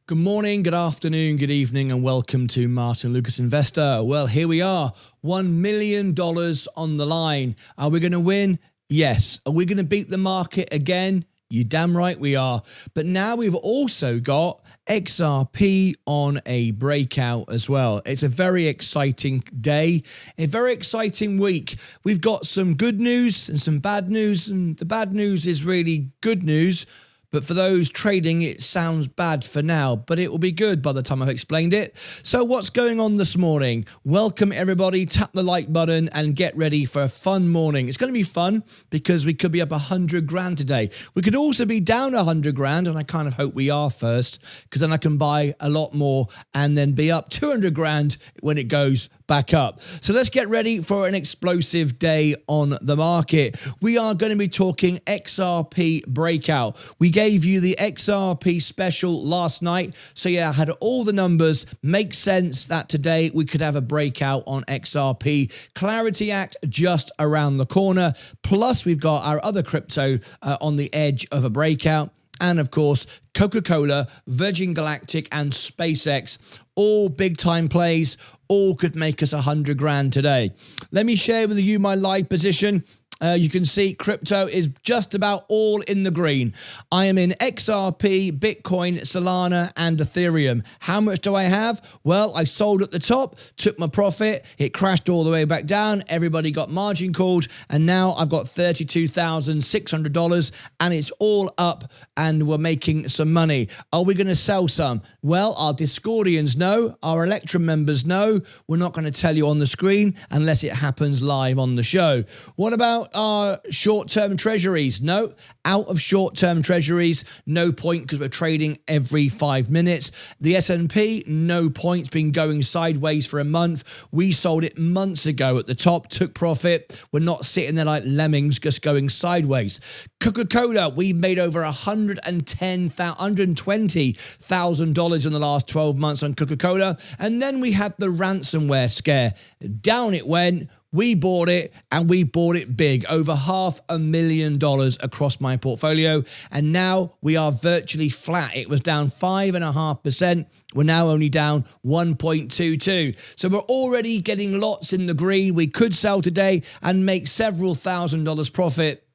Good morning, good afternoon, good evening, and welcome to Martyn Lucas Investor. Well, here we are, $1 million on the line. Are we going to win? Yes. Are we going to beat the market again? You damn right we are. But now we've also got XRP on a breakout as well. It's a very exciting day, a very exciting week. We've got some good news and some bad news, and the bad news is really good news. But for those trading, it sounds bad for now, but it will be good by the time I've explained it. So what's going on this morning? Welcome everybody, tap the like button and get ready for a fun morning. It's going to be fun because we could be up 100 grand today. We could also be down 100 grand, and I kind of hope we are first, because then I can buy a lot more and then be up 200 grand when it goes back up. So let's get ready for an explosive day on the market. We are going to be talking XRP breakout. We gave you the XRP special last night. So yeah, I had all the numbers. Makes sense that today we could have a breakout on XRP. Clarity Act just around the corner. Plus we've got our other crypto on the edge of a breakout. And of course, Coca-Cola, Virgin Galactic and SpaceX, all big time plays, all could make us 100 grand today. Let me share with you my live position. You can see crypto is just about all in the green. I am in XRP, Bitcoin, Solana, and Ethereum. How much do I have? Well, I sold at the top, took my profit. It crashed all the way back down. Everybody got margin called. And now I've got $32,600 and it's all up and we're making some money. Are we going to sell some? Well, our Discordians know, our Electrum members know. We're not going to tell you on the screen unless it happens live on the show. What about our short-term treasuries? No, out of short-term treasuries, no point because we're trading every 5 minutes. The S&P, no point, it's been going sideways for a month. We sold it months ago at the top, took profit. We're not sitting there like lemmings just going sideways. Coca-Cola, we made over $120,000 in the last 12 months on Coca-Cola. And then we had the ransomware scare. Down it went. We bought it and we bought it big, over $500,000 across my portfolio. And now we are virtually flat. It was down 5.5%. We're now only down 1.22. So we're already getting lots in the green. We could sell today and make several $1,000s profit.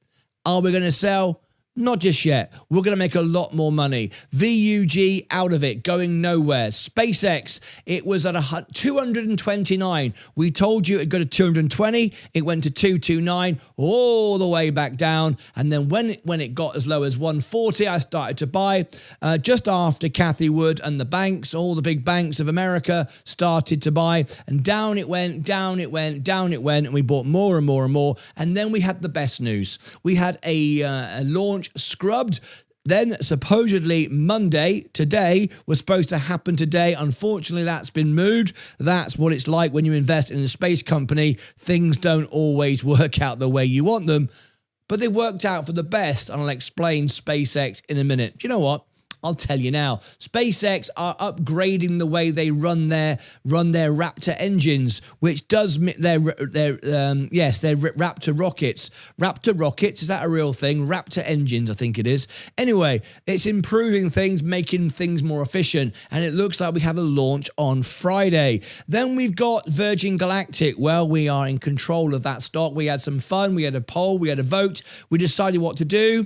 Are we going to sell? Not just yet. We're going to make a lot more money. VUG out of it, going nowhere. SpaceX, it was at 229. We told you it'd go to 220. It went to 229, all the way back down. And then when it got as low as 140, I started to buy just after Cathie Wood and the banks, all the big banks of America started to buy. And down it went, down it went, down it went. And we bought more and more and more. And then we had the best news. We had a launch scrubbed. Then supposedly Monday, today, was supposed to happen today. Unfortunately, that's been moved. That's what it's like when you invest in a space company. Things don't always work out the way you want them, but they worked out for the best, and I'll explain SpaceX in a minute. Do you know what? I'll tell you now. SpaceX are upgrading the way they run their Raptor engines, which does their Raptor rockets. Raptor rockets, is that a real thing? Raptor engines, I think it is. Anyway, it's improving things, making things more efficient, and it looks like we have a launch on Friday. Then we've got Virgin Galactic. Well, we are in control of that stock. We had some fun. We had a poll. We had a vote. We decided what to do.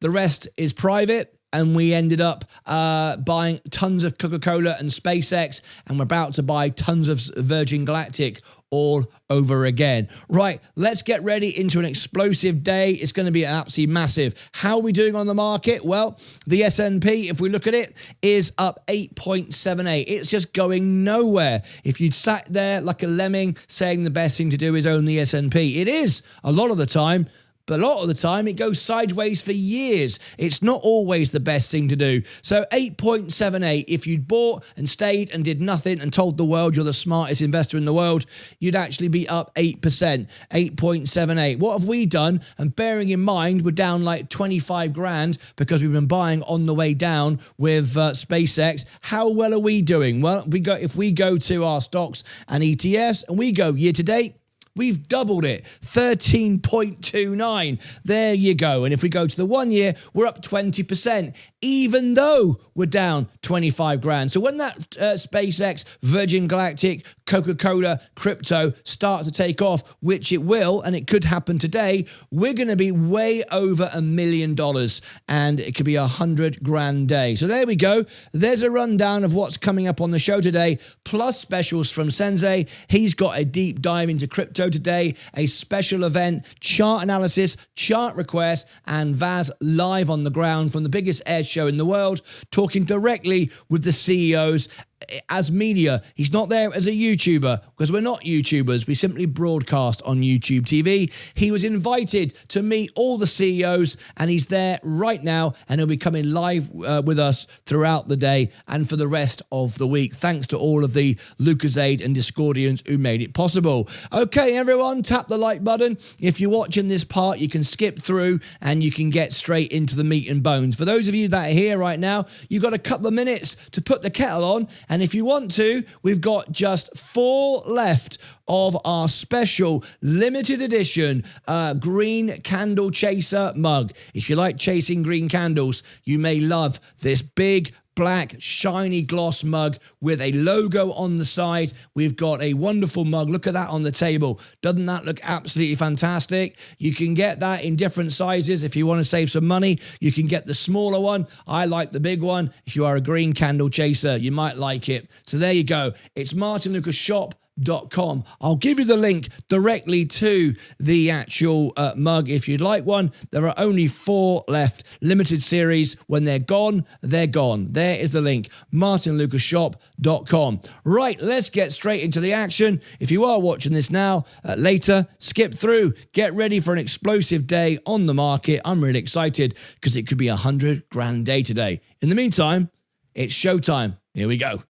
The rest is private. And we ended up buying tons of Coca-Cola and SpaceX, and we're about to buy tons of Virgin Galactic all over again. Right, let's get ready into an explosive day. It's going to be absolutely massive. How are we doing on the market? Well, the S&P, if we look at it, is up 8.78. It's just going nowhere. If you'd sat there like a lemming saying the best thing to do is own the S&P, it is a lot of the time. But a lot of the time, it goes sideways for years. It's not always the best thing to do. So 8.78, if you'd bought and stayed and did nothing and told the world you're the smartest investor in the world, you'd actually be up 8%, 8.78. What have we done? And bearing in mind, we're down like 25 grand because we've been buying on the way down with SpaceX. How well are we doing? Well, if we go to our stocks and ETFs and we go year to date, we've doubled it, 13.29. There you go. And if we go to the 1 year, we're up 20%. even though we're down 25 grand. So when that SpaceX, Virgin Galactic, Coca-Cola crypto start to take off, which it will, and it could happen today, we're going to be way over $1 million, and it could be 100 grand day. So there we go. There's a rundown of what's coming up on the show today, plus specials from Sensei. He's got a deep dive into crypto today, a special event, chart analysis, chart request, and Vaz live on the ground from the biggest air show in the world, talking directly with the CEOs as media. He's not there as a YouTuber, because we're not YouTubers. We simply broadcast on YouTube TV. He was invited to meet all the CEOs, and he's there right now, and he'll be coming live with us throughout the day and for the rest of the week. Thanks to all of the Lucasade and Discordians who made it possible. Okay, everyone, tap the like button. If you're watching this part, you can skip through and you can get straight into the meat and bones. For those of you that are here right now, you've got a couple of minutes to put the kettle on, and if you want to, we've got just 4 left of our special limited edition green candle chaser mug. If you like chasing green candles, you may love this big black shiny gloss mug with a logo on the side. We've got a wonderful mug. Look at that on the table. Doesn't that look absolutely fantastic? You can get that in different sizes. If you want to save some money, you can get the smaller one. I like the big one. If you are a green candle chaser, you might like it. So there you go. It's martynlucasshop.com. I'll give you the link directly to the actual mug if you'd like one. There are only 4 left. Limited series. When they're gone, they're gone. There is the link, martynlucasshop.com. Right, let's get straight into the action. If you are watching this now, later, skip through. Get ready for an explosive day on the market. I'm really excited because it could be 100 grand day today. In the meantime, it's showtime. Here we go.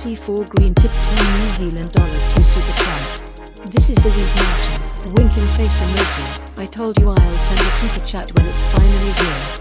C4 Green tipped $10 New Zealand through Super Chat. This is the week Martyn, winking face emoji. I told you I'll send a Super Chat when it's finally here.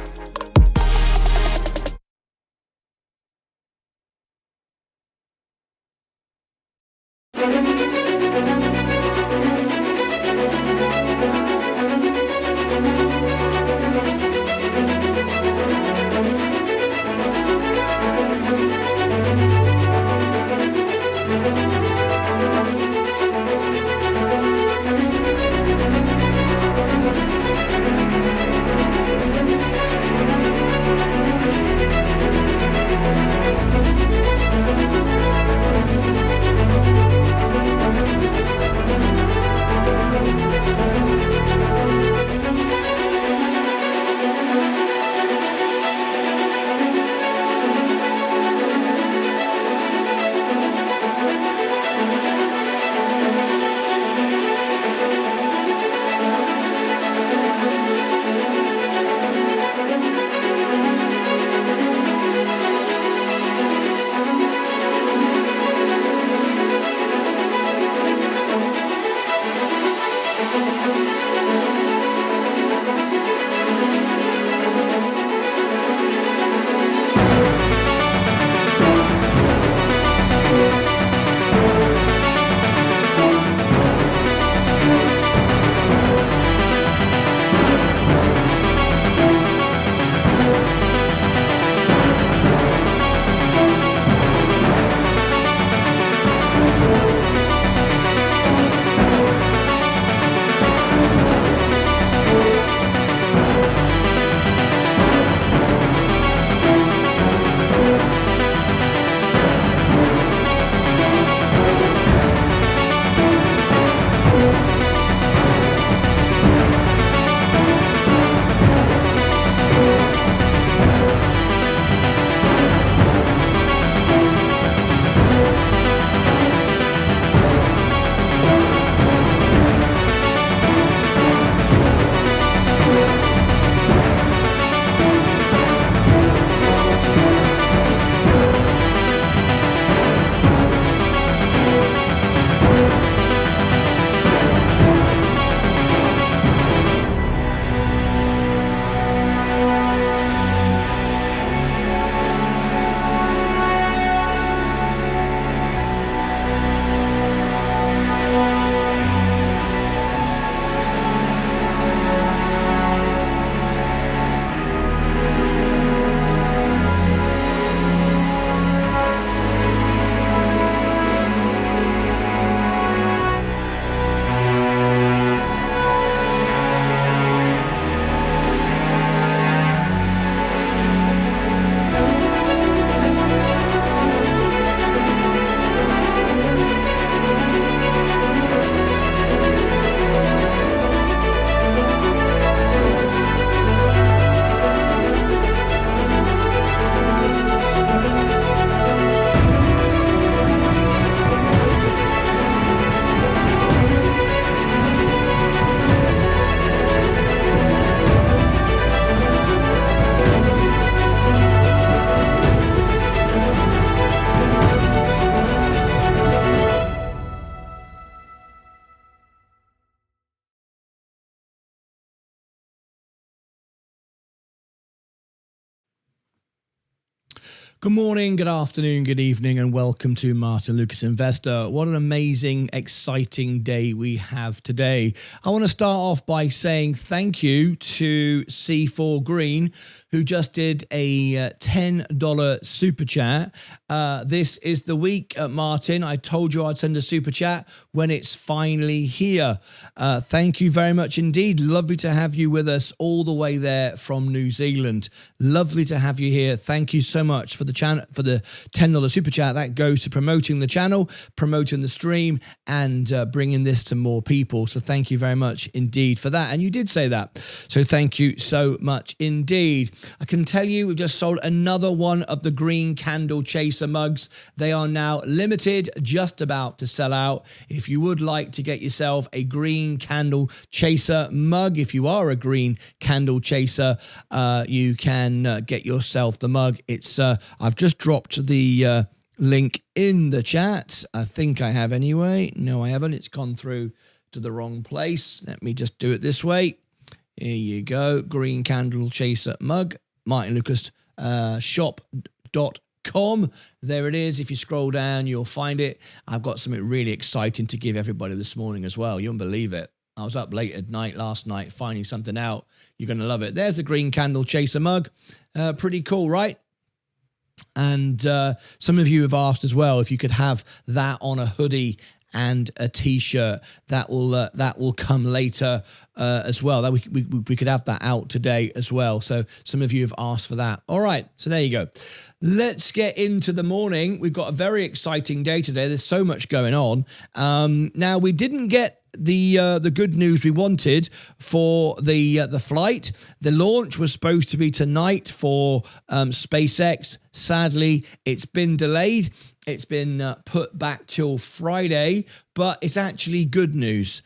Good morning, good afternoon, good evening, and welcome to Martyn Lucas Investor. What an amazing, exciting day we have today. I want to start off by saying thank you to C4 Green, who just did a $10 super chat. This is the week, Martyn. I told you I'd send a super chat when it's finally here. Thank you very much indeed. Lovely to have you with us all the way there from New Zealand. Lovely to have you here. Thank you so much for the channel, for the $10 super chat. That goes to promoting the channel, promoting the stream, and bringing this to more people. So thank you very much indeed for that. And you did say that. So thank you so much indeed. I can tell you we've just sold another one of the green candle chaser mugs. They are now limited, just about to sell out. If you would like to get yourself a green candle chaser mug, if you are a green candle chaser, you can get yourself the mug. It's I've just dropped the link in the chat. I think I have anyway. No, I haven't. It's gone through to the wrong place. Let me just do it this way. Here you go. Green Candle Chaser mug. Martyn Lucas shop.com. There it is. If you scroll down, you'll find it. I've got something really exciting to give everybody this morning as well. You won't believe it. I was up late at night last night finding something out. You're going to love it. There's the Green Candle Chaser mug. Pretty cool, right? And some of you have asked as well if you could have that on a hoodie and a t-shirt. That will come later as well. That we could have that out today as well. So some of you have asked for that. All right, so there you go. Let's get into the morning. We've got a very exciting day today. There's so much going on. Now we didn't get the good news we wanted for the flight. The launch was supposed to be tonight for SpaceX. Sadly, it's been delayed. It's been put back till Friday, but it's actually good news.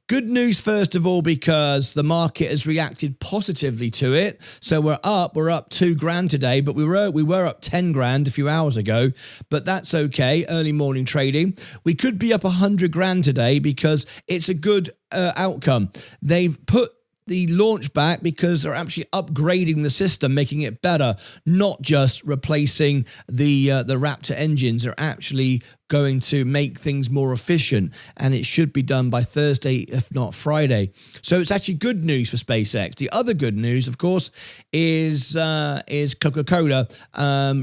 Good news, first of all, because the market has reacted positively to it. So we're up $2,000 today, but we were up 10 grand a few hours ago, but that's okay. Early morning trading. We could be up 100 grand today because it's a good outcome. They've put the launch back because they're actually upgrading the system, making it better, not just replacing the Raptor engines. They're actually going to make things more efficient, and it should be done by Thursday, if not Friday. So it's actually good news for SpaceX. The other good news, of course, is Coca-Cola.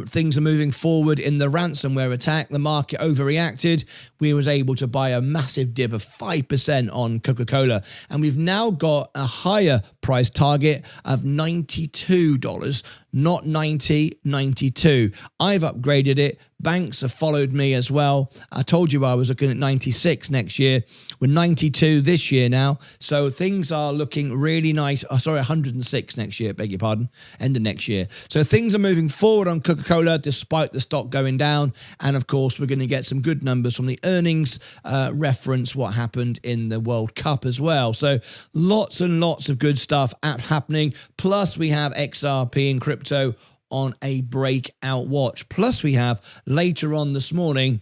Things are moving forward in the ransomware attack. The market overreacted. We was able to buy a massive dip of 5% on Coca-Cola, and we've now got a higher price target of $92, not 90, 92. I've upgraded it. Banks have followed me as well. I told you I was looking at 96 next year. We're 92 this year now. So things are looking really nice. Oh, sorry, 106 next year, beg your pardon, end of next year. So things are moving forward on Coca-Cola despite the stock going down. And of course, we're going to get some good numbers from the earnings reference what happened in the World Cup as well. So lots and lots of good stuff happening. Plus we have XRP and crypto on a breakout watch. Plus we have later on this morning,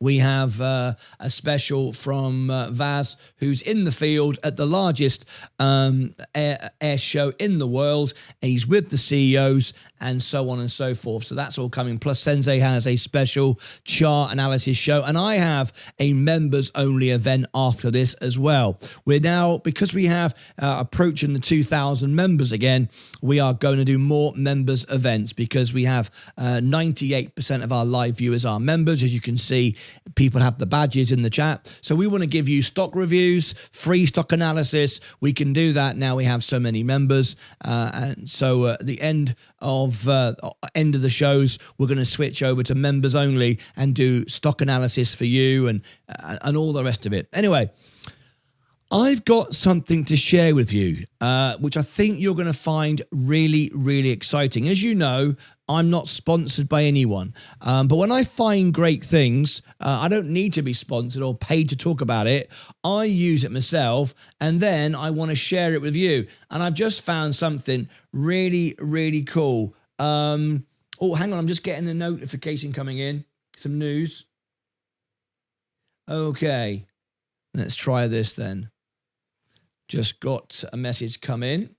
we have a special from Vaz, who's in the field at the largest air show in the world. He's with the CEOs and so on and so forth. So that's all coming. Plus Sensei has a special chart analysis show. And I have a members only event after this as well. We're now, because we have approaching the 2,000 members again, we are going to do more members events because we have 98% of our live viewers are members. As you can see, people have the badges in the chat. So we want to give you stock reviews, free stock analysis. We can do that now we have so many members. And so at the end of the shows, we're going to switch over to members only and do stock analysis for you and all the rest of it. Anyway, I've got something to share with you, which I think you're going to find really, really exciting. As you know, I'm not sponsored by anyone, but when I find great things, I don't need to be sponsored or paid to talk about it. I use it myself, and then I want to share it with you. And I've just found something really, really cool. Oh, hang on, I'm just getting a notification coming in. Some news. Okay, let's try this then. Just got a message come in.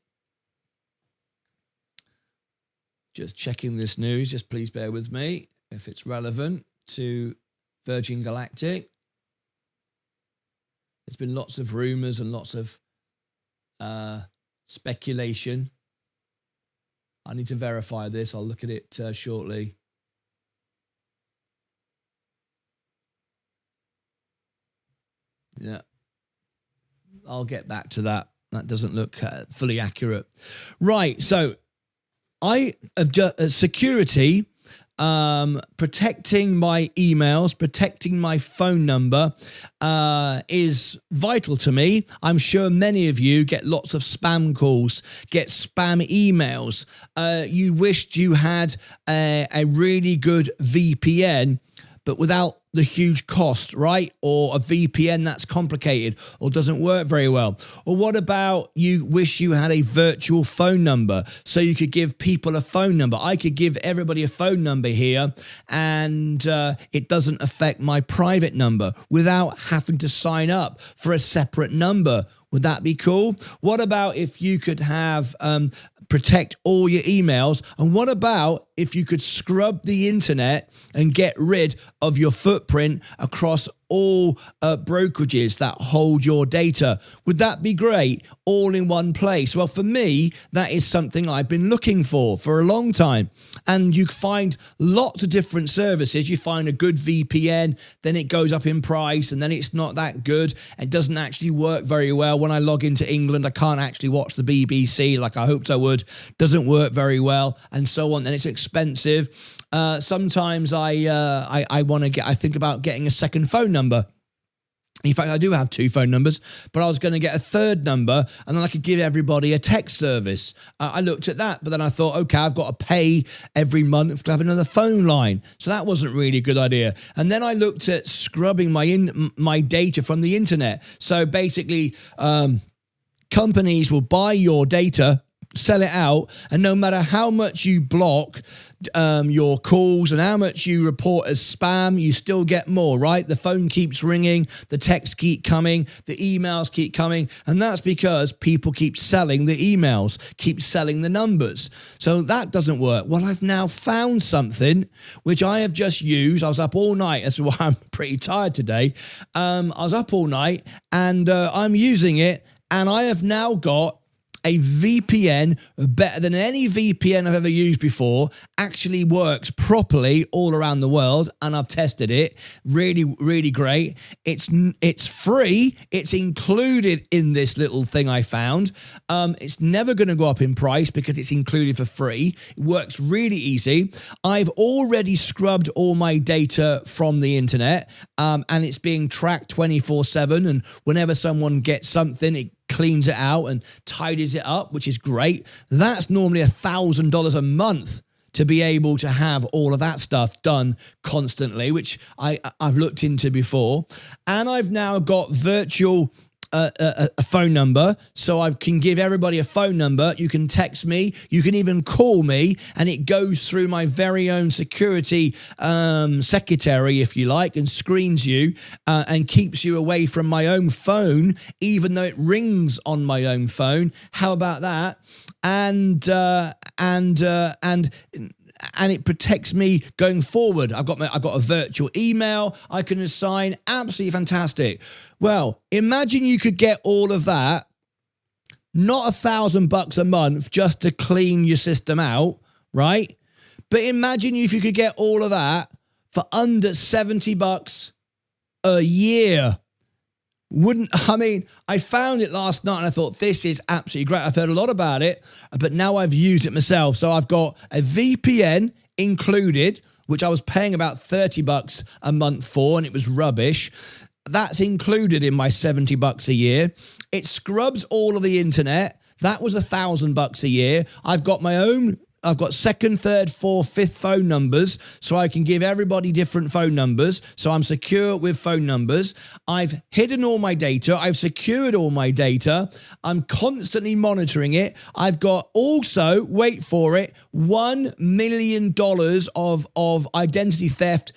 Just checking this news. Just please bear with me if it's relevant to Virgin Galactic. There's been lots of rumors and lots of speculation. I need to verify this. I'll look at it shortly. Yeah. I'll get back to that. That doesn't look fully accurate. Right. So I have just security, protecting my emails, protecting my phone number is vital to me. I'm sure many of you get lots of spam calls, get spam emails. You wished you had a really good VPN, but without the huge cost, right? Or a VPN that's complicated or doesn't work very well. Or what about you wish you had a virtual phone number so you could give people a phone number? I could give everybody a phone number here and it doesn't affect my private number without having to sign up for a separate number. Would that be cool? What about if you could have protect all your emails? And what about if you could scrub the internet and get rid of your footprint across all brokerages that hold your data? Would that be great? All in one place? Well, for me, that is something I've been looking for a long time. And you find lots of different services. You find a good VPN, then it goes up in price, and then it's not that good. It doesn't actually work very well. When I log into England, I can't actually watch the BBC like I hoped I would. Doesn't work very well, and so on. And it's expensive. Sometimes I think about getting a second phone number. In fact, I do have 2 phone numbers, but I was going to get a third number and then I could give everybody a text service. I looked at that, but then I thought, okay, I've got to pay every month to have another phone line. So that wasn't really a good idea. And then I looked at scrubbing my data from the internet. So basically, companies will buy your data, sell it out, and no matter how much you block your calls and how much you report as spam, you still get more, right? The phone keeps ringing, the texts keep coming, the emails keep coming, and that's because people keep selling the emails, keep selling the numbers. So that doesn't work. Well, I've now found something which I have just used. I was up all night. That's why I'm pretty tired today. I was up all night and I'm using it, and I have now got a VPN better than any VPN I've ever used before. Actually works properly all around the world, and I've tested it. Really, really great. It's free. It's included in this little thing I found. It's never going to go up in price because it's included for free. It works really easy. I've already scrubbed all my data from the internet, and it's being tracked 24/7. And whenever someone gets something, it cleans it out and tidies it up, which is great. That's normally $1,000 a month to be able to have all of that stuff done constantly, which I've looked into before. And I've now got virtual a phone number, so I can give everybody a phone number. You can text me, you can even call me, and it goes through my very own security secretary, if you like, and screens you and keeps you away from my own phone, even though it rings on my own phone. How about that? And it protects me going forward. I've got a virtual email I can assign. Absolutely fantastic. Well, imagine you could get all of that, not $1,000 a month just to clean your system out, right? But imagine if you could get all of that for under $70 a year. I found it last night and I thought, this is absolutely great. I've heard a lot about it, but now I've used it myself. So I've got a VPN included, which I was paying about $30 a month for, and it was rubbish. That's included in my $70 a year. It scrubs all of the internet. That was $1,000 a year. I've got second, third, fourth, fifth phone numbers, so I can give everybody different phone numbers. So I'm secure with phone numbers. I've hidden all my data. I've secured all my data. I'm constantly monitoring it. I've got also, wait for it, $1 million of identity theft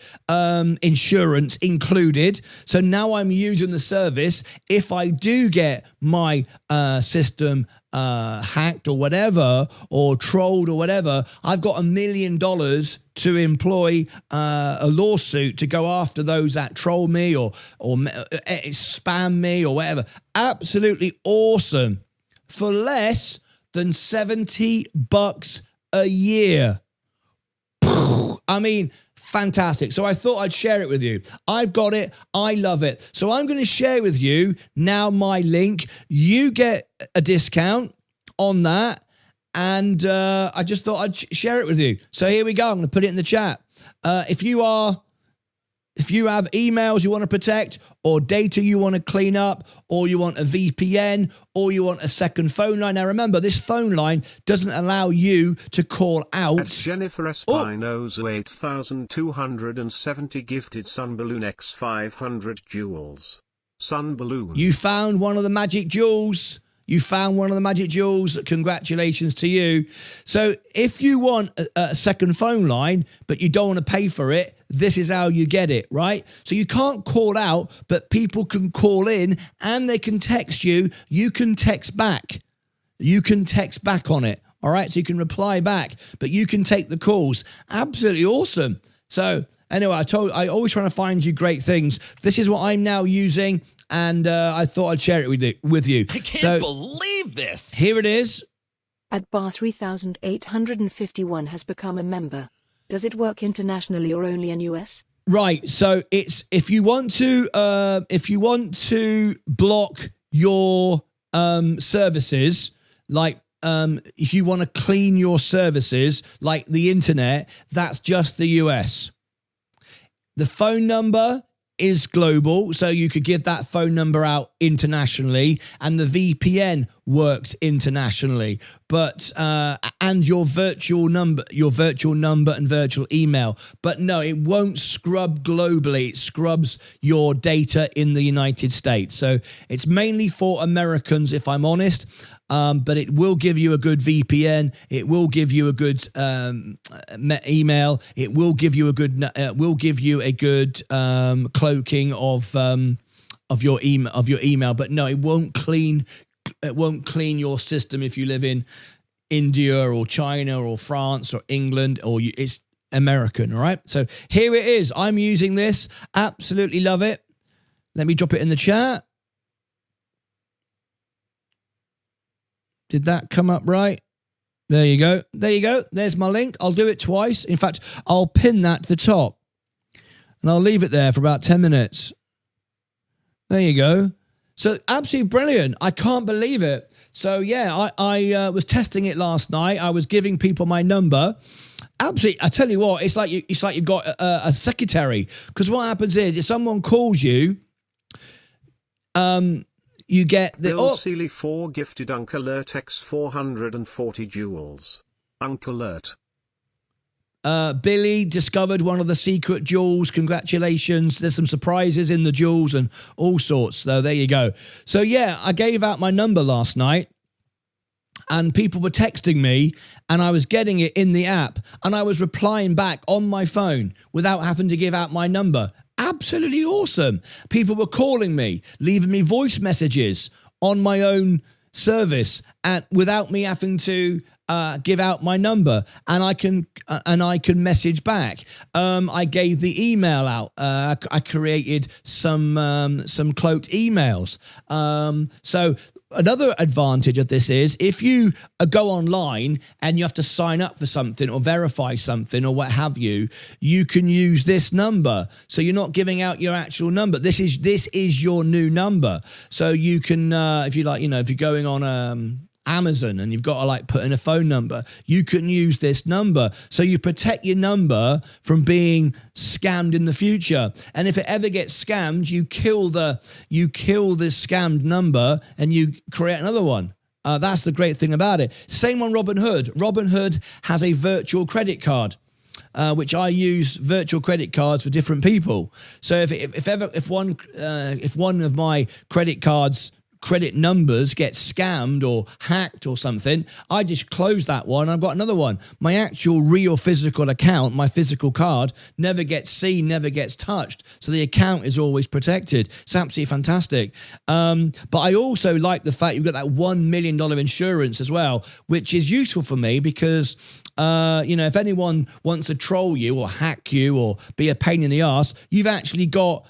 insurance included. So now I'm using the service. If I do get my system hacked or whatever, or trolled or whatever, I've got $1 million to employ a lawsuit to go after those that troll me or spam me or whatever. Absolutely awesome. For less than $70 a year. I mean, fantastic. So I thought I'd share it with you. I've got it. I love it. So I'm going to share with you now my link. You get a discount on that. And I just thought I'd share it with you. So here we go. I'm going to put it in the chat. If you are If you have emails you want to protect, or data you want to clean up, or you want a VPN, or you want a second phone line. Now remember, this phone line doesn't allow you to call out. At Jennifer Espinosa 8270 gifted Sun Balloon X 500 jewels. Sun Balloon. You found one of the magic jewels. You found one of the magic jewels. Congratulations to you. So if you want a second phone line, but you don't want to pay for it, this is how you get it, right? So you can't call out, but people can call in and they can text you. You can text back. You can text back on it. All right. So you can reply back, but you can take the calls. Absolutely awesome. So anyway, I always trying to find you great things. This is what I'm now using. And I thought I'd share it with you. I can't believe this. Here it is. At bar 3851 has become a member. Does it work internationally or only in US? Right. So it's if you want to block your services, like if you want to clean your services like the internet, that's just the US. The phone number is global, so you could give that phone number out internationally, and the VPN works internationally. But and your virtual number and virtual email. But no, it won't scrub globally. It scrubs your data in the United States. So it's mainly for Americans, if I'm honest. But it will give you a good VPN. It will give you a good email. It will give you a good cloaking of your email. But no, it won't clean your system if you live in India or China or France or England, or it's American. All right. So here it is. I'm using this. Absolutely love it. Let me drop it in the chat. Did that come up right? There you go. There you go. There's my link. I'll do it twice. In fact, I'll pin that to the top. And I'll leave it there for about 10 minutes. There you go. So absolutely brilliant. I can't believe it. So yeah, I was testing it last night. I was giving people my number. Absolutely. I tell you what, it's like you've got a secretary. Because what happens is if someone calls you, you get the... Bill Seeley 4 gifted Uncle Alert X 440 jewels. Uncle Alert. Billy discovered one of the secret jewels. Congratulations. There's some surprises in the jewels and all sorts. So there you go. So yeah, I gave out my number last night and people were texting me and I was getting it in the app and I was replying back on my phone without having to give out my number. Absolutely awesome. People were calling me, leaving me voice messages on my own service and without me having to give out my number, and I can message back. I gave the email out. I created some cloaked emails. So another advantage of this is if you go online and you have to sign up for something or verify something or what have you, you can use this number. So you're not giving out your actual number. This is your new number. So you can, if you like, if you're going on Amazon and you've got to like put in a phone number, you can use this number. So you protect your number from being scammed in the future. And if it ever gets scammed, you kill this scammed number and you create another one. That's the great thing about it. Same on Robinhood. Robinhood has a virtual credit card. Which I use virtual credit cards for different people. So if one of my credit numbers get scammed or hacked or something, I just close that one. I've got another one. My actual real physical account, my physical card, never gets seen, never gets touched. So the account is always protected. It's absolutely fantastic. But I also like the fact you've got that $1 million insurance as well, which is useful for me because if anyone wants to troll you or hack you or be a pain in the ass, you've actually got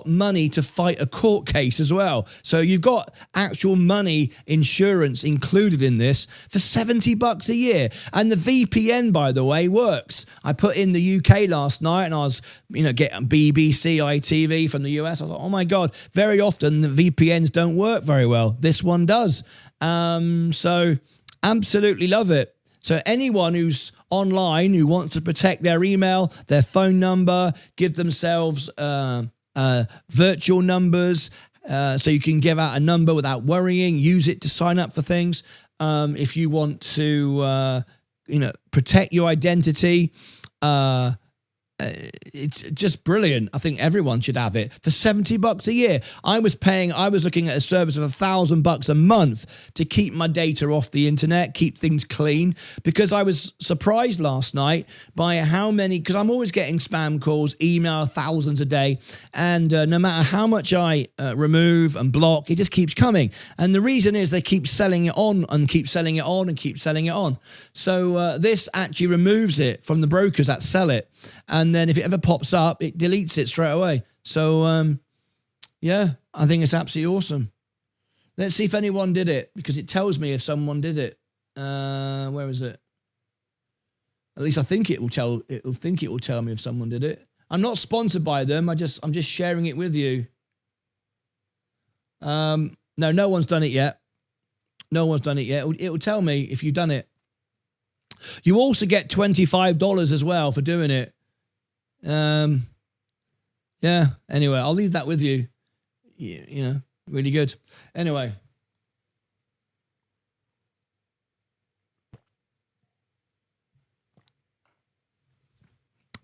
money to fight a court case as well. So you've got actual money insurance included in this for $70 a year. And the VPN, by the way, works. I put in the UK last night and I was, getting BBC, ITV from the US. I thought, oh my God, very often the VPNs don't work very well. This one does. So absolutely love it. So anyone who's online who wants to protect their email, their phone number, give themselves virtual numbers so you can give out a number without worrying, use it to sign up for things. If you want to, protect your identity, it's just brilliant. I think everyone should have it for $70 a year. I was looking at a service of $1,000 a month to keep my data off the internet, keep things clean, because I was surprised last night by how many, because I'm always getting spam calls, email, thousands a day. And no matter how much I remove and block, it just keeps coming. And the reason is they keep selling it on and keep selling it on and keep selling it on. So this actually removes it from the brokers that sell it. And then if it ever pops up, it deletes it straight away. So, yeah, I think it's absolutely awesome. Let's see if anyone did it, because it tells me if someone did it. Where is it? At least I think it will tell. It will tell me if someone did it. I'm not sponsored by them. I'm just sharing it with you. No one's done it yet. No one's done it yet. It will tell me if you've done it. You also get $25 as well for doing it. Yeah, anyway, I'll leave that with you. Really good. Anyway.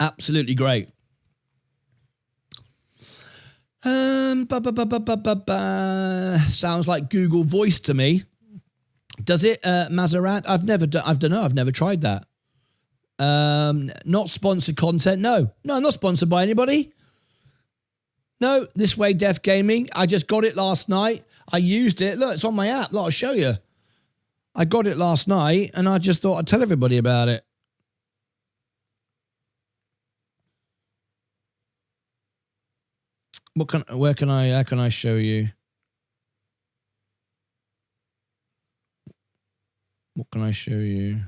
Absolutely great. Sounds like Google Voice to me. Does it, Maserat? I've never tried that. Not sponsored content. No, I'm not sponsored by anybody. No, This Way Deaf Gaming. I just got it last night. I used it. Look, it's on my app. Look, I'll show you. I got it last night and I just thought I'd tell everybody about it. How can I show you? What can I show you?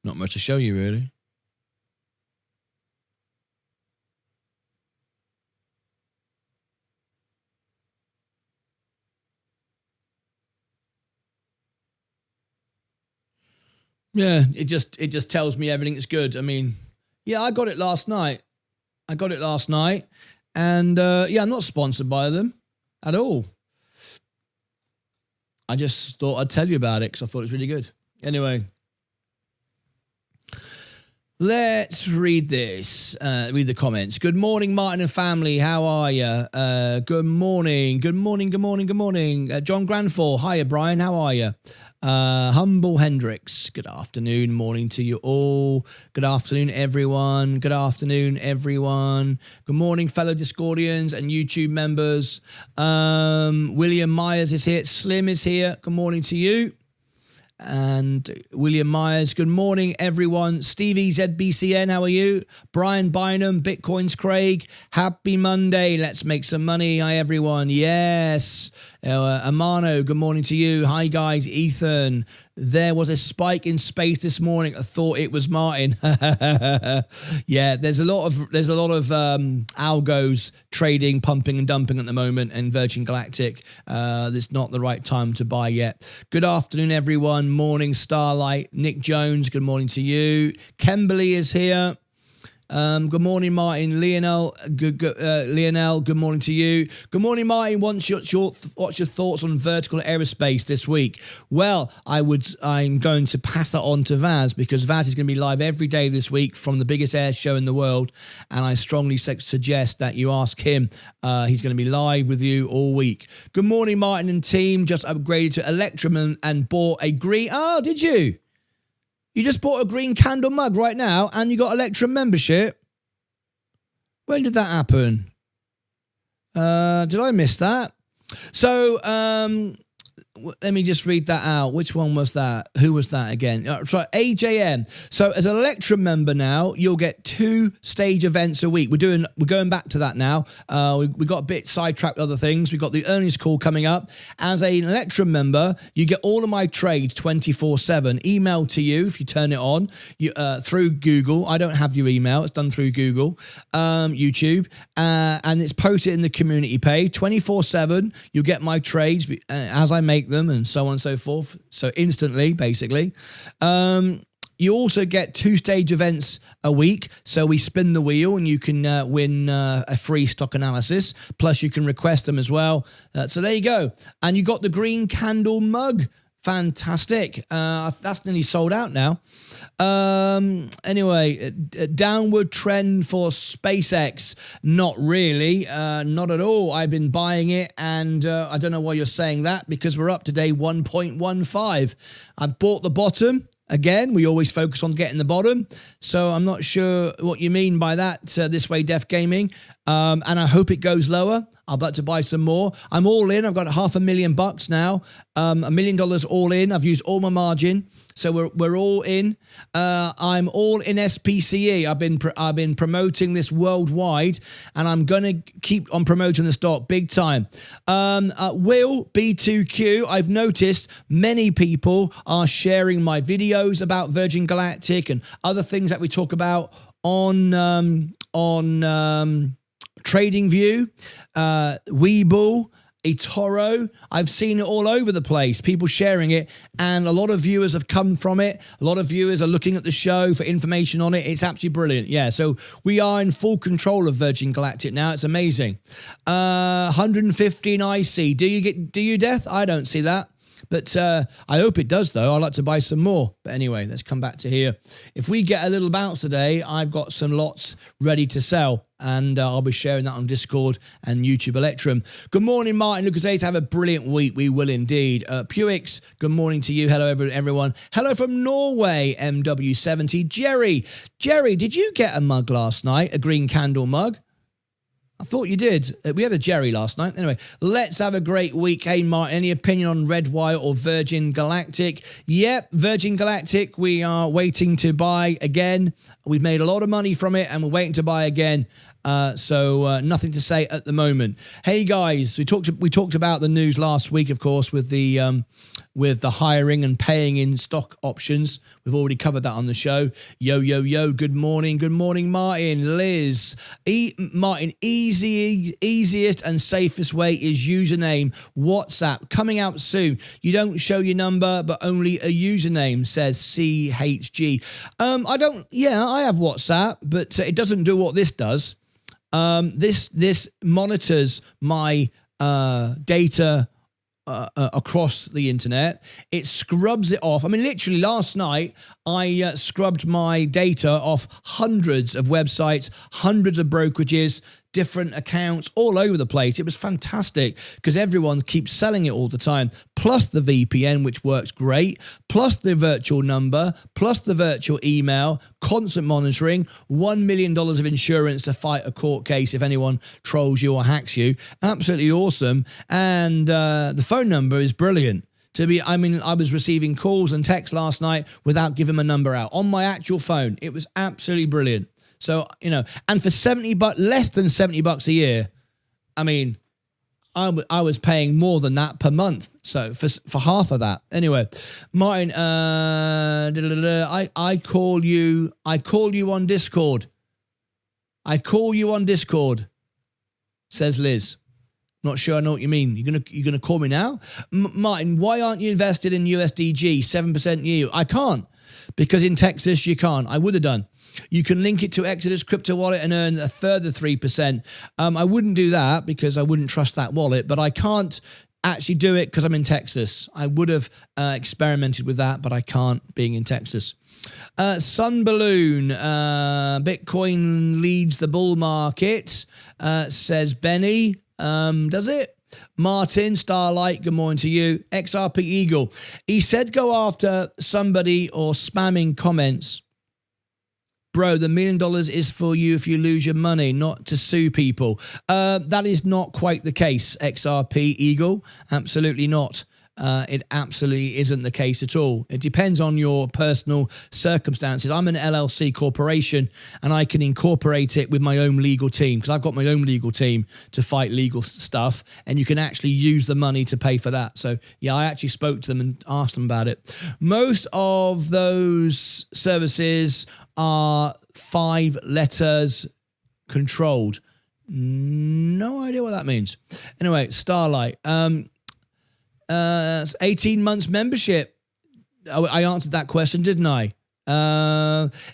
Not much to show you, really. Yeah, it just tells me everything's good. I mean, yeah, I got it last night. And yeah, I'm not sponsored by them at all. I just thought I'd tell you about it because I thought it was really good. Anyway, let's read this. Read the comments. Good morning, Martin and family. How are you? Good morning. John Granfall. Hiya, Brian. How are you? Humble Hendricks. Good afternoon. Morning to you all. Good afternoon, everyone. Good morning, fellow Discordians and YouTube members. William Myers is here. Slim is here. Good morning to you. And William Myers, good morning, everyone. Stevie ZBCN, how are you? Brian Bynum, Bitcoins Craig, happy Monday. Let's make some money. Hi, everyone. Yes. Amano, good morning to you. Hi, guys. Ethan. There was a spike in space this morning. I thought it was Martin. Yeah, there's a lot of algos trading, pumping and dumping at the moment, and Virgin Galactic. It's not the right time to buy yet. Good afternoon, everyone. Morning, Starlight. Nick Jones, good morning to you. Kimberly is here. Good morning, Martin. Lionel, good morning to you. Good morning, Martin. What's your thoughts on vertical aerospace this week? Well, I'm going to pass that on to Vaz, because Vaz is going to be live every day this week from the biggest air show in the world, and I strongly suggest that you ask him. He's going to be live with you all week. Good morning, Martin and team. Just upgraded to Electrum and bought a green. Oh, did you? You just bought a green candle mug right now and you got Electrum membership? When did that happen? Did I miss that? So, let me just read that out. Which one was that? Who was that again? Try AJM. So as an Electrum member now, you'll get 2 stage events a week. We're going back to that now. We got a bit sidetracked with other things. We've got the earnings call coming up. As an Electrum member, you get all of my trades 24/7 emailed to you if you turn it on through Google. I don't have your email. It's done through Google, YouTube, and it's posted in the community page 24/7. You'll get my trades as I make them and so on and so forth. So instantly, basically. You also get 2-stage events a week. So we spin the wheel and you can win a free stock analysis. Plus you can request them as well. So there you go. And you got the green candle mug. Fantastic. That's nearly sold out now. Anyway, downward trend for SpaceX. Not really. Not at all. I've been buying it and I don't know why you're saying that because we're up today 1.15. I bought the bottom. Again, we always focus on getting the bottom. So I'm not sure what you mean by that, This Way Def Gaming. And I hope it goes lower. I'd like to buy some more. I'm all in. I've got $500,000 now. $1 million all in. I've used all my margin. So we're all in. I'm all in SPCE. I've been promoting this worldwide, and I'm gonna keep on promoting the stock big time. Will B2Q. I've noticed many people are sharing my videos about Virgin Galactic and other things that we talk about on TradingView, Webull, eToro. I've seen it all over the place, people sharing it, and a lot of viewers have come from it. A lot of viewers are looking at the show for information on it. It's absolutely brilliant. Yeah, so we are in full control of Virgin Galactic now. It's amazing. 115 IC. Do you death? I don't see that. But I hope it does, though. I'd like to buy some more. But anyway, let's come back to here. If we get a little bounce today, I've got some lots ready to sell. And I'll be sharing that on Discord and YouTube Electrum. Good morning, Martyn Lucas. Have a brilliant week. We will indeed. Puix, good morning to you. Hello, everyone. Hello from Norway, MW70. Jerry, did you get a mug last night? A green candle mug? I thought you did. We had a Jerry last night. Anyway, let's have a great week. Hey, Martyn, any opinion on Redwire or Virgin Galactic? Yep, Virgin Galactic, we are waiting to buy again. We've made a lot of money from it and we're waiting to buy again. So nothing to say at the moment. Hey guys, we talked about the news last week, of course, with the hiring and paying in stock options. We've already covered that on the show. Yo. Good morning, Martyn, Liz, Martyn. Easiest and safest way is username. WhatsApp coming out soon. You don't show your number, but only a username. Says CHG. I don't. Yeah, I have WhatsApp, but it doesn't do what this does. This monitors my data across the internet. It scrubs it off. I mean, literally last night, I scrubbed my data off hundreds of websites, hundreds of brokerages, different accounts all over the place. It was fantastic because everyone keeps selling it all the time. Plus the VPN, which works great, plus the virtual number, plus the virtual email, constant monitoring, $1 million of insurance to fight a court case if anyone trolls you or hacks you. Absolutely awesome. And the phone number is brilliant. I was receiving calls and texts last night without giving my number out on my actual phone. It was absolutely brilliant. So, and for less than $70 a year, I mean, I was paying more than that per month. So for half of that. Anyway, Martyn, I call you on Discord. I call you on Discord, says Liz. Not sure I know what you mean. You're gonna call me now? Martyn, why aren't you invested in USDG, 7% yield? I can't, because in Texas you can't. I would have done. You can link it to Exodus crypto wallet and earn a further 3%. I wouldn't do that because I wouldn't trust that wallet, but I can't actually do it because I'm in Texas. I would have experimented with that, but I can't, being in Texas. Sun Balloon, Bitcoin leads the bull market, says Benny. Does it? Martyn, Starlight, good morning to you. XRP Eagle. He said go after somebody or spamming comments. Bro, the $1 million is for you if you lose your money, not to sue people. That is not quite the case, XRP Eagle. Absolutely not. It absolutely isn't the case at all. It depends on your personal circumstances. I'm an LLC corporation and I can incorporate it with my own legal team because I've got my own legal team to fight legal stuff, and you can actually use the money to pay for that. So yeah, I actually spoke to them and asked them about it. Most of those services are 5 letters controlled. No idea what that means. Anyway, Starlight. It's 18 months membership. I answered that question, didn't I?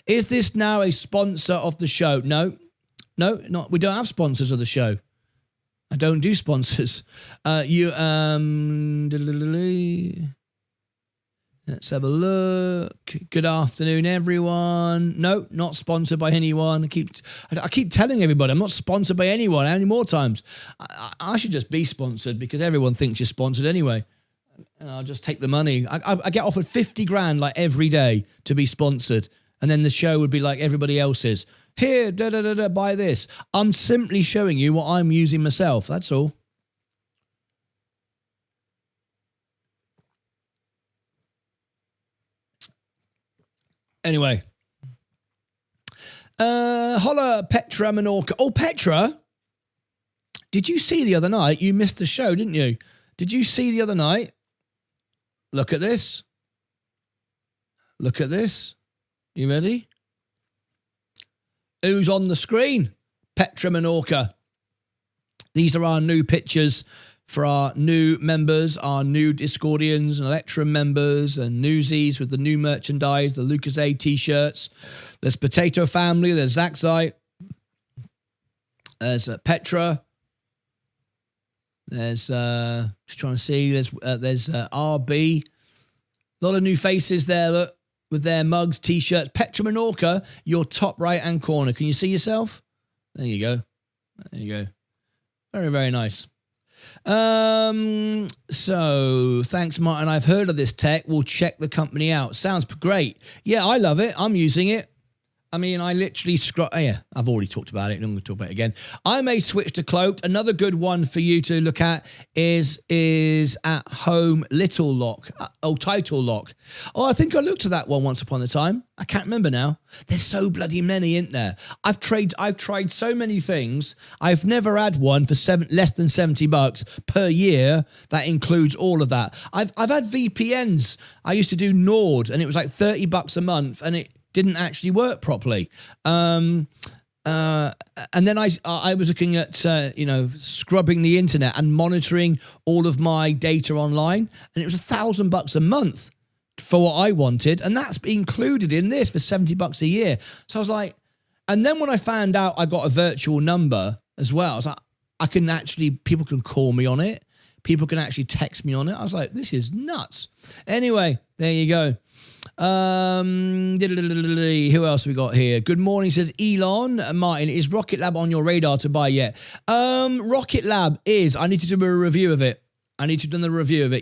Is this now a sponsor of the show? No, not. We don't have sponsors of the show. I don't do sponsors. Let's have a look. Good afternoon, everyone. No, not sponsored by anyone. I keep telling everybody I'm not sponsored by anyone. How many more times? I should just be sponsored because everyone thinks you're sponsored anyway. And I'll just take the money. I get offered 50 grand like every day to be sponsored. And then the show would be like everybody else's. Here, buy this. I'm simply showing you what I'm using myself. That's all. Anyway. Holla, Petra Menorca. Oh, Petra. Did you see the other night? You missed the show, didn't you? Did you see the other night? Look at this. Look at this. You ready? Who's on the screen? Petra Menorca. These are our new pictures for our new members, our new Discordians and Electrum members and newsies with the new merchandise, the Lucas A t-shirts. There's Potato Family, there's Zaxite, there's Petra, there's, just trying to see, there's RB. A lot of new faces there, look, with their mugs, t-shirts. Petra Menorca, your top right-hand corner. Can you see yourself? There you go. There you go. Very, very nice. So thanks, Martin. I've heard of this tech. We'll check the company out. Sounds great. Yeah, I love it. I'm using it. I mean, I literally yeah, I've already talked about it. I'm going to talk about it again. I may switch to Cloaked. Another good one for you to look at is At Home Little Lock. Title Lock. Oh, I think I looked at that one once upon a time. I can't remember now. There's so bloody many, isn't there? I've tried so many things. I've never had one for less than $70 per year. That includes all of that. I've had VPNs. I used to do Nord, and it was like $30 a month, and it didn't actually work properly. And then I was looking at, scrubbing the internet and monitoring all of my data online. And it was $1,000 a month for what I wanted. And that's included in this for $70 a year. So I was like, and then when I found out I got a virtual number as well, I was like, people can call me on it. People can actually text me on it. I was like, this is nuts. Anyway, there you go. Who else have we got here? Good morning, says Elon. Martin, is Rocket Lab on your radar to buy yet? Rocket Lab is. I need to do a review of it.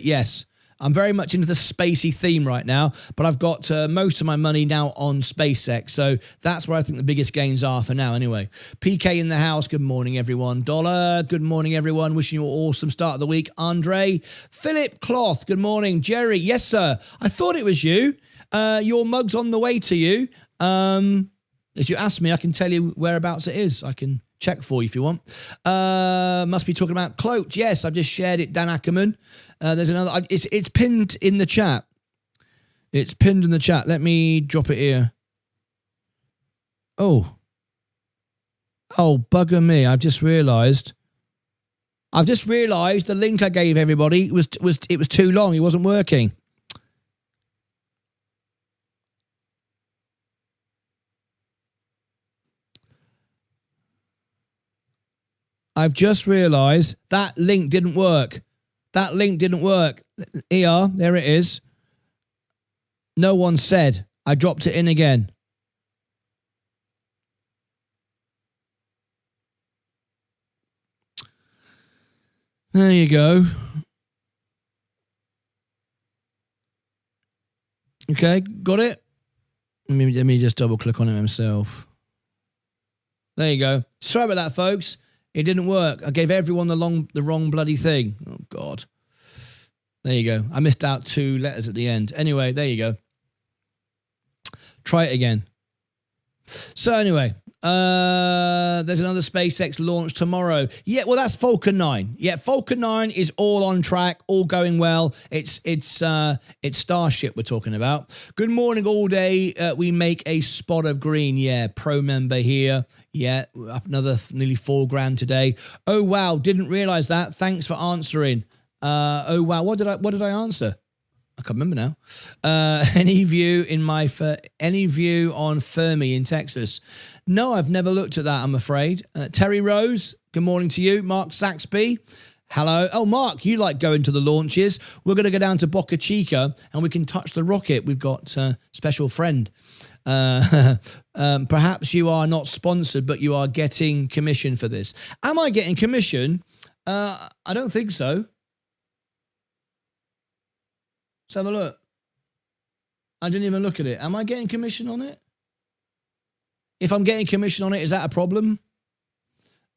Yes. I'm very much into the spacey theme right now, but I've got most of my money now on SpaceX, so that's where I think the biggest gains are for now anyway. PK in the house, good morning everyone. Dollar, good morning everyone. Wishing you an awesome start of the week. Andre, Philip Cloth, good morning. Jerry, yes sir, I thought it was you. Your mug's on the way to you. If you ask me, I can tell you whereabouts it is. I can check for you if you want. Must be talking about Cloaked. Yes, I've just shared it, Dan Ackerman. There's another. It's pinned in the chat. It's pinned in the chat. Let me drop it here. Oh, bugger me! I've just realised the link I gave everybody was too long. It wasn't working. I've just realised that link didn't work. Here, there it is. No one said. I dropped it in again. There you go. Okay, got it? Let me just double click on it myself. There you go. Sorry about that, folks. It didn't work. I gave everyone the wrong bloody thing. Oh, God. There you go. I missed out 2 letters at the end. Anyway, there you go. Try it again. So anyway, there's another SpaceX launch tomorrow. Yeah, well, that's Falcon 9. Yeah, Falcon 9 is all on track, all going well. It's Starship we're talking about. Good morning all day. We make a spot of green. Yeah, pro member here. Yeah, up another nearly $4 grand today. Oh, wow, didn't realise that. Thanks for answering. Oh wow, what did I answer? I can't remember now. Any view on Fermi in Texas? No, I've never looked at that, I'm afraid. Terry Rose, good morning to you. Mark Saxby, hello. Oh, Mark, you like going to the launches. We're going to go down to Boca Chica and we can touch the rocket. We've got a special friend. Perhaps you are not sponsored, but you are getting commission for this. Am I getting commission? I don't think so. Let's have a look. I didn't even look at it. Am I getting commission on it? If I'm getting commission on it, is that a problem?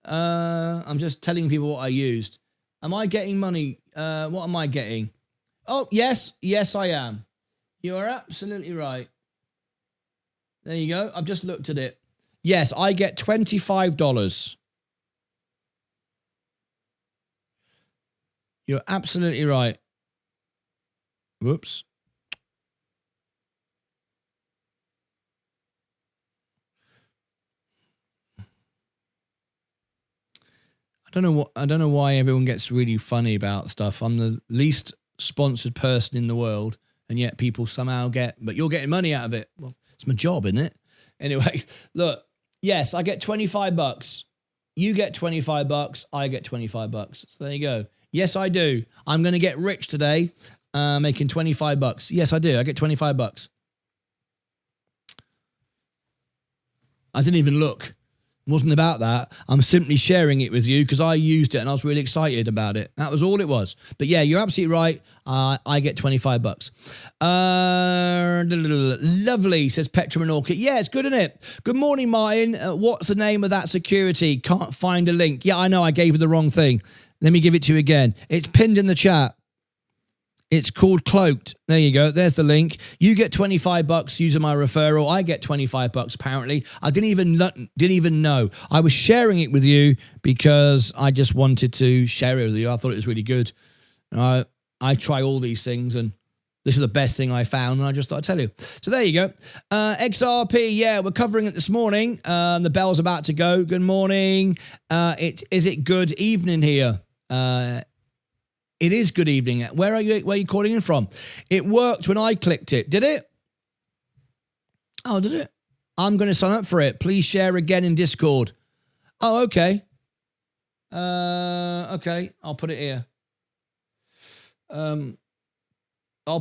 I'm just telling people what I used. Am I getting money? What am I getting? Oh, yes. Yes, I am. You are absolutely right. There you go. I've just looked at it. Yes, I get $25. You're absolutely right. Whoops. I don't know why everyone gets really funny about stuff. I'm the least sponsored person in the world, and yet people somehow but you're getting money out of it. Well, it's my job, isn't it? Anyway, look, yes, I get $25. You get $25. I get $25. So there you go. Yes, I do. I'm going to get rich today, making $25. Yes, I do. I get $25. I didn't even look. It wasn't about that. I'm simply sharing it with you because I used it and I was really excited about it. That was all it was. But yeah, you're absolutely right. I get $25. Lovely, says Petra Menorca. Yeah, it's good, isn't it? Good morning, Martin. What's the name of that security? Can't find a link. Yeah, I know I gave you the wrong thing. Let me give it to you again. It's pinned in the chat. It's called Cloaked. There you go. There's the link. You get $25 using my referral. I get $25 apparently. I didn't even know. I was sharing it with you because I just wanted to share it with you. I thought it was really good. I try all these things and this is the best thing I found and I just thought I'd tell you. So there you go. XRP, yeah, we're covering it this morning. The bell's about to go. Good morning. Is it good evening here? It is good evening. Where are you calling in from? It worked when I clicked it. Did it? Oh, did it? I'm going to sign up for it. Please share again in Discord. Oh, okay. Okay, I'll put it here. I'll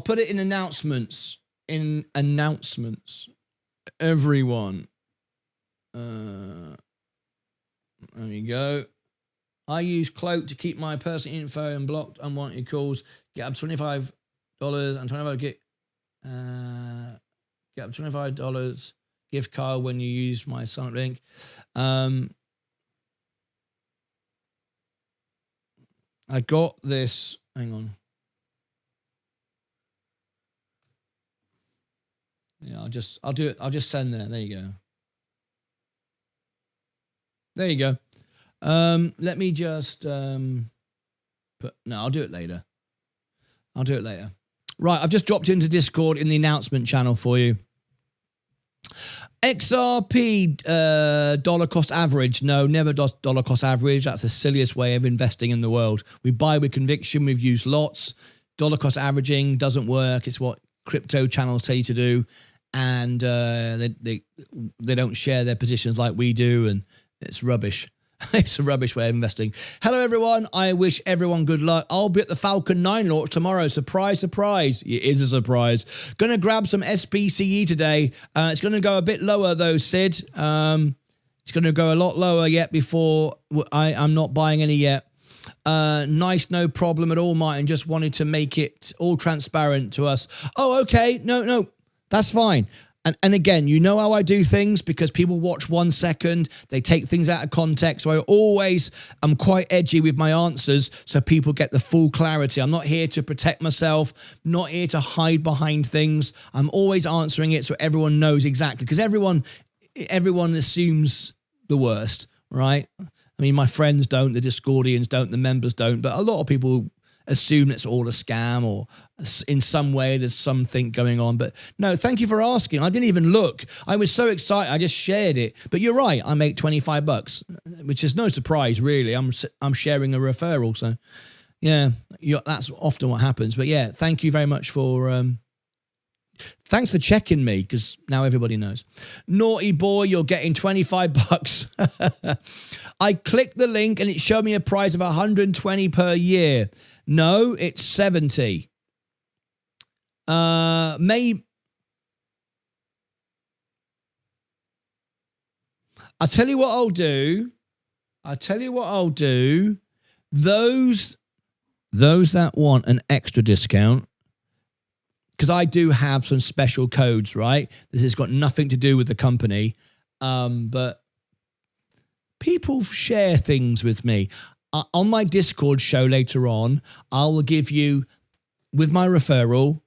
put it in announcements. Everyone. There you go. I use Cloak to keep my personal info and blocked unwanted calls. Get up $25 and get up $25 gift card when you use my sign up link. I got this. Hang on. Yeah, I'll do it. I'll just send there. There you go. There you go. Let me just I'll do it later. Right, I've just dropped into Discord in the announcement channel for you. XRP dollar cost average. No, never dollar cost average. That's the silliest way of investing in the world. We buy with conviction. We've used lots. Dollar cost averaging doesn't work. It's what crypto channels tell you to do, and they don't share their positions like we do, and it's rubbish. It's a rubbish way of investing. Hello, everyone. I wish everyone good luck. I'll be at the Falcon 9 launch tomorrow. Surprise, surprise. It is a surprise. Going to grab some SPCE today. It's going to go a bit lower, though, Sid. It's going to go a lot lower yet before I'm not buying any yet. Nice, no problem at all, Martin. Just wanted to make it all transparent to us. Oh, okay. No, that's fine. And again, you know how I do things because people watch 1 second, they take things out of context. So I'm quite edgy with my answers so people get the full clarity. I'm not here to protect myself, not here to hide behind things. I'm always answering it so everyone knows exactly, because everyone assumes the worst, right? I mean, my friends don't, the Discordians don't, the members don't, but a lot of people assume it's all a scam or in some way there's something going on. But no, thank you for asking. I didn't even look. I was so excited. I just shared it. But you're right. I make $25, which is no surprise, really. I'm sharing a referral. So Yeah, that's often what happens. But yeah, thank you very much for... thanks for checking me, because now everybody knows. Naughty boy, you're getting 25 bucks. I clicked the link and it showed me a price of 120 per year. No, it's 70. Maybe... I'll tell you what I'll do. Those that want an extra discount, because I do have some special codes, right? This has got nothing to do with the company, but people share things with me. On my Discord show later on, I will give you, with my referral,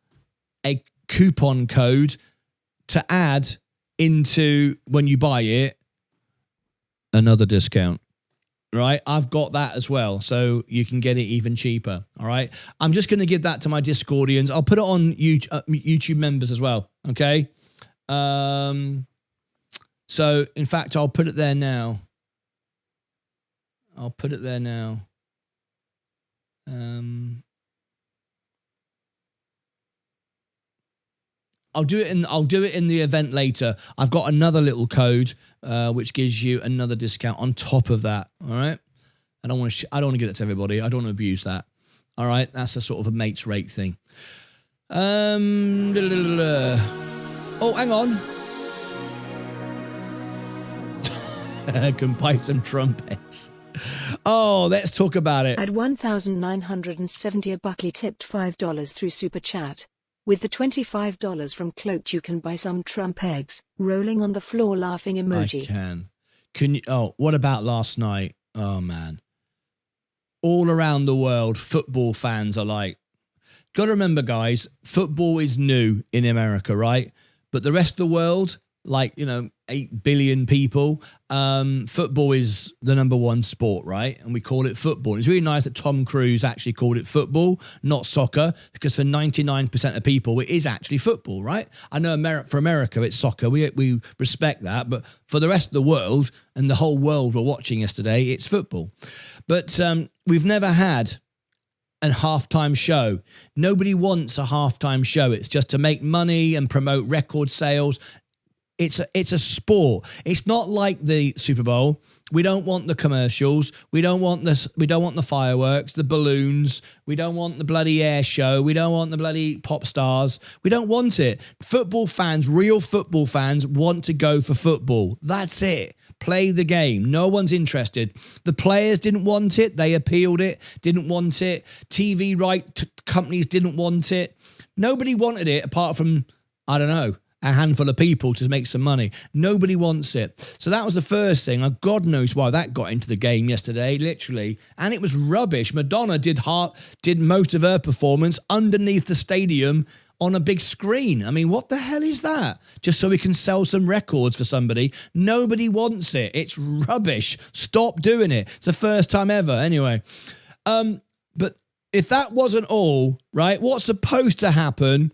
a coupon code to add into when you buy it, another discount. Right, I've got that as well, so you can get it even cheaper. All right, I'm just going to give that to my Discordians. I'll put it on YouTube members as well. Okay, so in fact, I'll put it there now. I'll do it in the event later. I've got another little code which gives you another discount on top of that. All right. I don't want to give it to everybody. I don't want to abuse that. All right. That's a sort of a mate's rate thing. Oh, hang on. I can buy some trumpets. Oh, let's talk about it. At 1,970, a Buckley tipped $5 through Super Chat. With the $25 from Cloaked, you can buy some Trump eggs. Rolling on the floor laughing emoji. I can. Can you? Oh, what about last night? Oh, man. All around the world, football fans are like, got to remember, guys, football is new in America, right? But the rest of the world, like, 8 billion people, football is the number one sport, right? And we call it football. It's really nice that Tom Cruise actually called it football, not soccer, because for 99% of people, it is actually football, right? I know for America, it's soccer. We respect that. But for the rest of the world, and the whole world were watching yesterday, it's football. But we've never had a halftime show. Nobody wants a halftime show. It's just to make money and promote record sales. It's a sport. It's not like the Super Bowl. We don't want the commercials. We don't want the fireworks, the balloons. We don't want the bloody air show. We don't want the bloody pop stars. We don't want it. Football fans, real football fans, want to go for football. That's it. Play the game. No one's interested. The players didn't want it. They appealed it. Didn't want it. TV companies didn't want it. Nobody wanted it apart from, I don't know, a handful of people to make some money. Nobody wants it. So that was the first thing. God knows why that got into the game yesterday, literally. And it was rubbish. Madonna did most of her performance underneath the stadium on a big screen. I mean, what the hell is that? Just so we can sell some records for somebody. Nobody wants it. It's rubbish. Stop doing it. It's the first time ever. Anyway, but if that wasn't all, right, what's supposed to happen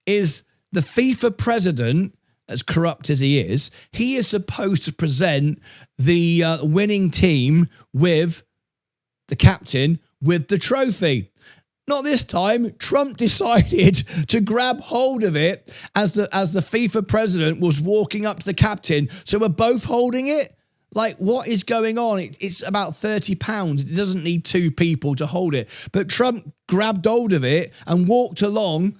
is the FIFA president, as corrupt as he is supposed to present the winning team with the captain with the trophy. Not this time. Trump decided to grab hold of it as the FIFA president was walking up to the captain. So we're both holding it. Like, what is going on? It's about £30. It doesn't need two people to hold it. But Trump grabbed hold of it and walked along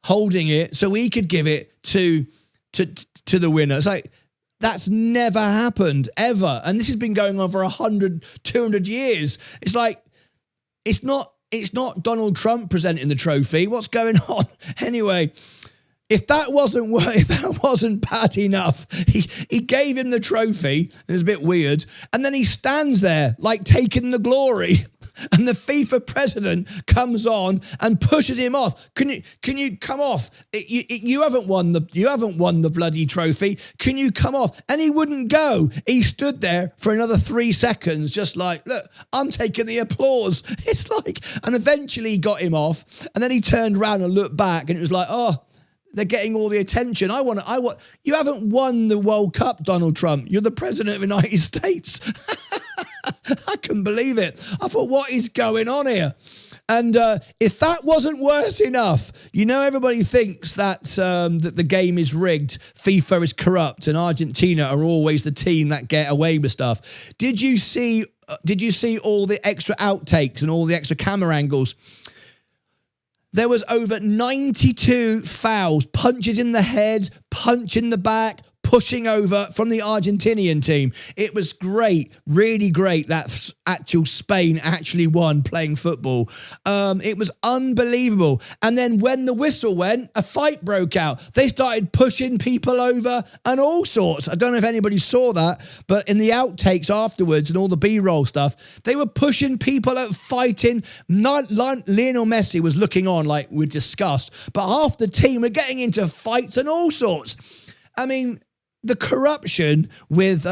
holding it so he could give it to the winner. It's like, that's never happened, ever. And this has been going on for 100, 200 years. It's like, it's not Donald Trump presenting the trophy. What's going on? Anyway, if that wasn't bad enough, he gave him the trophy. It was a bit weird. And then he stands there like taking the glory. And the FIFA president comes on and pushes him off. Can you come off? You haven't won the bloody trophy. Can you come off? And he wouldn't go. He stood there for another 3 seconds, just like, look, I'm taking the applause. It's like, and eventually he got him off. And then he turned around and looked back, and it was like, oh, they're getting all the attention. You haven't won the World Cup, Donald Trump. You're the president of the United States. I couldn't believe it. I thought, what is going on here? And if that wasn't worse enough, you know, everybody thinks that that the game is rigged, FIFA is corrupt, and Argentina are always the team that get away with stuff. Did you see all the extra outtakes and all the extra camera angles? There was over 92 fouls, punches in the head, punch in the back, pushing over from the Argentinian team. It was great, really great that actual Spain actually won playing football. It was unbelievable. And then when the whistle went, a fight broke out. They started pushing people over and all sorts. I don't know if anybody saw that, but in the outtakes afterwards and all the B-roll stuff, they were pushing people out, fighting. Lionel Messi was looking on like we discussed, but half the team were getting into fights and all sorts. I mean, the corruption with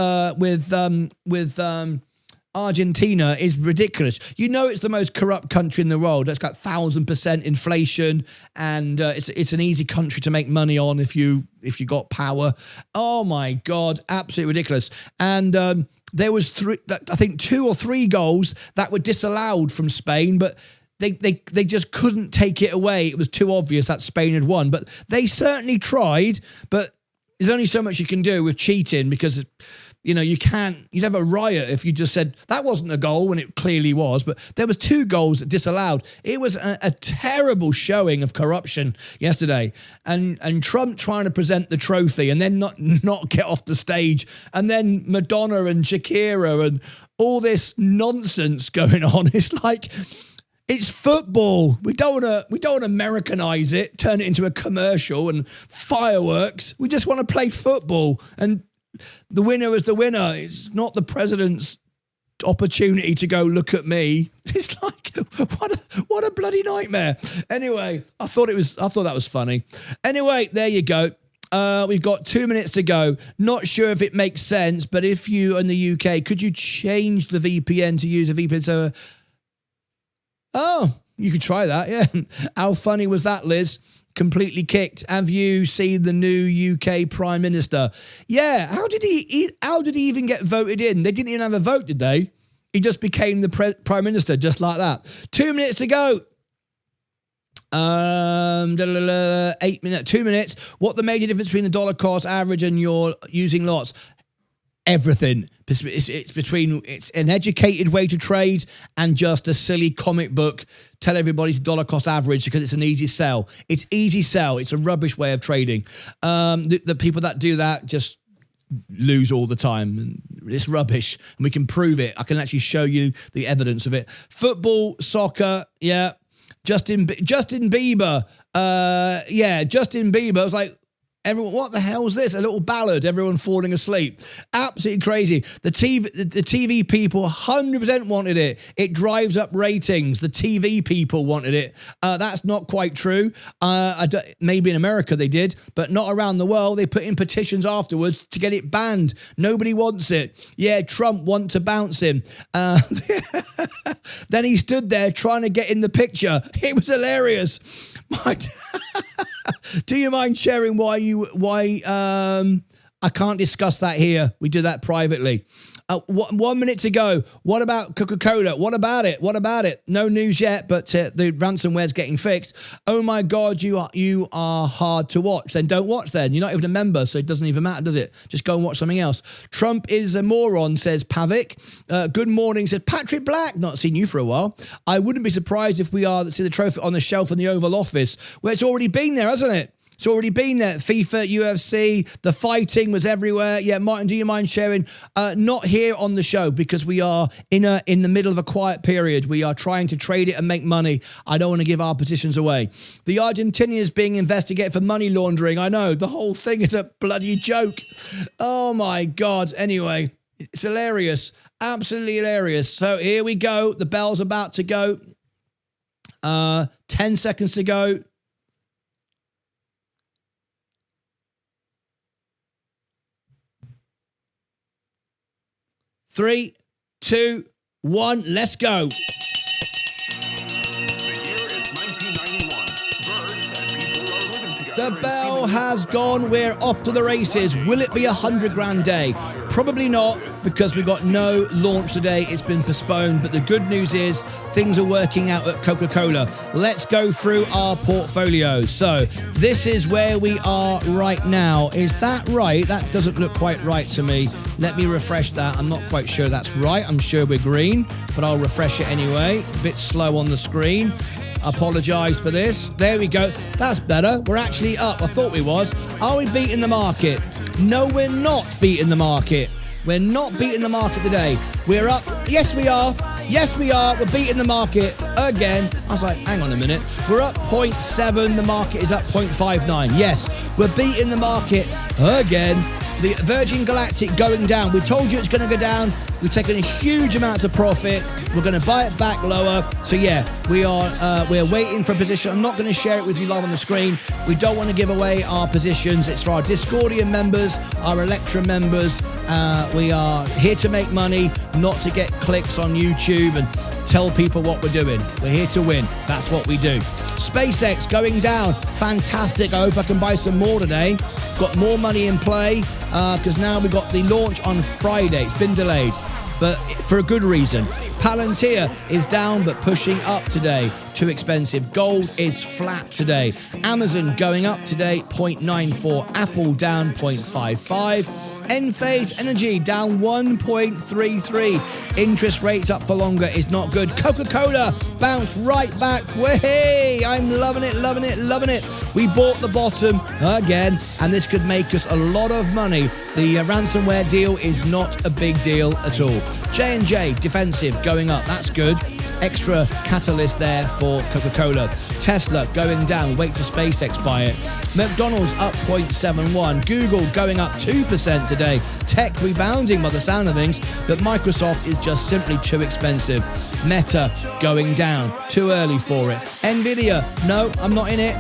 Argentina is ridiculous. You know, it's the most corrupt country in the world. It's got 1,000% inflation, and it's an easy country to make money on if you got power. Oh my God, absolutely ridiculous. And there was I think 2 or 3 goals that were disallowed from Spain, but they just couldn't take it away. It was too obvious that Spain had won, but they certainly tried. But there's only so much you can do with cheating, because, you know, you'd have a riot if you just said that wasn't a goal when it clearly was. But there was 2 goals that disallowed. It was a terrible showing of corruption yesterday. And Trump trying to present the trophy and then not get off the stage. And then Madonna and Shakira and all this nonsense going on. It's like, it's football. We don't want to Americanize it, turn it into a commercial and fireworks. We just want to play football, and the winner is the winner. It's not the president's opportunity to go look at me. It's like, what a bloody nightmare. Anyway, I thought that was funny. Anyway, there you go. We've got 2 minutes to go. Not sure if it makes sense, but if you in the UK, could you change the VPN to use a VPN server? Oh, you could try that, yeah. How funny was that, Liz? Completely kicked. Have you seen the new UK Prime Minister? Yeah, how did he even get voted in? They didn't even have a vote, did they? He just became the Prime Minister, just like that. 2 minutes to go. 8 minutes, 2 minutes. What the major difference between the dollar cost average and your using lots? Everything. It's an educated way to trade and just a silly comic book. Tell everybody to dollar cost average because it's an easy sell. It's easy sell. It's a rubbish way of trading. The people that do that just lose all the time. And it's rubbish, and we can prove it. I can actually show you the evidence of it. Football, soccer, yeah. Justin Bieber, Justin Bieber. I was like, everyone, what the hell is this? A little ballad, everyone falling asleep. Absolutely crazy. The TV people 100% wanted it. It drives up ratings. The TV people wanted it. That's not quite true. Maybe in America they did, but not around the world. They put in petitions afterwards to get it banned. Nobody wants it. Yeah, Trump wants to bounce him. Then he stood there trying to get in the picture. It was hilarious. Do you mind sharing why I can't discuss that here. We do that privately. 1 minute to go. What about Coca-Cola? What about it? No news yet, but the ransomware's getting fixed. Oh my God, you are hard to watch. Then don't watch then. You're not even a member, so it doesn't even matter, does it? Just go and watch something else. Trump is a moron, says Pavik. Good morning, says Patrick Black. Not seen you for a while. I wouldn't be surprised if we are to see the trophy on the shelf in the Oval Office, where it's already been there, hasn't it? It's already been there. FIFA, UFC, the fighting was everywhere. Yeah, Martin, do you mind sharing? Not here on the show because we are in the middle of a quiet period. We are trying to trade it and make money. I don't want to give our positions away. The Argentinian is being investigated for money laundering. I know, the whole thing is a bloody joke. Oh my God. Anyway, it's hilarious. Absolutely hilarious. So here we go. The bell's about to go. 10 seconds to go. 3, 2, 1, let's go. The The bell has gone. We're off to the races. Will it be a 100 grand day? Probably not, because we've got no launch today. It's been postponed. But the good news is things are working out at Coca-Cola. Let's go through our portfolio. So this is where we are right now. Is that right? That doesn't look quite right to me. Let me refresh that. I'm not quite sure that's right. I'm sure we're green, but I'll refresh it anyway. A bit slow on the screen. Apologise for this. There we go. That's better. We're actually up. I thought we was. Are we beating the market? No, we're not beating the market. We're not beating the market today. We're up. Yes, we are. Yes, we are. We're beating the market again. I was like, hang on a minute. We're up 0.7. The market is up 0.59. Yes, we're beating the market again. The Virgin Galactic going down. We told you it's going to go down. We've taken a huge amount of profit. We're going to buy it back lower. So yeah, we're waiting for a position. I'm not going to share it with you live on the screen. We don't want to give away our positions. It's for our Discordian members, our Electra members. We are here to make money, not to get clicks on YouTube and tell people what we're doing. We're here to win. That's what we do. SpaceX going down. Fantastic. I hope I can buy some more today. Got more money in play because now we've got the launch on Friday. It's been delayed, but for a good reason. Palantir is down but pushing up today. Too expensive. Gold is flat today. Amazon going up today, 0.94. Apple down 0.55. Enphase Energy down 1.33. Interest rates up for longer is not good. Coca-Cola bounced right back. Way, I'm loving it, loving it, loving it. We bought the bottom again, and this could make us a lot of money. The ransomware deal is not a big deal at all. J&J defensive going up. That's good. Extra catalyst there for Coca-Cola. Tesla going down. Wait to SpaceX buy it. McDonald's up 0.71. Google going up 2% today. Tech rebounding by the sound of things, but Microsoft is just simply too expensive. Meta going down. Too early for it. Nvidia, no, I'm not in it.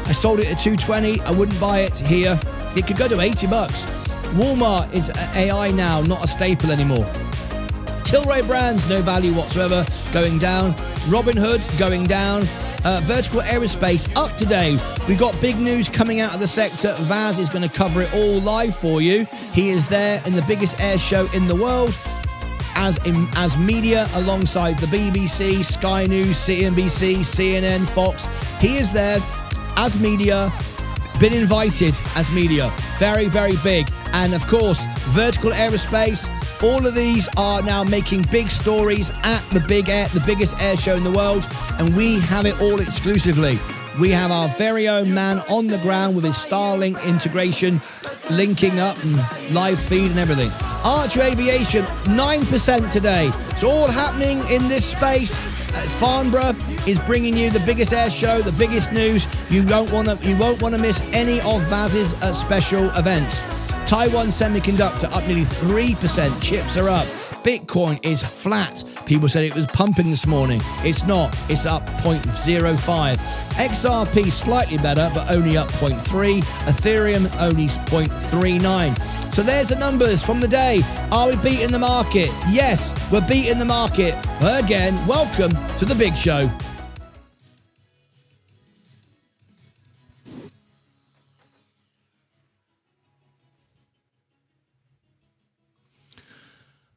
I sold it at 220. I wouldn't buy it here. It could go to 80 bucks. Walmart is AI now, not a staple anymore. Tilray Brands, no value whatsoever, going down. Robinhood going down. Vertical Aerospace up today. We've got big news coming out of the sector. Vaz is going to cover it all live for you. He is there in the biggest air show in the world as media alongside the BBC, Sky News, CNBC, CNN, Fox. He is there as media. Been invited as media. Very, very big. And of course, Vertical Aerospace. All of these are now making big stories at the biggest air show in the world, and we have it all exclusively. We have our very own man on the ground with his Starlink integration, linking up and live feed and everything. Archer Aviation, 9% today. It's all happening in this space. Farnborough is bringing you the biggest air show, the biggest news. You won't want to miss any of Vaz's special events. Taiwan Semiconductor up nearly 3%. Chips are up. Bitcoin is flat. People said it was pumping this morning. It's not. It's up 0.05. XRP slightly better, but only up 0.3. Ethereum only 0.39. So there's the numbers from the day. Are we beating the market? Yes, we're beating the market. Again, welcome to the big show.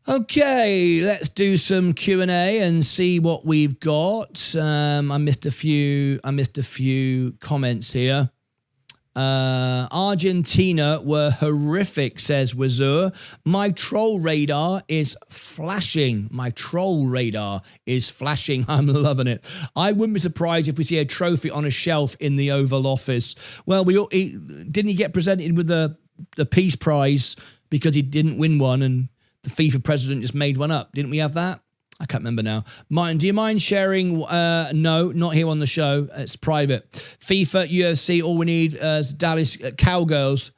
Okay, let's do some Q&A and see what we've got. I missed a few comments here. Argentina were horrific, says Wazur. My troll radar is flashing. I'm loving it. I wouldn't be surprised if we see a trophy on a shelf in the Oval Office. Well, didn't he get presented with the Peace Prize because he didn't win one, and the FIFA president just made one up? Didn't we have that? I can't remember now. Martin, do you mind sharing? No, not here on the show. It's private. FIFA, UFC, all we need is Dallas Cowgirls.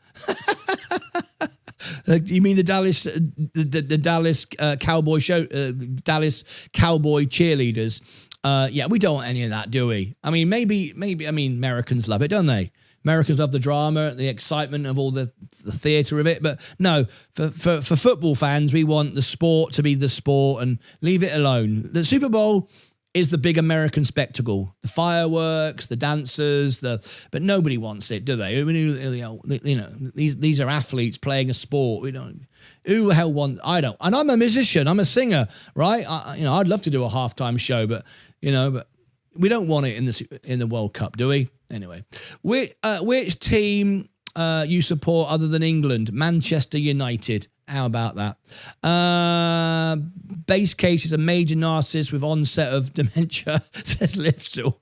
You mean the Dallas Cowboy show? Dallas Cowboy cheerleaders? Yeah, we don't want any of that, do we? I mean, maybe. I mean, Americans love it, don't they? Americans love the drama, the excitement of all the theatre of it. But no, for football fans, we want the sport to be the sport and leave it alone. The Super Bowl is the big American spectacle, the fireworks, the dancers, but nobody wants it, do they? I mean, these are athletes playing a sport. Who the hell wants? I don't. And I'm a musician. I'm a singer, right? I'd love to do a halftime show, but we don't want it in the World Cup, do we? Anyway, which team you support other than England? Manchester United. How about that? Base case is a major narcissist with onset of dementia, says Lifstall.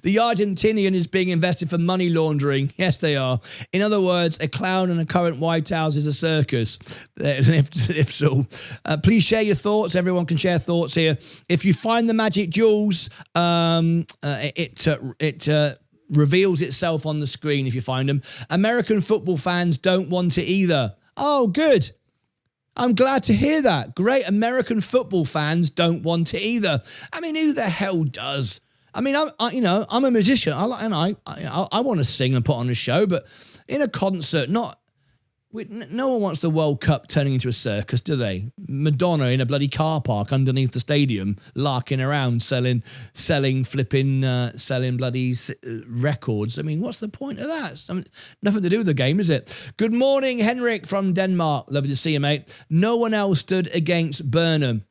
The Argentinian is being invested for money laundering. Yes, they are. In other words, a clown and a current White House is a circus. Lifstall. Please share your thoughts. Everyone can share thoughts here. If you find the magic jewels, it reveals itself on the screen if you find them. American football fans don't want it either. Oh, good. I'm glad to hear that. Great. American football fans don't want it either. I mean, who the hell does? I mean, I'm a musician. I want to sing and put on a show, but in a concert, no one wants the World Cup turning into a circus, do they? Madonna in a bloody car park underneath the stadium, larking around, selling bloody records. I mean, what's the point of that? I mean, nothing to do with the game, is it? Good morning, Henrik from Denmark. Lovely to see you, mate. No one else stood against Burnham.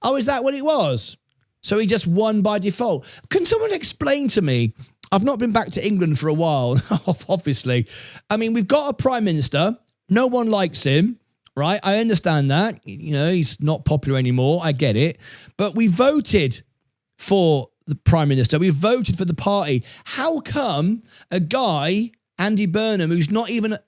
Oh, is that what it was? So he just won by default. Can someone explain to me? I've not been back to England for a while, obviously. I mean, we've got a prime minister. No one likes him, right? I understand that. He's not popular anymore. I get it. But we voted for the prime minister. We voted for the party. How come a guy, Andy Burnham, who's not even...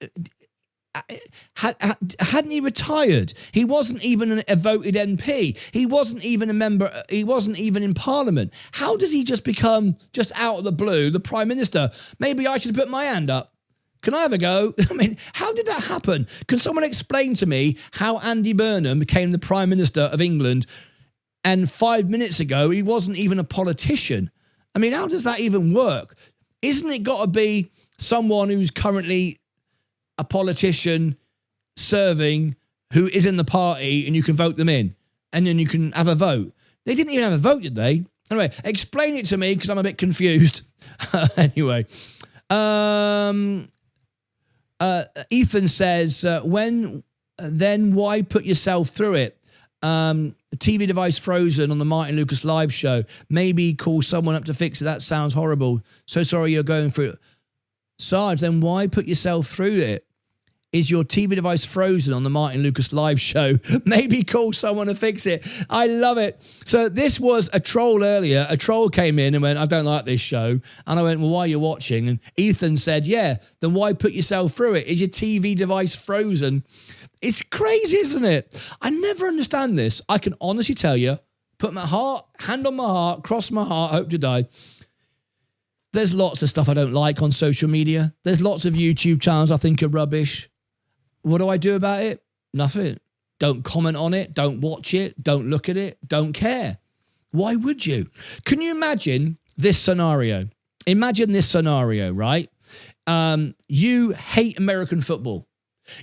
hadn't he retired? He wasn't even a voted MP. He wasn't even a member. He wasn't even in Parliament. How did he just become, just out of the blue, the prime minister? Maybe I should put my hand up. Can I have a go? I mean, how did that happen? Can someone explain to me how Andy Burnham became the Prime Minister of England and 5 minutes ago he wasn't even a politician? I mean, how does that even work? Isn't it got to be someone who's currently a politician serving who is in the party and you can vote them in and then you can have a vote? They didn't even have a vote, did they? Anyway, explain it to me because I'm a bit confused. Anyway. Ethan says, then why put yourself through it? TV device frozen on the Martyn Lucas live show. Maybe call someone up to fix it. That sounds horrible. So sorry you're going through it. Sarge, then why put yourself through it? Is your TV device frozen on the Martyn Lucas live show? Maybe call someone to fix it. I love it. So this was a troll earlier. A troll came in and went, I don't like this show. And I went, well, why are you watching? And Ethan said, yeah, then why put yourself through it? Is your TV device frozen? It's crazy, isn't it? I never understand this. I can honestly tell you, put my hand on my heart, cross my heart, hope to die. There's lots of stuff I don't like on social media. There's lots of YouTube channels I think are rubbish. What do I do about it? Nothing. Don't comment on it. Don't watch it. Don't look at it. Don't care. Why would you? Can you imagine this scenario? Imagine this scenario, right? You hate American football.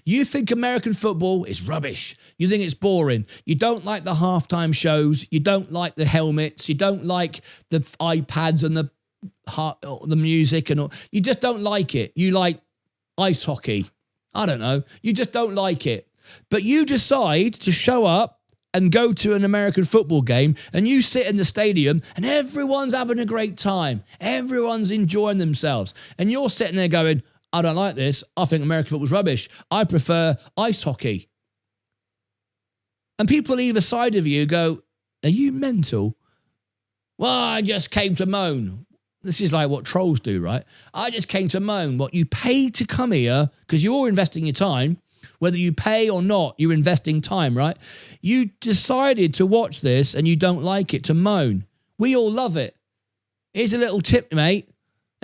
You think American football is rubbish. You think it's boring. You don't like the halftime shows. You don't like the helmets. You don't like the iPads and the music and all. You just don't like it. You like ice hockey. I don't know. You just don't like it. But you decide to show up and go to an American football game and you sit in the stadium and everyone's having a great time. Everyone's enjoying themselves. And you're sitting there going, I don't like this. I think American football's rubbish. I prefer ice hockey. And people either side of you go, are you mental? Well, I just came to moan. This is like what trolls do, right? I just came to moan. What, you paid to come here because you're investing your time. Whether you pay or not, you're investing time, right? You decided to watch this and you don't like it, to moan. We all love it. Here's a little tip, mate.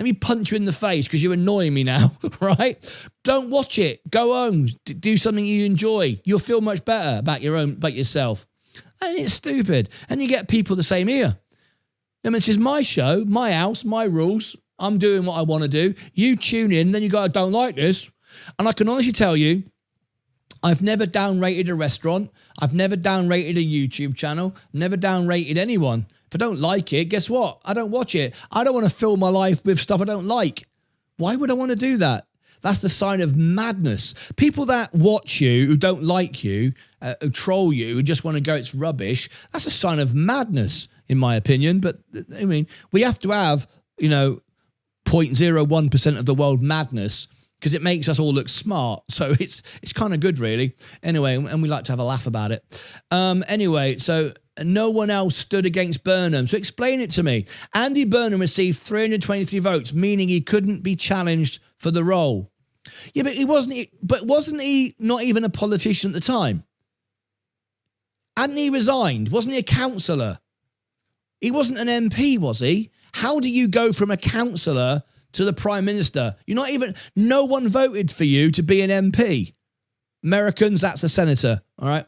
Let me punch you in the face because you're annoying me now, right? Don't watch it. Go home. Do something you enjoy. You'll feel much better about yourself. And it's stupid. And you get people the same here. I mean, this is my show, my house, my rules. I'm doing what I want to do. You tune in, then you go, I don't like this. And I can honestly tell you, I've never downrated a restaurant. I've never downrated a YouTube channel. Never downrated anyone. If I don't like it, guess what? I don't watch it. I don't want to fill my life with stuff I don't like. Why would I want to do that? That's the sign of madness. People that watch you, who don't like you, who troll you, who just want to go, it's rubbish, that's a sign of madness, in my opinion. But, I mean, we have to have, 0.01% of the world madness because it makes us all look smart. So it's kind of good, really. Anyway, and we like to have a laugh about it. Anyway, so no one else stood against Burnham. So explain it to me. Andy Burnham received 323 votes, meaning he couldn't be challenged for the role. Yeah, but wasn't he not even a politician at the time? Hadn't he resigned? Wasn't he a councillor? He wasn't an MP, was he? How do you go from a councillor to the Prime Minister? No one voted for you to be an MP. Americans, that's a senator, all right?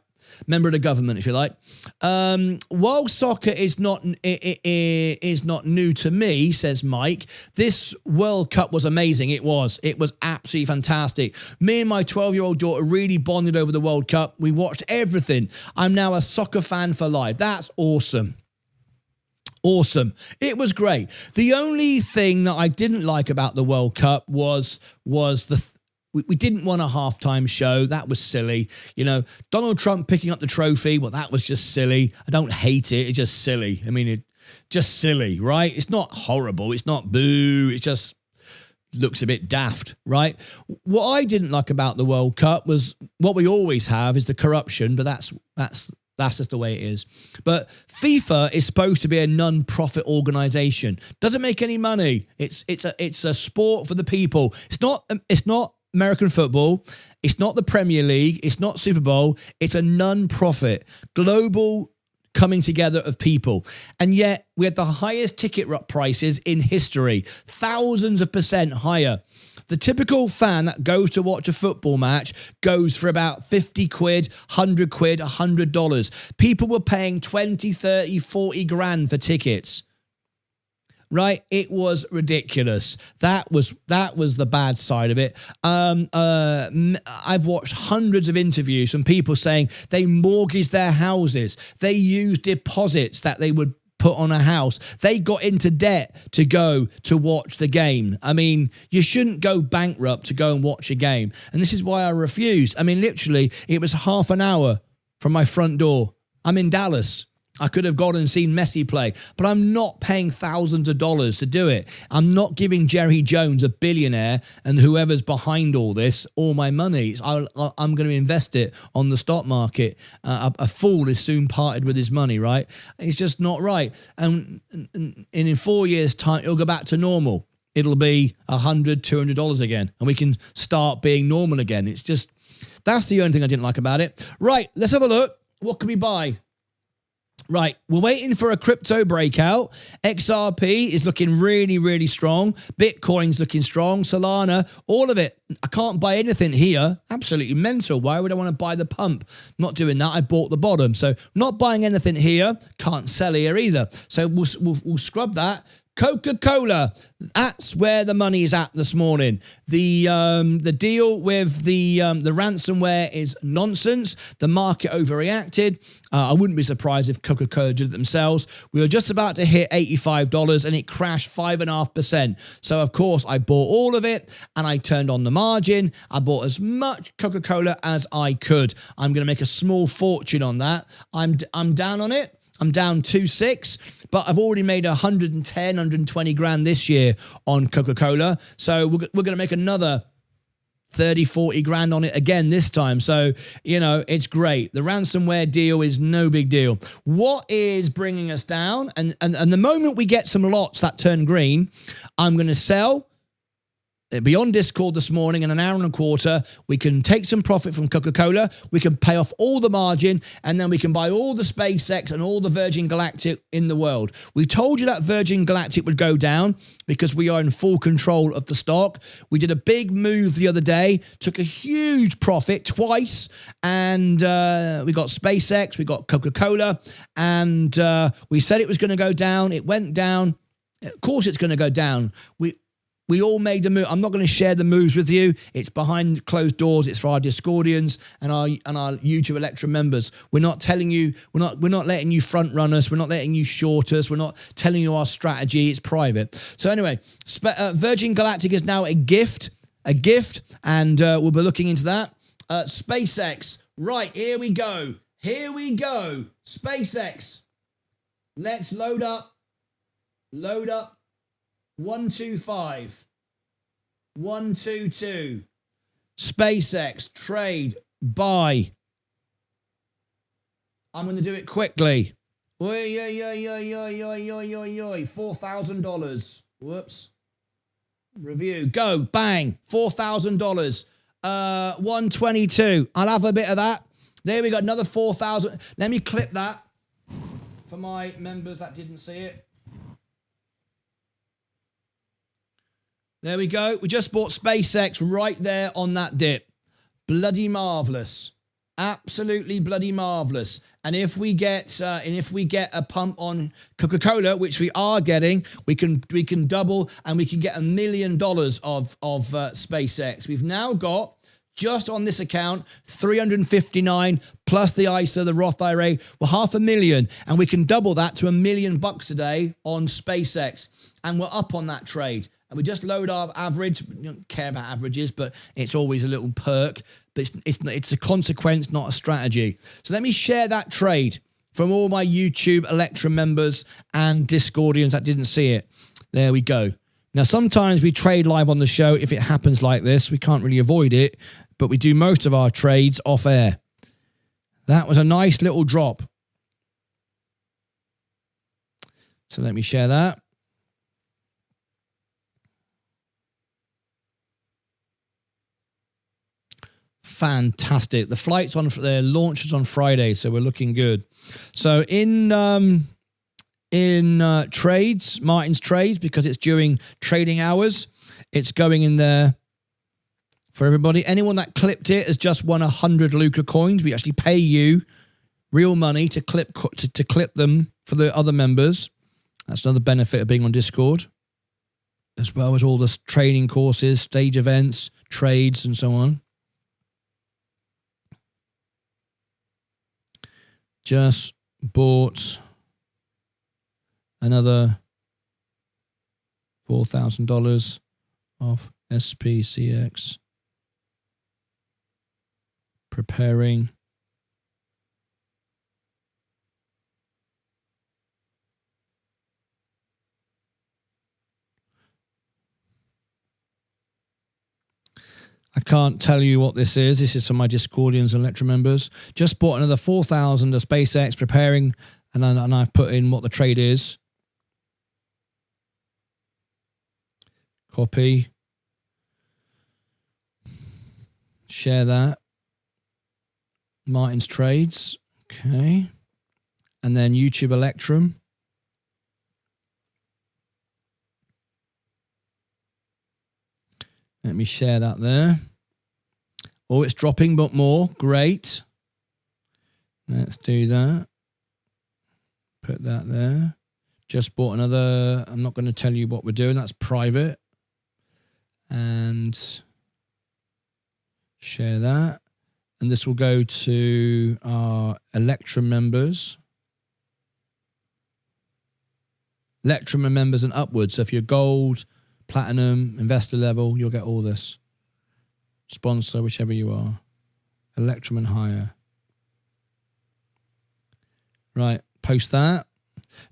Member of the government, if you like. While soccer is not new to me, says Mike, this World Cup was amazing. It was absolutely fantastic. Me and my 12-year-old daughter really bonded over the World Cup. We watched everything. I'm now a soccer fan for life. That's awesome. Awesome. It was great. The only thing that I didn't like about the World Cup was we didn't want a halftime show. That was silly. Donald Trump picking up the trophy. Well, that was just silly. I don't hate it. It's just silly. I mean, just silly, right? It's not horrible. It's not boo. It just looks a bit daft, right? What I didn't like about the World Cup was what we always have is the corruption, but that's just the way it is. But FIFA is supposed to be a non-profit organization. Doesn't make any money. It's a sport for the people. It's not American football. It's not the Premier League. It's not Super Bowl. It's a non-profit, global coming together of people. And yet we had the highest ticket prices in history, thousands of % higher. The typical fan that goes to watch a football match goes for about 50 quid, 100 quid, $100. People were paying 20, 30, 40 grand for tickets. Right? It was ridiculous. That was the bad side of it. I've watched hundreds of interviews from people saying they mortgaged their houses. They used deposits that they would put on a house. They got into debt to go to watch the game. I mean, you shouldn't go bankrupt to go and watch a game. And this is why I refused. I mean, literally, it was half an hour from my front door. I'm in Dallas. I could have gone and seen Messi play, but I'm not paying thousands of dollars to do it. I'm not giving Jerry Jones, a billionaire, and whoever's behind all this, all my money. I'm going to invest it on the stock market. A fool is soon parted with his money, right? It's just not right. And in 4 years' time, it'll go back to normal. It'll be $100, $200 again, and we can start being normal again. It's just, that's the only thing I didn't like about it. Right, let's have a look. What can we buy? Right, we're waiting for a crypto breakout. XRP is looking really, really strong. Bitcoin's looking strong. Solana, all of it. I can't buy anything here. Absolutely mental. Why would I want to buy the pump? Not doing that. I bought the bottom. So not buying anything here. Can't sell here either. So we'll scrub that. Coca-Cola, that's where the money is at this morning. The deal with the ransomware is nonsense. The market overreacted. I wouldn't be surprised if Coca-Cola did it themselves. We were just about to hit $85 and it crashed 5.5%. So of course I bought all of it and I turned on the margin. I bought as much Coca-Cola as I could. I'm going to make a small fortune on that. I'm down on it. I'm down 2.6, but I've already made 110, 120 grand this year on Coca-Cola. So we're going to make another 30, 40 grand on it again this time. So, it's great. The ransomware deal is no big deal. What is bringing us down? And the moment we get some lots that turn green, I'm going to sell. It'll be on Discord this morning in an hour and a quarter. We can take some profit from Coca-Cola. We can pay off all the margin, and then we can buy all the SpaceX and all the Virgin Galactic in the world. We told you that Virgin Galactic would go down because we are in full control of the stock. We did a big move the other day, took a huge profit twice, and we got SpaceX, we got Coca-Cola, and we said it was going to go down. It went down. Of course it's going to go down. We all made the move. I'm not going to share the moves with you. It's behind closed doors. It's for our Discordians and our YouTube Electrum members. We're not telling you. We're not letting you front run us. We're not letting you short us. We're not telling you our strategy. It's private. So anyway, Virgin Galactic is now a gift, and we'll be looking into that. SpaceX. Right, here we go. Here we go. SpaceX. Let's load up. Load up. 125. 122. SpaceX. Trade. Buy. I'm going to do it quickly. $4,000. Whoops. Review. Go. Bang. $4,000. 122. I'll have a bit of that. There we go. Another 4,000. Let me clip that for my members that didn't see it. There we go. We just bought SpaceX right there on that dip. Bloody marvelous. Absolutely bloody marvelous. And if we get a pump on Coca-Cola, which we are getting, we can double and we can get $1 million of SpaceX. We've now got, just on this account, 359 plus the ISA, the Roth IRA, well, $500,000, and we can double that to $1 million a day on SpaceX, and we're up on that trade. And we just load our average. We don't care about averages, but it's always a little perk. But it's a consequence, not a strategy. So let me share that trade from all my YouTube Electrum members and Discordians that didn't see it. There we go. Now, sometimes we trade live on the show if it happens like this. We can't really avoid it, but we do most of our trades off air. That was a nice little drop. So let me share that. Fantastic. The flight's on, the launch is on Friday, so we're looking good. So in trades, Martyn's trades, because it's during trading hours, it's going in there for everybody. Anyone that clipped it has just won 100 Luca coins. We actually pay you real money to clip them for the other members. That's another benefit of being on Discord, as well as all the training courses, stage events, trades, and so on. Just bought another $4,000 of SPCX. Preparing. I can't tell you what this is. This is for my Discordians and Electrum members. Just bought another 4,000 of SpaceX, preparing, and I've put in what the trade is. Copy. Share that. Martyn's trades. Okay. And then YouTube Electrum. Let me share that there. Oh, it's dropping, but more. Great. Let's do that. Put that there. Just bought another. I'm not going to tell you what we're doing. That's private. And share that. And this will go to our Electrum members. Electrum members and upwards. So if you're gold, platinum, investor level, you'll get all this. Sponsor, whichever you are. Electrum and higher. Right, post that.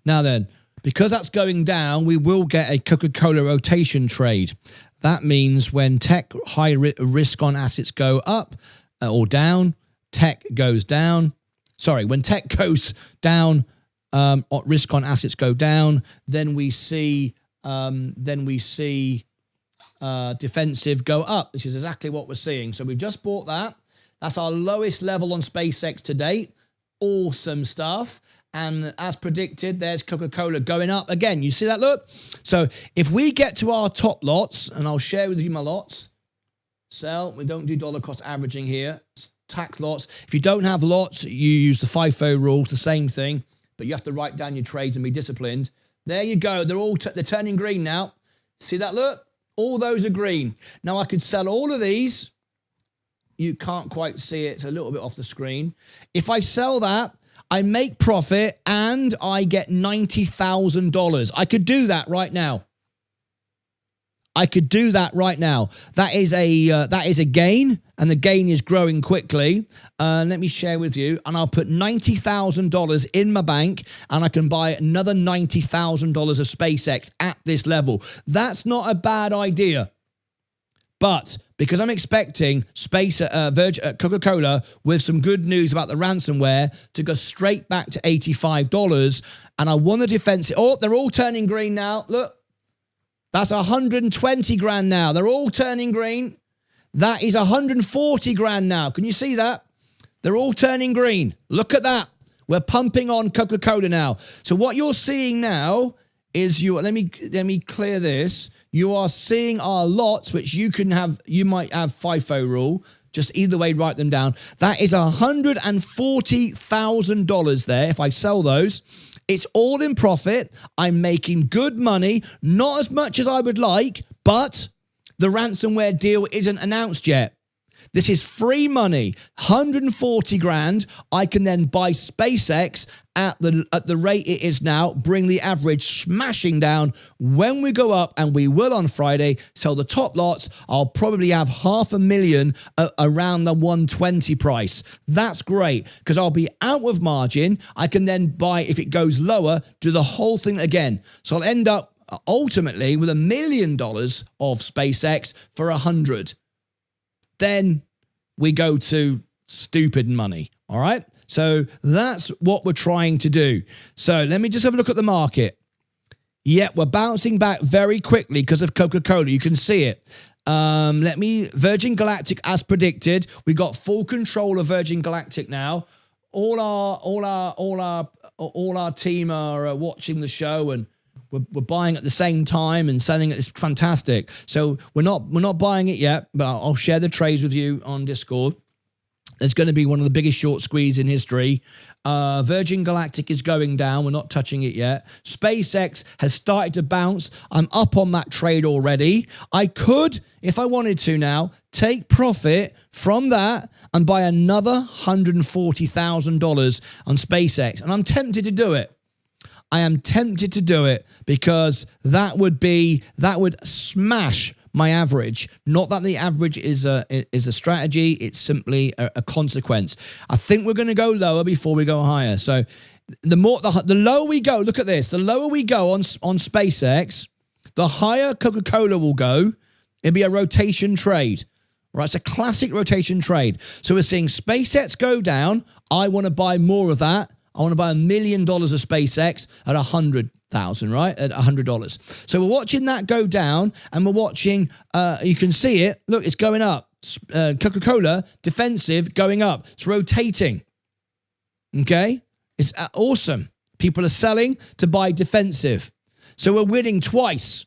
Now then, because that's going down, we will get a Coca-Cola rotation trade. That means when tech high risk on assets go up or down, tech goes down. Sorry, when tech goes down, risk on assets go down, then we see defensive go up, which is exactly what we're seeing. So we've just bought that. That's our lowest level on SpaceX to date. Awesome stuff. And as predicted, there's Coca-Cola going up again. You see that, look? So if we get to our top lots, and I'll share with you my lots, sell, we don't do dollar cost averaging here, it's tax lots. If you don't have lots, you use the FIFO rule, the same thing, but you have to write down your trades and be disciplined. There you go. They're turning green now. See that, look? All those are green. Now I could sell all of these. You can't quite see it. It's a little bit off the screen. If I sell that, I make profit and I get $90,000. I could do that right now. I could do that right now. That is a gain, and the gain is growing quickly. Let me share with you, and I'll put $90,000 in my bank, and I can buy another $90,000 of SpaceX at this level. That's not a bad idea. But because I'm expecting Coca-Cola with some good news about the ransomware to go straight back to $85, and I want to defense it. Oh, they're all turning green now. Look. That's 120 grand now. They're all turning green. That is 140 grand now. Can you see that? They're all turning green. Look at that. We're pumping on Coca-Cola now. So what you're seeing now is let me clear this. You are seeing our lots, which you might have FIFO rule. Just either way, write them down. That is $140,000 there if I sell those. It's all in profit. I'm making good money, not as much as I would like, but the ransomware deal isn't announced yet. This is free money, 140 grand. I can then buy SpaceX at the rate it is now, bring the average smashing down. When we go up, and we will on Friday, sell the top lots, I'll probably have $500,000 around the 120 price. That's great, because I'll be out of margin. I can then buy, if it goes lower, do the whole thing again. So I'll end up ultimately with $1 million of SpaceX for 100. Then we go to stupid money. All right. So that's what we're trying to do. So let me just have a look at the market. Yeah, we're bouncing back very quickly because of Coca-Cola. You can see it. Virgin Galactic, as predicted, we got full control of Virgin Galactic now. All our team are watching the show, and we're buying at the same time and selling it. It's fantastic. So we're not buying it yet, but I'll share the trades with you on Discord. There's going to be one of the biggest short squeeze in history. Virgin Galactic is going down. We're not touching it yet. SpaceX has started to bounce. I'm up on that trade already. I could, if I wanted to now, take profit from that and buy another $140,000 on SpaceX. And I'm tempted to do it. I am tempted to do it because that would smash my average. Not that the average is a strategy, it's simply a consequence. I think we're going to go lower before we go higher. So the lower we go, look at this, the lower we go on SpaceX, the higher Coca-Cola will go. It'll be a rotation trade. Right, it's a classic rotation trade. So we're seeing SpaceX go down. I want to buy more of that. I want to buy $1 million of SpaceX at 100,000, right? At $100. So we're watching that go down, and we're watching, you can see it. Look, it's going up. Coca-Cola, defensive, going up. It's rotating. Okay? It's awesome. People are selling to buy defensive. So we're winning twice.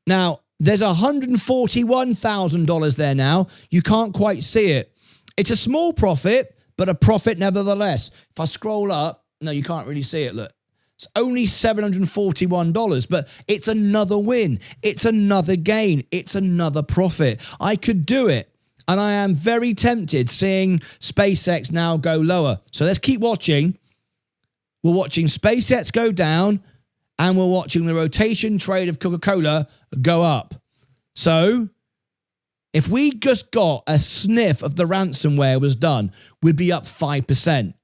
Now, there's $141,000 there now. You can't quite see it. It's a small profit, but a profit nevertheless. If I scroll up, no, you can't really see it, look. It's only $741, but it's another win. It's another gain. It's another profit. I could do it, and I am very tempted seeing SpaceX now go lower. So let's keep watching. We're watching SpaceX go down, and we're watching the rotation trade of Coca-Cola go up. So if we just got a sniff of the ransomware was done, we'd be up 5%.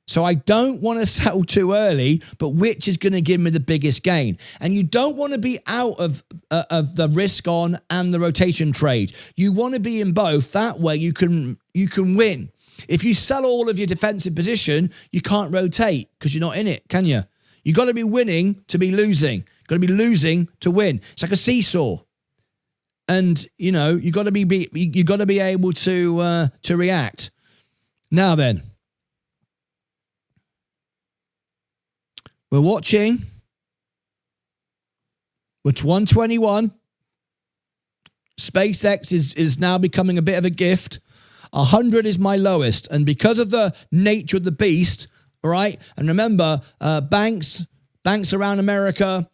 So I don't want to sell too early, but which is going to give me the biggest gain? And you don't want to be out of the risk on and the rotation trade. You want to be in both. That way you can win. If you sell all of your defensive position, you can't rotate because you're not in it, can you? You got to be winning to be losing. Got to be losing to win. It's like a seesaw. And you know, you got to be able to react. Now then, we're watching. We're to 121. SpaceX is now becoming a bit of a gift. 100 is my lowest, and because of the nature of the beast, all right. And remember, banks around America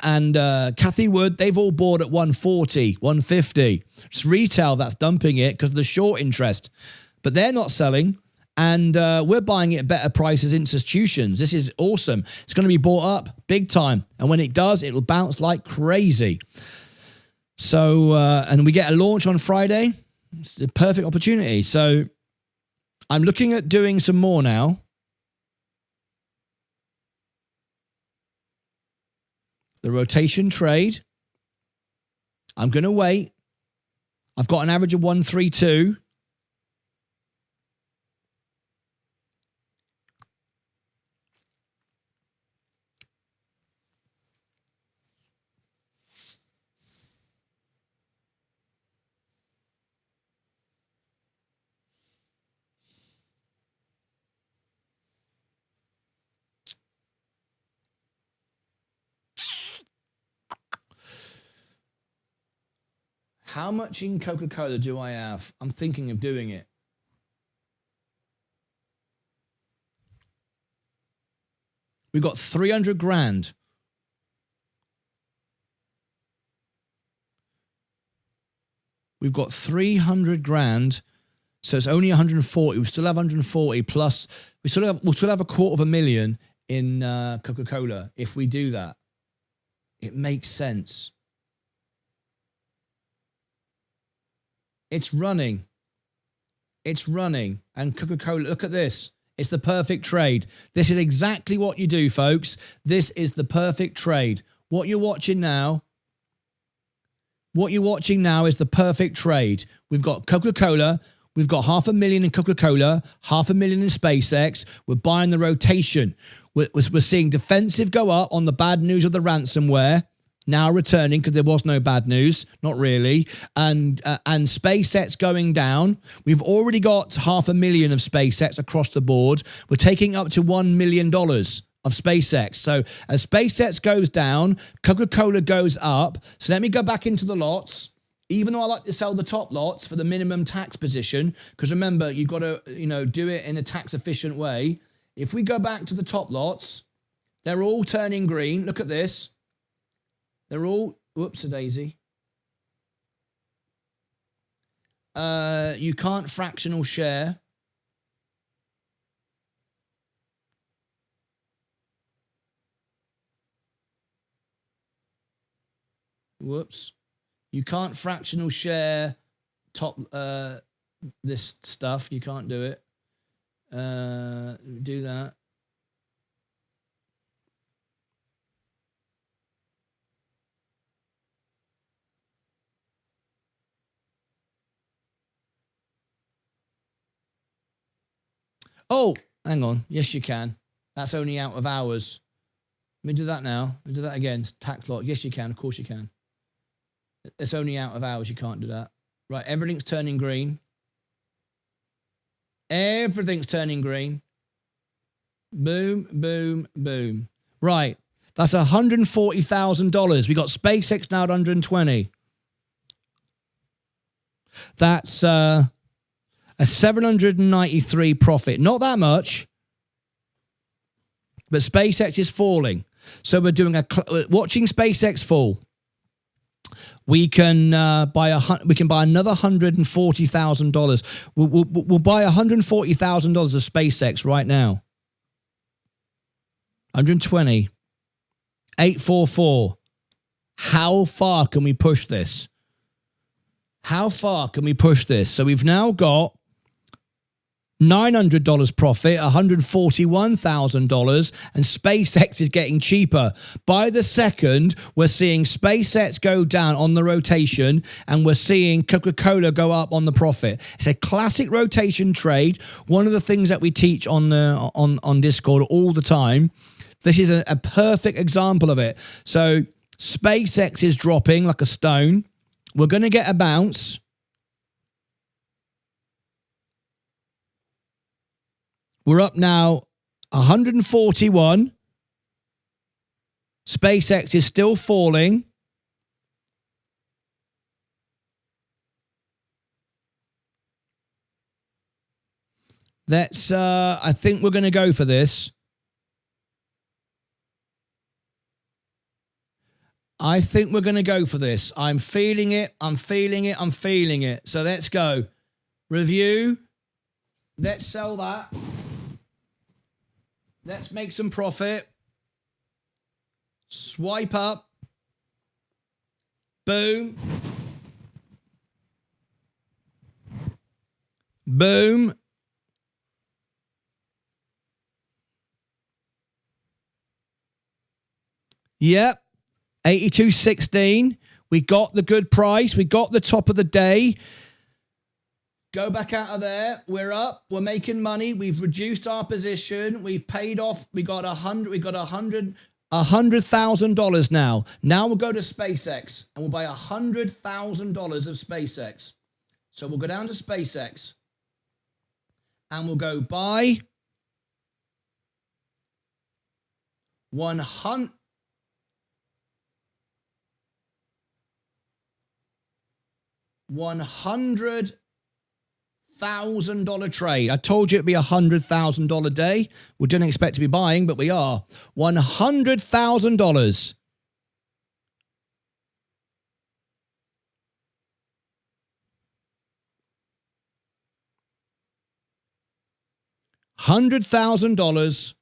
and Cathy Wood, they've all bought at 140, 150. It's retail that's dumping it because of the short interest. But they're not selling, and we're buying it at better prices, institutions. This is awesome. It's going to be bought up big time. And when it does, it'll bounce like crazy. So, and we get a launch on Friday. It's a perfect opportunity. So I'm looking at doing some more now. The rotation trade. I'm going to wait. I've got an average of 132. How much in Coca-Cola do I have? I'm thinking of doing it. We've got 300 grand. We've got 300 grand. So it's only 140. We still have 140 plus. We'll still have $250,000 in Coca-Cola if we do that. It makes sense. It's running. It's running. And Coca-Cola, look at this. It's the perfect trade. This is exactly what you do, folks. This is the perfect trade. What you're watching now is the perfect trade. We've got Coca-Cola. We've got $500,000 in Coca-Cola, $500,000 in SpaceX. We're buying the rotation. We're seeing defensive go up on the bad news of the ransomware. Now returning because there was no bad news, not really, and SpaceX going down. We've already got $500,000 of SpaceX across the board. We're taking up to $1 million of SpaceX. So as SpaceX goes down, Coca-Cola goes up. So let me go back into the lots. Even though I like to sell the top lots for the minimum tax position, because remember you've got to do it in a tax efficient way. If we go back to the top lots, they're all turning green. Look at this. They're all, whoops-a-daisy. You can't fractional share. Whoops. You can't fractional share top, this stuff. You can't do it. Do that. Oh, hang on. Yes, you can. That's only out of hours. Let me do that now. Let me do that again. It's tax lot. Yes, you can. Of course you can. It's only out of hours. You can't do that. Right. Everything's turning green. Everything's turning green. Boom, boom, boom. Right. That's $140,000. We got SpaceX now at 120. That's a 793 profit. Not that much, but SpaceX is falling. So we're doing watching SpaceX fall. We can buy another $140,000. We'll buy $140,000 of SpaceX right now. 120. 844. How far can we push this? How far can we push this? So we've now got $900 profit, $141,000, and SpaceX is getting cheaper. By the second, we're seeing SpaceX go down on the rotation, and we're seeing Coca-Cola go up on the profit. It's a classic rotation trade. One of the things that we teach on Discord all the time. This is a perfect example of it. So SpaceX is dropping like a stone. We're going to get a bounce. We're up now 141. SpaceX is still falling. I think we're going to go for this. I think we're going to go for this. I'm feeling it. I'm feeling it. I'm feeling it. So let's go. Review. Let's sell that. Let's make some profit. Swipe up. Boom. Boom. Yep. 82.16. We got the good price. We got the top of the day. Go back out of there. We're up. We're making money. We've reduced our position. We've paid off. We got $100,000 now. Now we'll go to SpaceX and we'll buy $100,000 of SpaceX. So we'll go down to SpaceX and we'll go buy 100,000 trade. I told you it'd be $100,000 day. We didn't expect to be buying, but we are. $100,000. $100,000.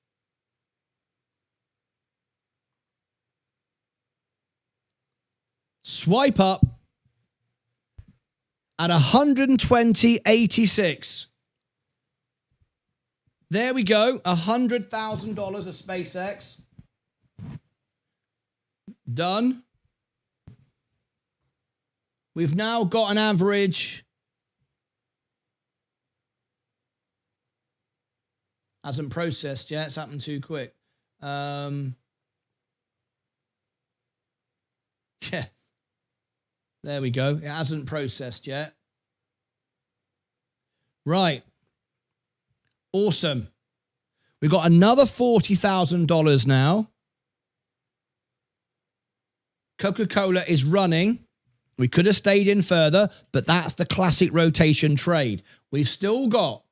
Swipe up at 120.86. There we go. $100,000 of SpaceX. Done. We've now got an average. Hasn't processed yet. It's happened too quick. Yeah. There we go. It hasn't processed yet. Right. Awesome. We've got another $40,000 now. Coca-Cola is running. We could have stayed in further, but that's the classic rotation trade. We've still got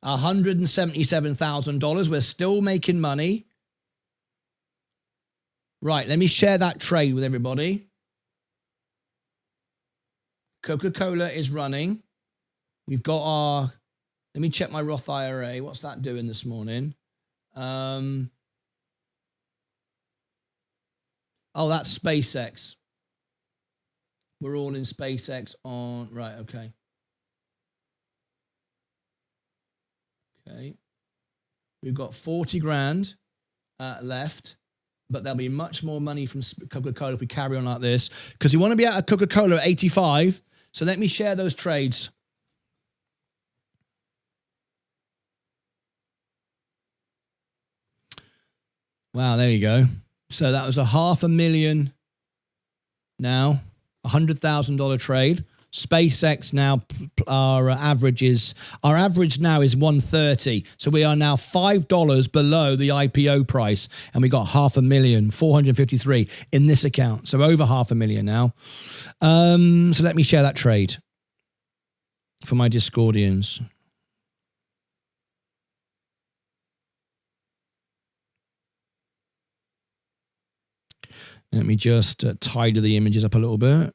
$177,000. We're still making money. Right. Let me share that trade with everybody. Coca-Cola is running. We've got our, let me check my Roth IRA. What's that doing this morning? Oh, that's SpaceX. We're all in SpaceX on, right, okay. Okay. We've got 40 grand left. But there'll be much more money from Coca-Cola if we carry on like this. Because we want to be out of Coca-Cola at 85. So let me share those trades. Wow, there you go. So that was $500,000 now. $100,000 trade. SpaceX now, our average now is 130. So we are now $5 below the IPO price, and we got 500,453 in this account. So over 500,000 now. So let me share that trade for my Discordians. Let me just tidy the images up a little bit.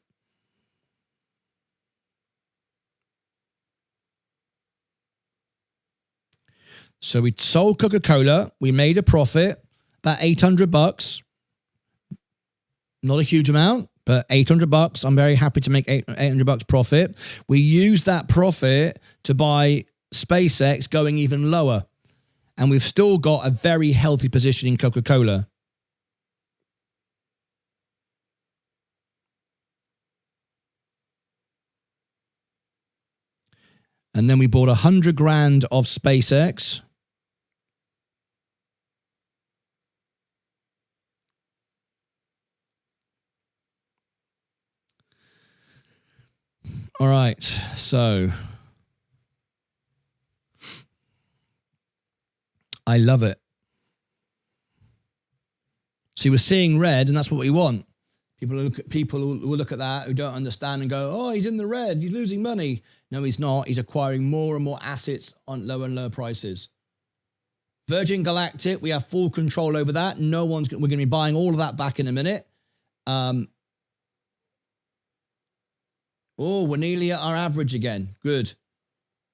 So we sold Coca-Cola. We made a profit, about $800. Not a huge amount, but $800. I'm very happy to make $800 profit. We used that profit to buy SpaceX going even lower. And we've still got a very healthy position in Coca-Cola. And then we bought 100 grand of SpaceX. All right, so I love it. See, we're seeing red, and that's what we want. People will look at that who don't understand and go, oh, he's in the red, he's losing money. No, he's not. He's acquiring more and more assets on lower and lower prices. Virgin Galactic, we have full control over that. We're going to be buying all of that back in a minute. Oh, we're nearly at our average again. Good.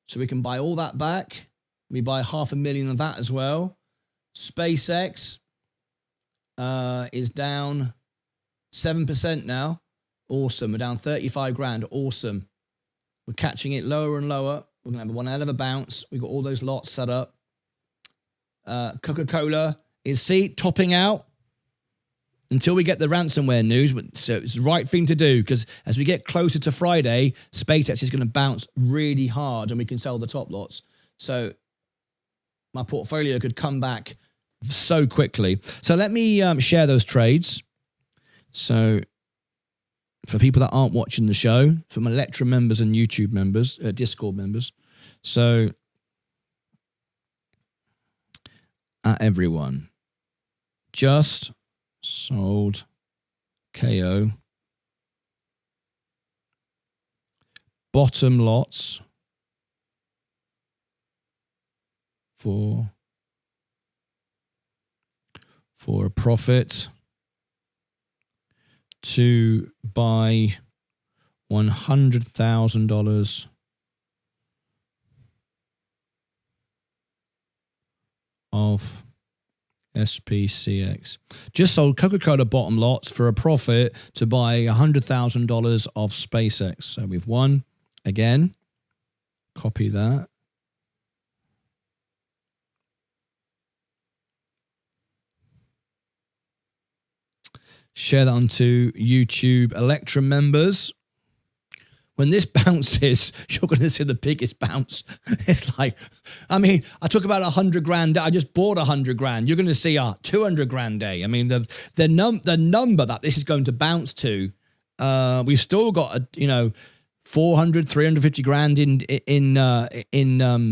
So we can buy all that back. We buy 500,000 of that as well. SpaceX is down 7% now. Awesome. We're down 35 grand. Awesome. We're catching it lower and lower. We're going to have one hell of a bounce. We've got all those lots set up. Coca-Cola is, topping out until we get the ransomware news. So it's the right thing to do, because as we get closer to Friday, SpaceX is going to bounce really hard and we can sell the top lots. So my portfolio could come back so quickly. So let me share those trades. So for people that aren't watching the show, for my Electra members and YouTube members, Discord members. So everyone, just sold KO bottom lots for a profit to buy $100,000 of SPCX. Just sold Coca-Cola bottom lots for a profit to buy $100,000 of SpaceX. So we've won again. Copy that. Share that onto YouTube Electra members. When this bounces, you're going to see the biggest bounce. It's like, I mean, I took about 100 grand. I just bought 100 grand. You're going to see a 200 grand day. I mean, the number that this is going to bounce to, we've still got 400, 350 grand in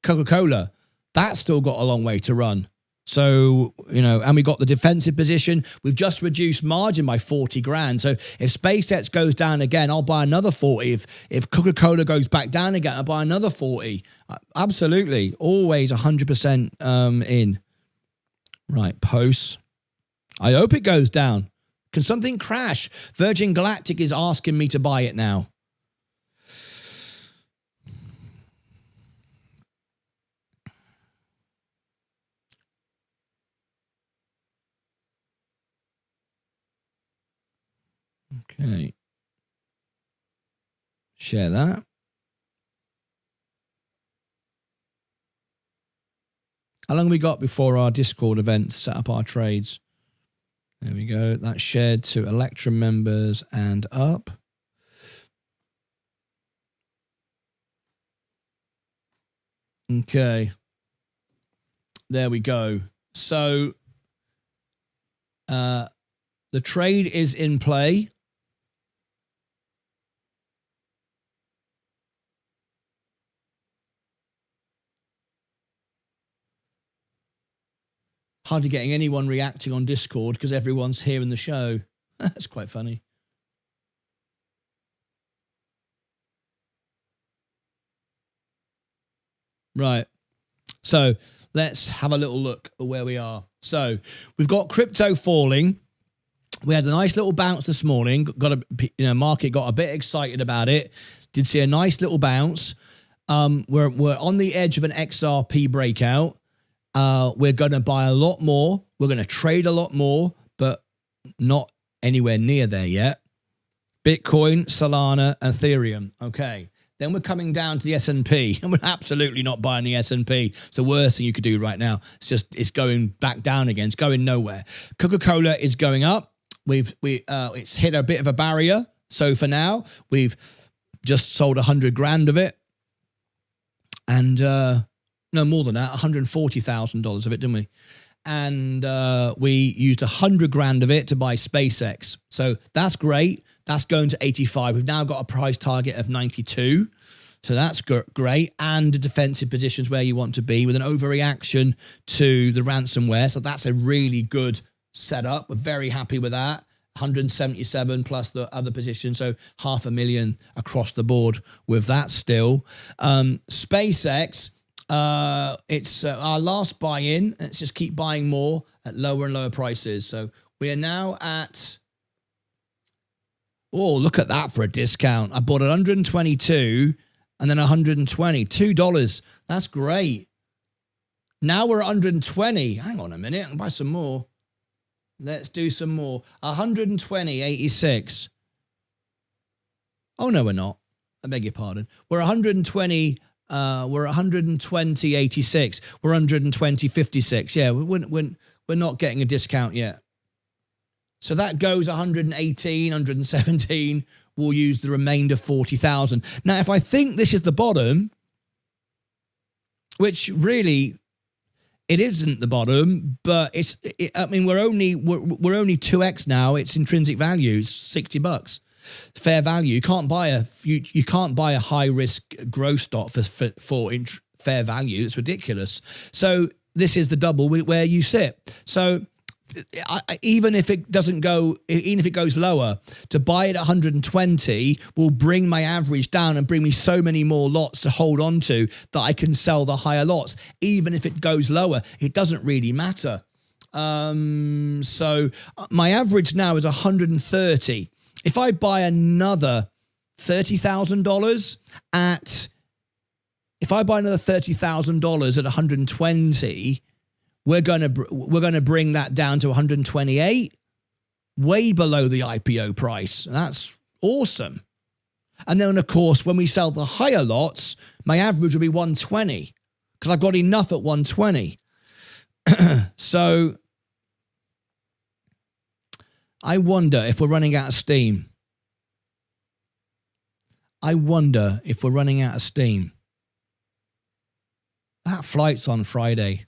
Coca-Cola. That's still got a long way to run. So, and we got the defensive position. We've just reduced margin by 40 grand. So if SpaceX goes down again, I'll buy another 40. If Coca-Cola goes back down again, I'll buy another 40. Absolutely. Always 100% in. Right, posts. I hope it goes down. Can something crash? Virgin Galactic is asking me to buy it now. Okay. Share that. How long have we got before our Discord event to set up our trades? There we go. That's shared to Electra members and up. Okay. There we go. So the trade is in play. Hardly getting anyone reacting on Discord because everyone's here in the show. That's quite funny. Right. So let's have a little look at where we are. So we've got crypto falling. We had a nice little bounce this morning. Market got a bit excited about it. Did see a nice little bounce. We're on the edge of an XRP breakout. We're going to buy a lot more. We're going to trade a lot more, but not anywhere near there yet. Bitcoin, Solana, Ethereum. Okay. Then we're coming down to the S&P, and we're absolutely not buying the S&P. It's the worst thing you could do right now. It's going back down again. It's going nowhere. Coca-Cola is going up. It's hit a bit of a barrier. So for now, we've just sold 100 grand of it. And no more than that, $140,000 of it, didn't we? And we used 100 grand of it to buy SpaceX. So that's great. That's going to 85. We've now got a price target of 92. So that's great. And the defensive positions where you want to be with an overreaction to the ransomware. So that's a really good setup. We're very happy with that. 177 plus the other position. So 500,000 across the board with that still. SpaceX, it's our last buy-in. Let's just keep buying more at lower and lower prices. So We are now at, oh, look at that for a discount. I bought 122 and then 120, $2. That's great. Now we're at 120. Hang on a minute. I can buy some more. Let's do some more. 120.86. Oh, no, we're not. I beg your pardon. We're 120. We're 120.86. We're 120.56. Yeah, we're not getting a discount yet. So that goes 118, 117. We'll use the remainder 40,000. Now, if I think this is the bottom, which really it isn't the bottom, but I mean, we're only 2x now. It's intrinsic value, it's $60. Fair value. You can't buy a high risk growth stock for fair value. It's ridiculous. So this is the double where you sit. So even if it doesn't go, even if it goes lower, to buy it at 120 will bring my average down and bring me so many more lots to hold on to that I can sell the higher lots. Even if it goes lower, it doesn't really matter. So my average now is 130. If I buy another $30,000 at, if I buy another $30,000 at 120, we're going to bring that down to 128, way below the IPO price. That's awesome. And then, of course, when we sell the higher lots, my average will be 120 because I've got enough at 120. So I wonder if we're running out of steam. I wonder if we're running out of steam. That flight's on Friday.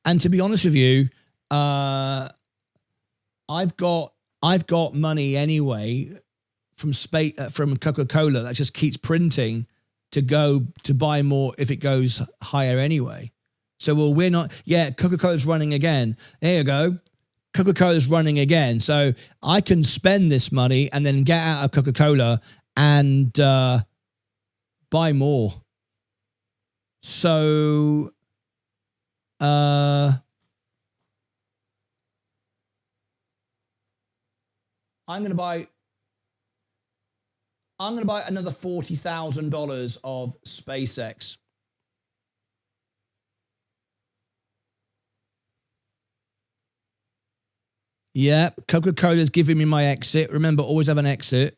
And to be honest with you, I've got money anyway from Coca-Cola that just keeps printing to buy more if it goes higher anyway. So we're not. Yeah, Coca-Cola's running again. There you go. Coca-Cola's running again. So I can spend this money and then get out of Coca-Cola and buy more. So. I'm going to buy another $40,000 of SpaceX. Yeah, Coca-Cola's giving me my exit. Remember, always have an exit.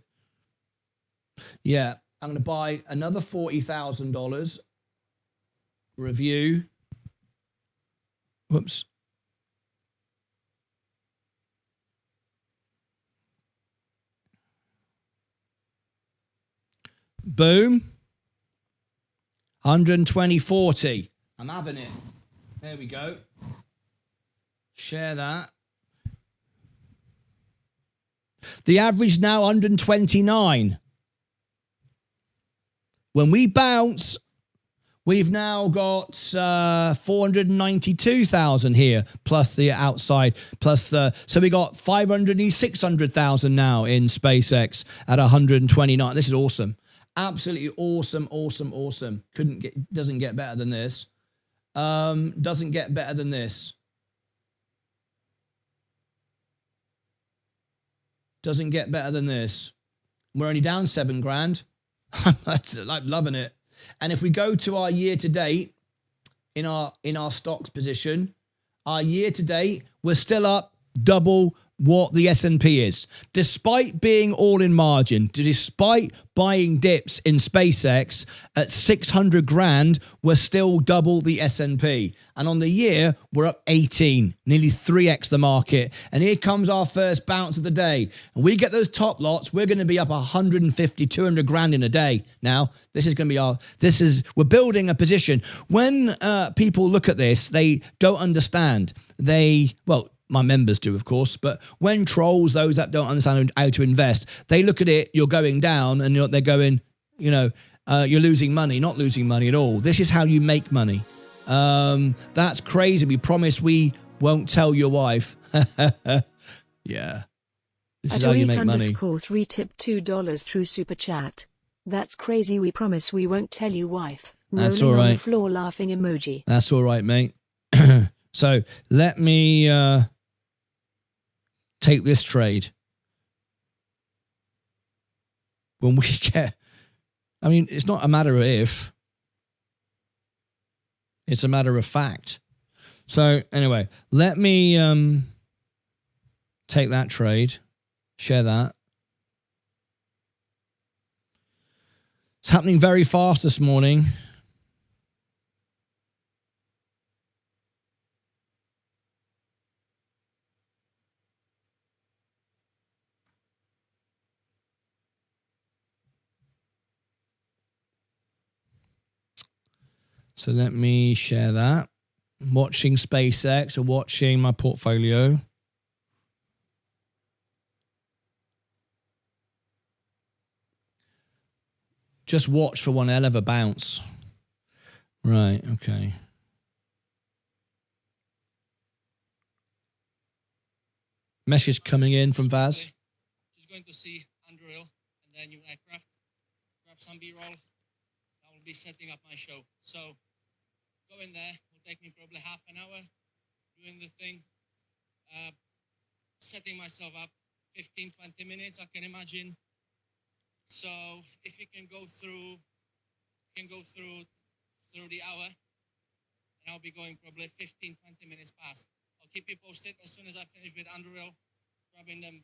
Yeah, I'm going to buy another $40,000. Review. Whoops. Boom. 120.40. I'm having it. There we go. Share that. The average now 129. When we bounce, we've now got 492,000 here, plus the outside, plus so we got 600,000 now in SpaceX at 129. This is awesome. Absolutely awesome, awesome, awesome. Doesn't get better than this. Doesn't get better than this. Doesn't get better than this. We're only down $7,000. I'm like loving it. And if we go to our year to date in our stocks position, our year to date, we're still up double what the S&P is. Despite being all in margin, despite buying dips in SpaceX at 600 grand, we're still double the S&P. And on the year, we're up 18, nearly 3x the market. And here comes our first bounce of the day. And we get those top lots, we're going to be up 150, 200 grand in a day. Now, this is going to be we're building a position. When people look at this, they don't understand. My members do, of course, but when trolls, those that don't understand how to invest, they look at it, you're going down and they're going, you're losing money, not losing money at all. This is how you make money. That's crazy. We promise we won't tell your wife. Yeah. This is how you make money. @3 tip $2 through super chat. That's crazy. We promise we won't tell you wife. That's Rolling all right. on the floor laughing emoji. That's all right, mate. So let me take this trade. When we get, I mean, it's not a matter of if, it's a matter of fact. So anyway, let me take that trade, share that. It's happening very fast this morning. So let me share that. I'm watching SpaceX or watching my portfolio. Just watch for one hell of a bounce. Right, okay. Message coming in from Vaz. Just going to see Anduril and their new aircraft. Grab some B-roll. I will be setting up my show. So go in there. Will take me probably half an hour doing the thing. Setting myself up 15, 20 minutes, I can imagine. So if you can go through the hour, and I'll be going probably 15, 20 minutes past. I'll keep you posted as soon as I finish with Anduril, grabbing them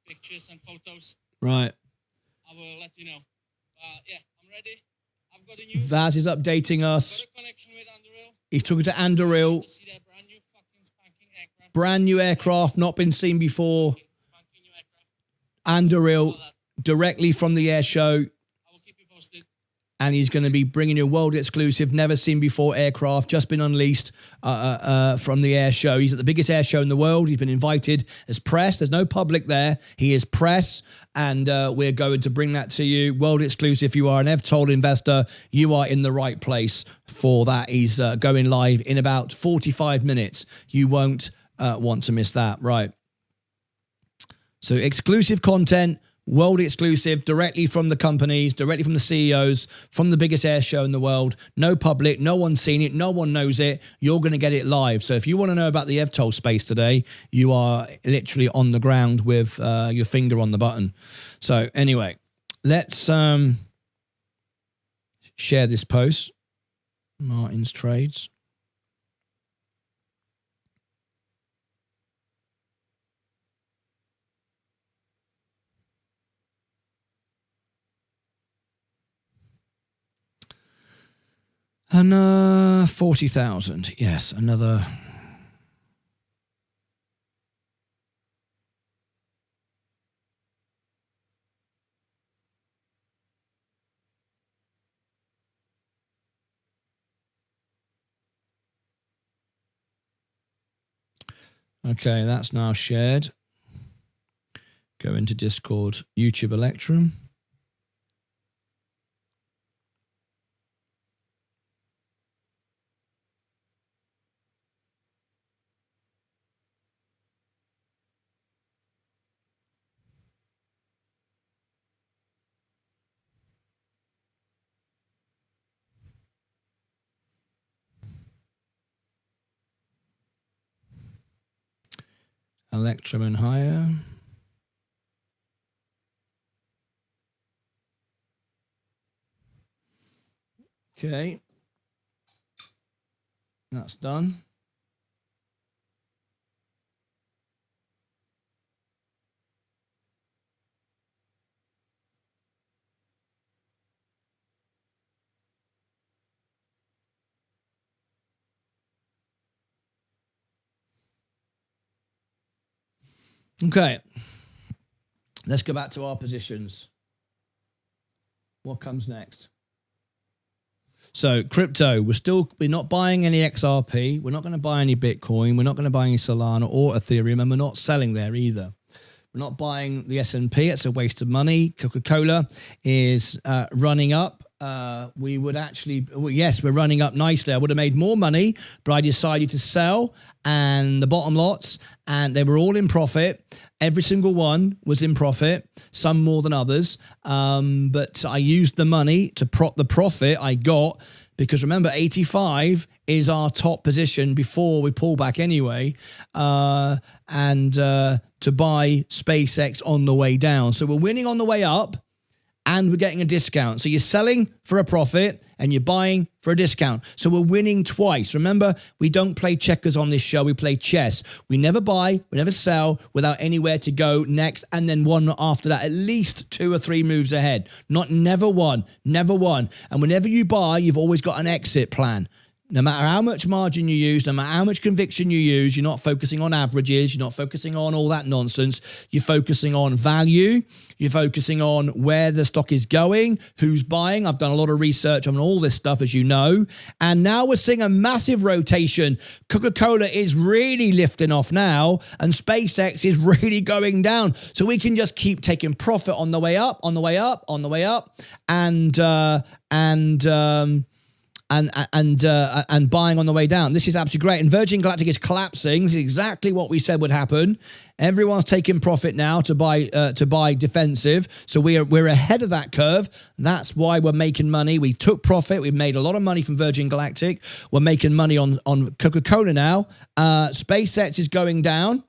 pictures and photos. Right. I will let you know. Yeah, I'm ready. I've got a new. Vaz is updating us. Got a connection with Anduril. He's talking to Anduril. See their brand new fucking spanking aircraft. Brand new aircraft, not been seen before. Spanking new aircraft. Anduril, All that. directly from the air show. I will keep you posted. And he's going to be bringing you a world exclusive, never seen before aircraft, just been unleashed from the air show. He's at the biggest air show in the world. He's been invited as press. There's no public there. He is press, and we're going to bring that to you. World exclusive. If you are an FTOL investor, you are in the right place for that. He's going live in about 45 minutes. You won't want to miss that. Right. So exclusive content. World exclusive, directly from the companies, directly from the CEOs, from the biggest air show in the world. No public, no one's seen it, no one knows it. You're going to get it live. So if you want to know about the FTOL space today, you are literally on the ground with your finger on the button. So anyway, let's share this post. Martyn's trades. And 40,000. Yes, another. Okay, that's now shared. Go into Discord, YouTube Electrum. Electrum and higher. Okay. That's done. Okay, let's go back to our positions. What comes next? So crypto, we're not buying any XRP. We're not going to buy any Bitcoin. We're not going to buy any Solana or Ethereum, and we're not selling there either. We're not buying the S&P. It's a waste of money. Coca-Cola is running up. we would actually, well, yes, we're running up nicely. I would have made more money, but I decided to sell, and the bottom lots, and they were all in profit. Every single one was in profit, some more than others. But I used the money to prop the profit I got, because remember, 85 is our top position before we pull back anyway, and to buy SpaceX on the way down. So we're winning on the way up, and we're getting a discount. So you're selling for a profit and you're buying for a discount. So we're winning twice. Remember, we don't play checkers on this show. We play chess. We never buy, we never sell without anywhere to go next, and then one after that, at least 2 or 3 moves ahead. Never one. And whenever you buy, you've always got an exit plan. No matter how much margin you use, no matter how much conviction you use, you're not focusing on averages, you're not focusing on all that nonsense. You're focusing on value. You're focusing on where the stock is going, who's buying. I've done a lot of research on all this stuff, as you know. And now we're seeing a massive rotation. Coca-Cola is really lifting off now, and SpaceX is really going down. So we can just keep taking profit on the way up, on the way up, on the way up, and buying on the way down. This is absolutely great. And Virgin Galactic is collapsing. This is exactly what we said would happen. Everyone's taking profit now to buy defensive. So we're ahead of that curve. That's why we're making money. We took profit. We've made a lot of money from Virgin Galactic. We're making money on Coca-Cola now. SpaceX is going down.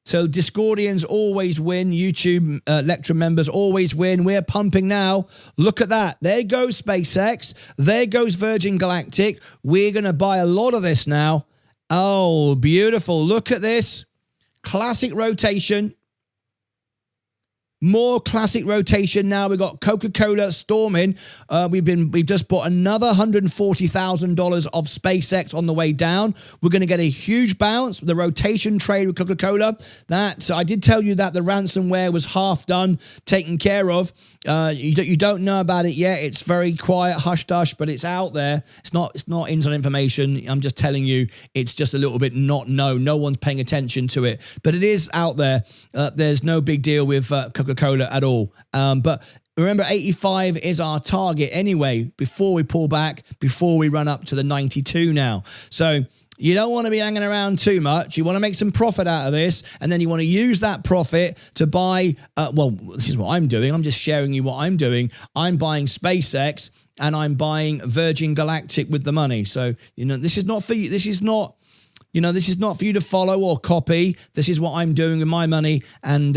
So Discordians always win. YouTube lecture members always win. We're pumping now. Look at that. There goes SpaceX. There goes Virgin Galactic. We're going to buy a lot of this now. Oh, beautiful. Look at this. Classic rotation. More classic rotation now. We've got Coca-Cola storming. We've just bought another $140,000 of SpaceX on the way down. We're going to get a huge bounce. The rotation trade with Coca-Cola. That I did tell you that the ransomware was half done, taken care of. You don't know about it yet. It's very quiet, hush-hush, but it's out there. It's not inside information. I'm just telling you, it's just a little bit not known. No one's paying attention to it, but it is out there. There's no big deal with Coca-Cola at all. But remember, 85 is our target anyway, before we pull back, before we run up to the 92 now. So you don't want to be hanging around too much. You want to make some profit out of this, and then you want to use that profit to buy, well, this is what I'm doing. I'm just sharing you what I'm doing. I'm buying SpaceX, and I'm buying Virgin Galactic with the money. So, this is not for you. This is not for you to follow or copy. This is what I'm doing with my money. And,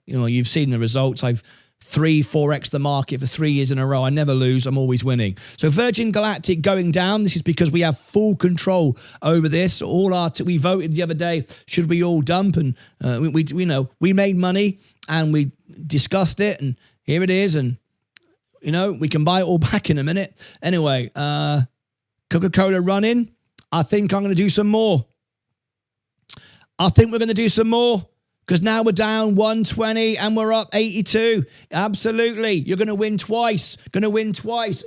you've seen the results. I've 3-4x the market for 3 years in a row. I never lose. I'm always winning. So Virgin Galactic going down. This is because we have full control over this. We voted the other day, should we all dump? And we made money and we discussed it. And here it is. And, we can buy it all back in a minute. Anyway, Coca-Cola running. I think I'm going to do some more. I think we're going to do some more, because now we're down 120 and we're up 82. Absolutely. You're going to win twice.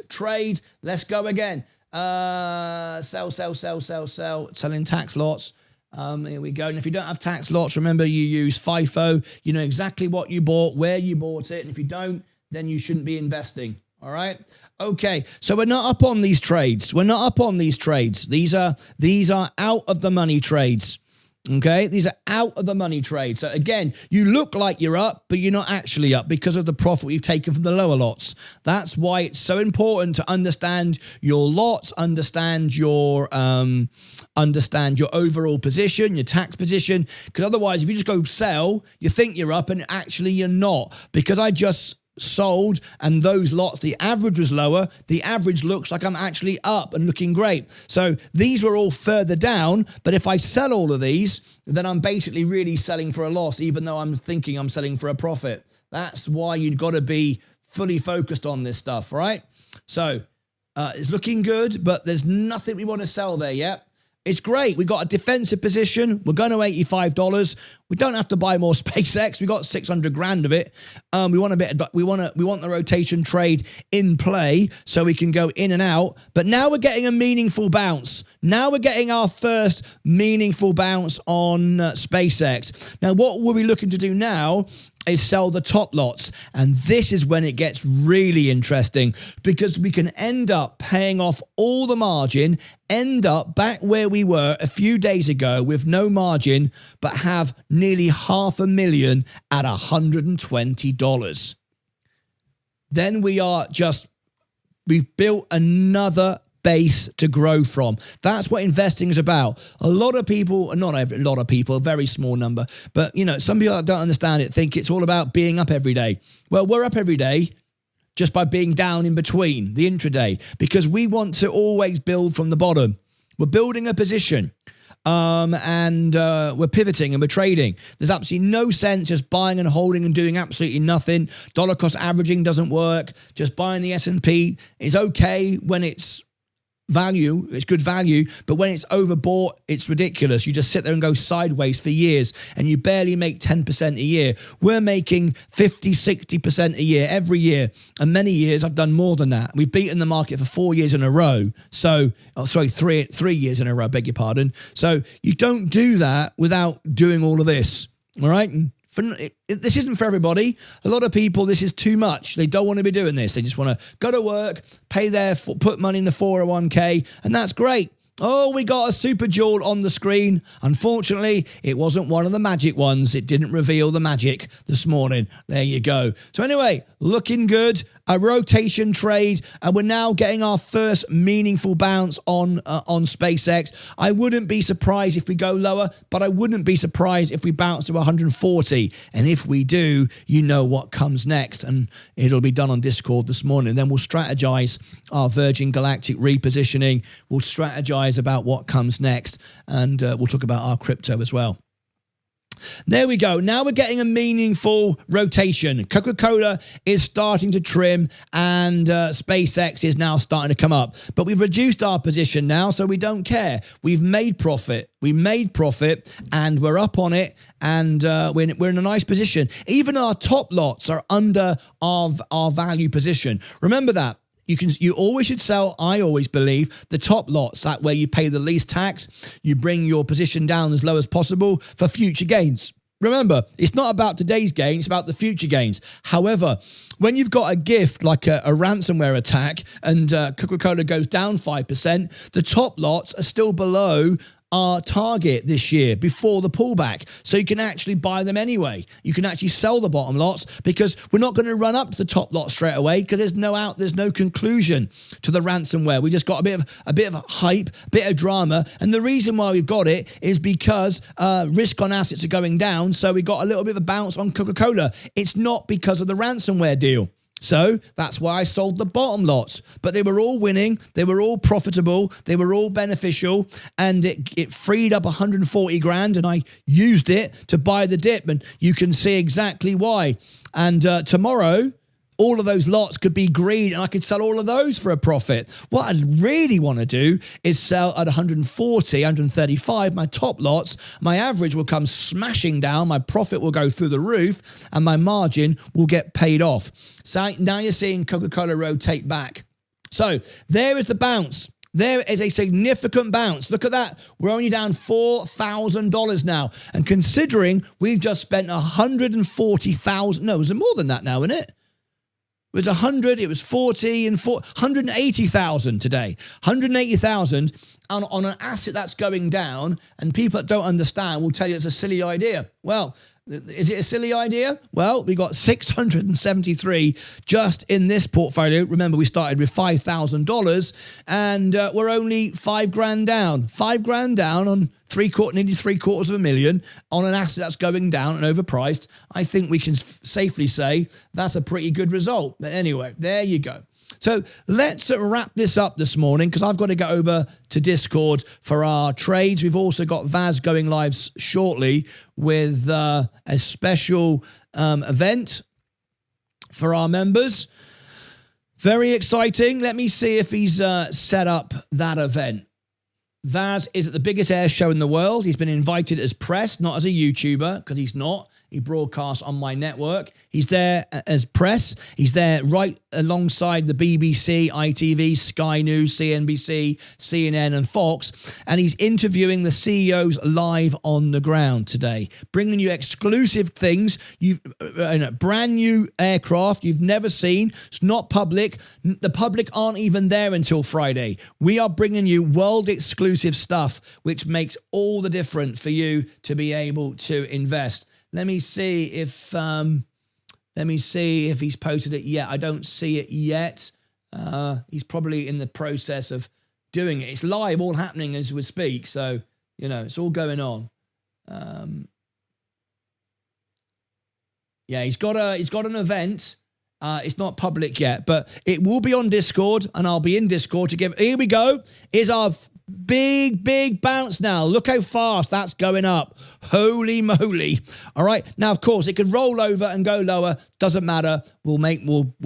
Trade. Let's go again. Sell. Selling tax lots. Here we go. And if you don't have tax lots, remember you use FIFO. You know exactly what you bought, where you bought it. And if you don't, then you shouldn't be investing. All right. Okay. So we're not up on these trades. These are out of the money trades. Okay. These are out of the money trades. So again, you look like you're up, but you're not actually up because of the profit you've taken from the lower lots. That's why it's so important to understand your lots, understand your overall position, your tax position. Because otherwise, if you just go sell, you think you're up and actually you're not. Because I just sold and those lots, the average was lower. The average looks like I'm actually up and looking great. So these were all further down, but if I sell all of these, then I'm basically really selling for a loss, even though I'm thinking I'm selling for a profit. That's why you've got to be fully focused on this stuff, right? So it's looking good, but there's nothing we want to sell there yet. It's great. We got a defensive position. We're going to $85. We don't have to buy more SpaceX. We got 600 grand of it. We want the rotation trade in play so we can go in and out. But now we're getting a meaningful bounce. Now we're getting our first meaningful bounce on SpaceX. Now, what we'll be looking to do now is sell the top lots. And this is when it gets really interesting, because we can end up paying off all the margin, end up back where we were a few days ago with no margin, but have nearly $500,000 at $120. Then we've built another base to grow from. That's what investing is about. A lot of people, not a lot of people, a very small number, but some people that don't understand it think it's all about being up every day. Well, we're up every day just by being down in between, the intraday, because we want to always build from the bottom. We're building a position. And we're pivoting and we're trading. There's absolutely no sense just buying and holding and doing absolutely nothing. Dollar cost averaging doesn't work. Just buying the S&P is okay when it's value, it's good value, but when it's overbought, it's ridiculous. You just sit there and go sideways for years and you barely make 10% a year. We're making 50, 60% a year every year, and many years I've done more than that. We've beaten the market for 4 years in a row. So, three years in a row, beg your pardon. So you don't do that without doing all of this, all right? This isn't for everybody. A lot of people, this is too much. They don't want to be doing this. They just want to go to work, put money in the 401k, and that's great. Oh, we got a super jewel on the screen. Unfortunately, it wasn't one of the magic ones. It didn't reveal the magic this morning. There you go. So anyway, looking good. A rotation trade, and we're now getting our first meaningful bounce on SpaceX. I wouldn't be surprised if we go lower, but I wouldn't be surprised if we bounce to 140. And if we do, you know what comes next, and it'll be done on Discord this morning. Then we'll strategize our Virgin Galactic repositioning. We'll strategize about what comes next, and we'll talk about our crypto as well. There we go. Now we're getting a meaningful rotation. Coca-Cola is starting to trim, and SpaceX is now starting to come up. But we've reduced our position now, so we don't care. We've made profit. We made profit, and we're up on it, and we're in a nice position. Even our top lots are under our value position. Remember that. You always should sell, I always believe, the top lots. That way you pay the least tax. You bring your position down as low as possible for future gains. Remember, it's not about today's gain, it's about the future gains. However, when you've got a gift like a ransomware attack and Coca-Cola goes down 5%, the top lots are still below our target this year before the pullback. So you can actually buy them anyway. You can actually sell the bottom lots, because we're not going to run up to the top lot straight away, because there's no conclusion to the ransomware. We just got a bit of hype, a bit of drama. And the reason why we've got it is because risk on assets are going down. So we got a little bit of a bounce on Coca-Cola. It's not because of the ransomware deal. So that's why I sold the bottom lots. But they were all winning. They were all profitable. They were all beneficial. And it freed up 140 grand. And I used it to buy the dip. And you can see exactly why. And tomorrow, all of those lots could be green, and I could sell all of those for a profit. What I really want to do is sell at 140, 135, my top lots. My average will come smashing down. My profit will go through the roof, and my margin will get paid off. So now you're seeing Coca-Cola rotate back. So there is the bounce. There is a significant bounce. Look at that. We're only down $4,000 now. And considering we've just spent $140,000, no, it's more than that now, isn't it? It was 100, it was 40 and 180,000 today. 180,000 on an asset that's going down, and people that don't understand will tell you it's a silly idea. Well, is it a silly idea? Well, we got 673 just in this portfolio. Remember, we started with $5,000, and we're only $5,000 down. $5,000 down on nearly $750,000 on an asset that's going down and overpriced. I think we can safely say that's a pretty good result. But anyway, there you go. So let's wrap this up this morning, because I've got to go over to Discord for our trades. We've also got Vaz going live shortly with a special event for our members. Very exciting. Let me see if he's set up that event. Vaz is at the biggest air show in the world. He's been invited as press, not as a YouTuber, because he's not. He broadcasts on my network. He's there as press. He's there right alongside the BBC, ITV, Sky News, CNBC, CNN and Fox. And he's interviewing the CEOs live on the ground today, bringing you exclusive things. You've a brand new aircraft you've never seen. It's not public. The public aren't even there until Friday. We are bringing you world exclusive stuff, which makes all the difference for you to be able to invest. Let me see if he's posted it yet. I don't see it yet. He's probably in the process of doing it. It's live, all happening as we speak. So, you know, it's all going on. Yeah, he's got an event. It's not public yet, but it will be on Discord, and I'll be in Discord to give. Here we go. Here's our big bounce now. Look how fast that's going up. Holy moly. All right. Now, of course, it could roll over and go lower. Doesn't matter. We'll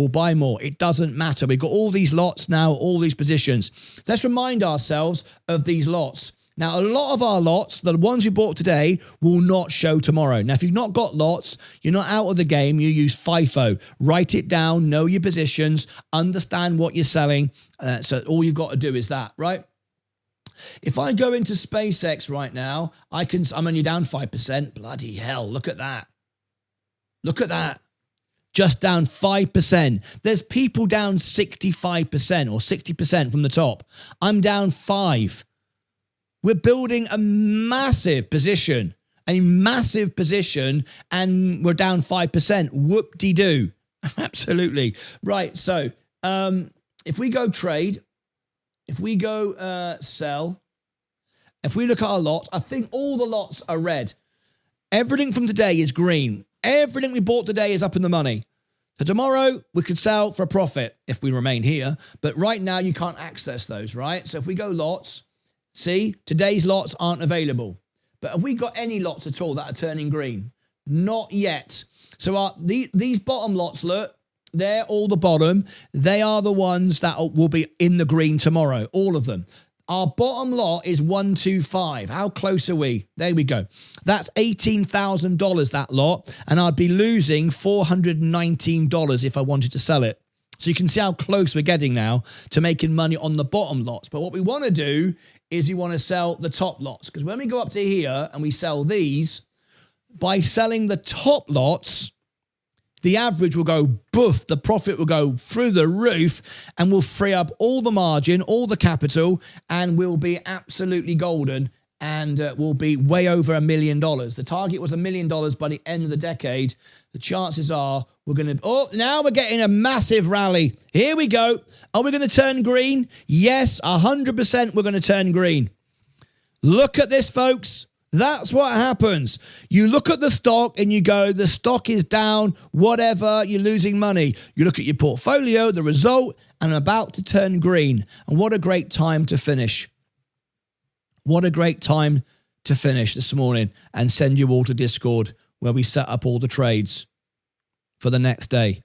buy more. It doesn't matter. We've got all these lots now, all these positions. Let's remind ourselves of these lots. Now, a lot of our lots, the ones we bought today, will not show tomorrow. Now, if you've not got lots, you're not out of the game. You use FIFO. Write it down, know your positions, understand what you're selling. So all you've got to do is that, right? If I go into SpaceX right now, I'm only down 5%. Bloody hell, look at that. Look at that. Just down 5%. There's people down 65% or 60% from the top. I'm down 5%. We're building a massive position, and we're down 5%. Whoop-de-doo. Absolutely. Right, so if we go trade, if we go sell, if we look at our lots, I think all the lots are red. Everything from today is green. Everything we bought today is up in the money. So tomorrow we could sell for a profit if we remain here, but right now you can't access those, right? So if we go lots, see, today's lots aren't available. But have we got any lots at all that are turning green? Not yet. So these bottom lots, look, they're all the bottom. They are the ones that will be in the green tomorrow, all of them. Our bottom lot is 125. How close are we? There we go. That's $18,000, that lot. And I'd be losing $419 if I wanted to sell it. So you can see how close we're getting now to making money on the bottom lots. But what we want to do is we want to sell the top lots. Because when we go up to here and we sell these, by selling the top lots, the average will go boof, the profit will go through the roof, and we'll free up all the margin, all the capital, and we'll be absolutely golden, and we'll be way over $1 million. The target was $1 million by the end of the decade. The chances are we're going to... Oh, now we're getting a massive rally. Here we go. Are we going to turn green? Yes, 100% we're going to turn green. Look at this, folks. That's what happens. You look at the stock and you go, the stock is down, whatever, you're losing money. You look at your portfolio, the result, and about to turn green. And what a great time to finish. What a great time to finish this morning and send you all to Discord where we set up all the trades for the next day.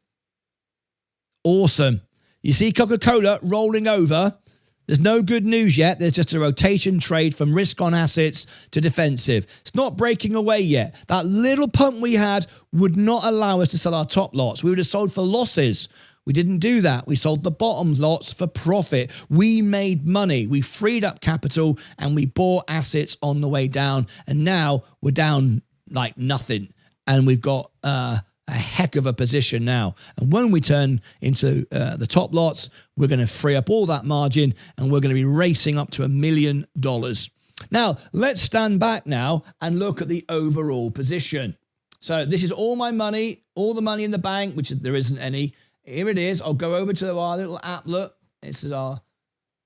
Awesome. You see Coca-Cola rolling over. There's no good news yet. There's just a rotation trade from risk on assets to defensive. It's not breaking away yet. That little pump we had would not allow us to sell our top lots. We would have sold for losses. We didn't do that. We sold the bottom lots for profit. We made money. We freed up capital and we bought assets on the way down. And now we're down like nothing. And we've got a heck of a position now. And when we turn into the top lots, we're going to free up all that margin and we're going to be racing up to $1 million. Now, let's stand back now and look at the overall position. So this is all my money, all the money in the bank, which there isn't any. Here it is. I'll go over to our little app. Look, this is our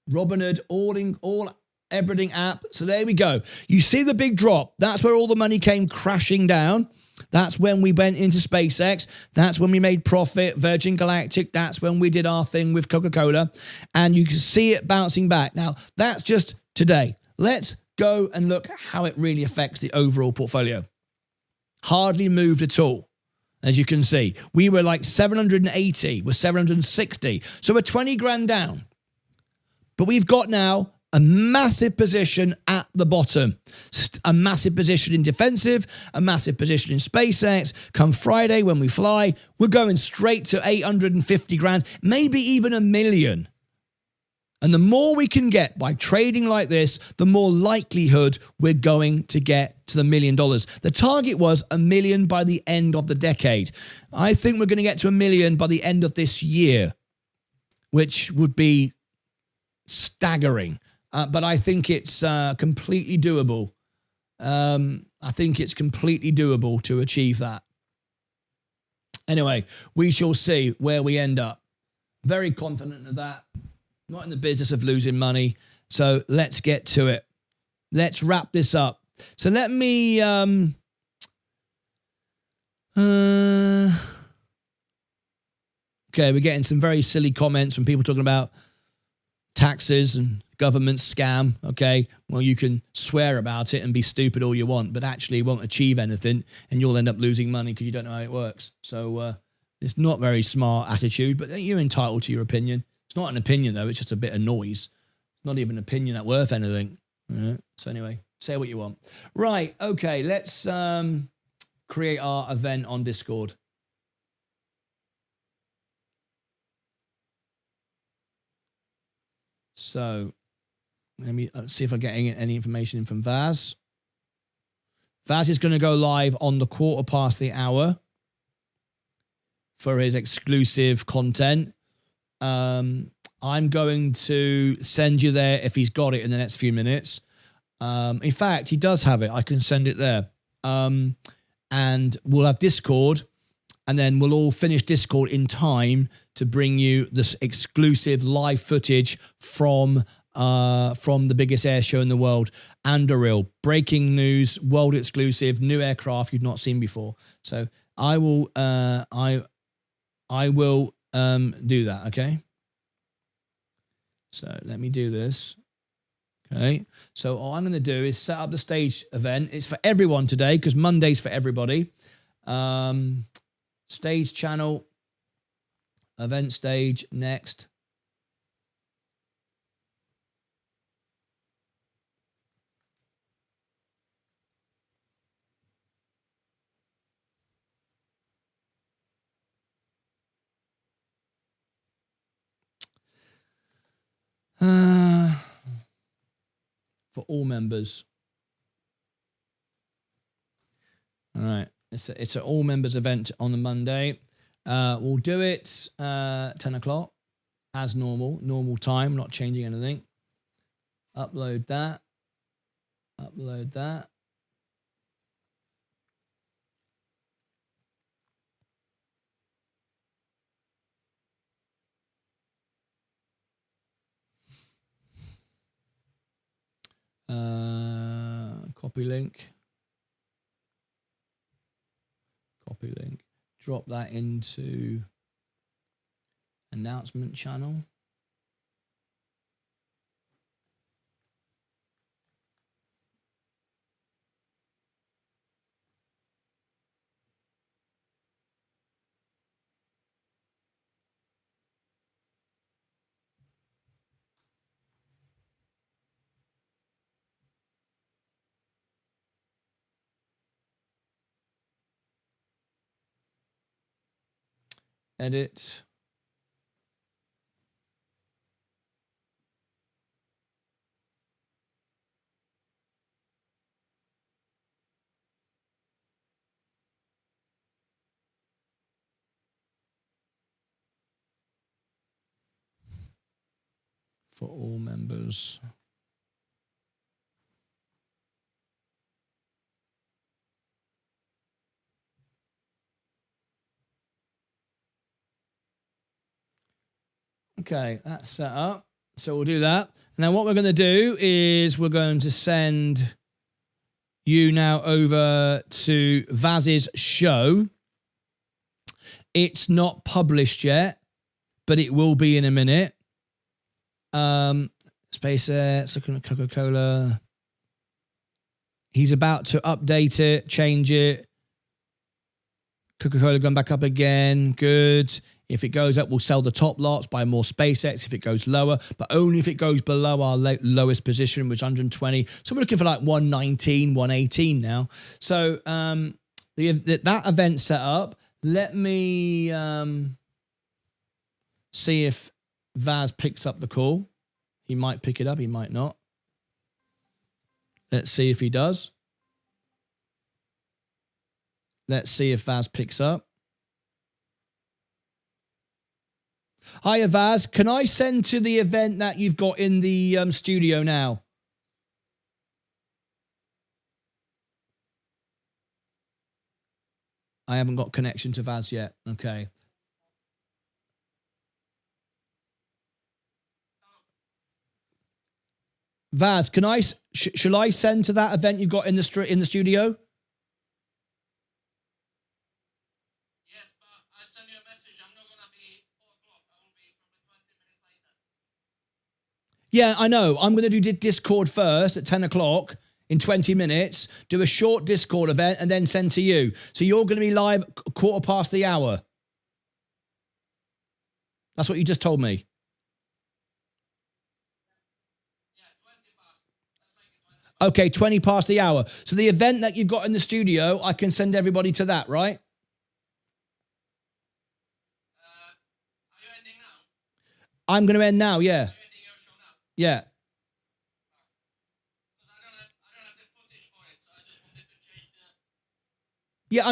Robinhood everything app. So there we go. You see the big drop. That's where all the money came crashing down. That's when we went into SpaceX. That's when we made profit, Virgin Galactic. That's when we did our thing with Coca-Cola. And you can see it bouncing back. Now, that's just today. Let's go and look how it really affects the overall portfolio. Hardly moved at all, as you can see. We were like 780. We're 760. So we're 20 grand down. But we've got now a massive position at the bottom. a massive position in defensive, a massive position in SpaceX. Come Friday when we fly, we're going straight to 850 grand, maybe even $1 million. And the more we can get by trading like this, the more likelihood we're going to get to the $1 million. The target was $1 million by the end of the decade. I think we're going to get to $1 million by the end of this year, which would be staggering. But I think it's completely doable. I think it's completely doable to achieve that. Anyway, we shall see where we end up. Very confident of that. Not in the business of losing money. So let's get to it. Let's wrap this up. So let me... okay, we're getting some very silly comments from people talking about taxes and government scam. Okay, well, you can swear about it and be stupid all you want, but actually it won't achieve anything and you'll end up losing money because you don't know how it works. So it's not very smart attitude, but you're entitled to your opinion. It's not an opinion, though. It's just a bit of noise. It's not even an opinion that's worth anything. So anyway, say what you want. Right, okay, let's create our event on Discord. So let me see if I get any information from Vaz. Vaz is going to go live on the 1:15 for his exclusive content. I'm going to send you there if he's got it in the next few minutes. In fact, he does have it. I can send it there. And we'll have Discord, and then we'll all finish Discord in time to bring you this exclusive live footage from the biggest air show in the world, Anduril. Breaking news, world exclusive, new aircraft you've not seen before. So I will do that, okay? So let me do this. Okay, so all I'm going to do is set up the stage event. It's for everyone today because Monday's for everybody. Stage channel, event stage, next. For all members. All right, it's an all members event on the Monday. We'll do it 10 o'clock as normal time, not changing anything. Upload that. Upload that. Copy link. Copy link. Drop that into announcement channel. Edit. For all members. Okay, that's set up. So we'll do that. Now what we're going to do is we're going to send you now over to Vaz's show. It's not published yet, but it will be in a minute. SpaceX, Coca-Cola. He's about to update it, change it. Coca-Cola going back up again. Good. If it goes up, we'll sell the top lots, buy more SpaceX if it goes lower, but only if it goes below our lowest position, which is 120. So we're looking for like 119, 118 now. So that event set up. Let me see if Vaz picks up the call. He might pick it up, he might not. Let's see if he does. Let's see if Vaz picks up. Hiya, Vaz. Can I send to the event that you've got in the studio now? I haven't got connection to Vaz yet. Okay. Vaz, can I? Shall I send to that event you've got in the studio? Yes, but I'll send you a message. I'm not going to be 4 o'clock. I will be probably 20 minutes later. Yeah, I know. I'm going to do Discord first at 10 o'clock in 20 minutes, do a short Discord event, and then send to you. So you're going to be live 1:15. That's what you just told me. Okay, 20 past the hour. So the event that you've got in the studio, I can send everybody to that, right? Are you ending now? I'm going to end now, yeah. Are you ending your show now? Yeah. Because I don't have the footage for it, so I just wanted to change the... Yeah,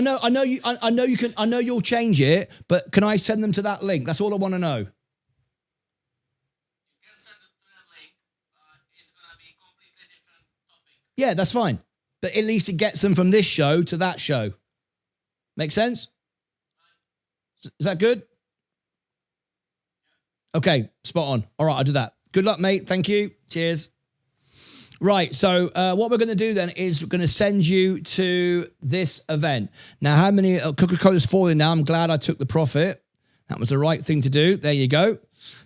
I know you'll change it, but can I send them to that link? That's all I want to know. You can send it to that link. It's going to be a completely different topic. Yeah, that's fine. But at least it gets them from this show to that show. Make sense? Is that good? Okay, spot on. All right, I'll do that. Good luck, mate. Thank you. Cheers. Right, so what we're going to do then is we're going to send you to this event. Now, how many... Coca-Cola's falling now. I'm glad I took the profit. That was the right thing to do. There you go.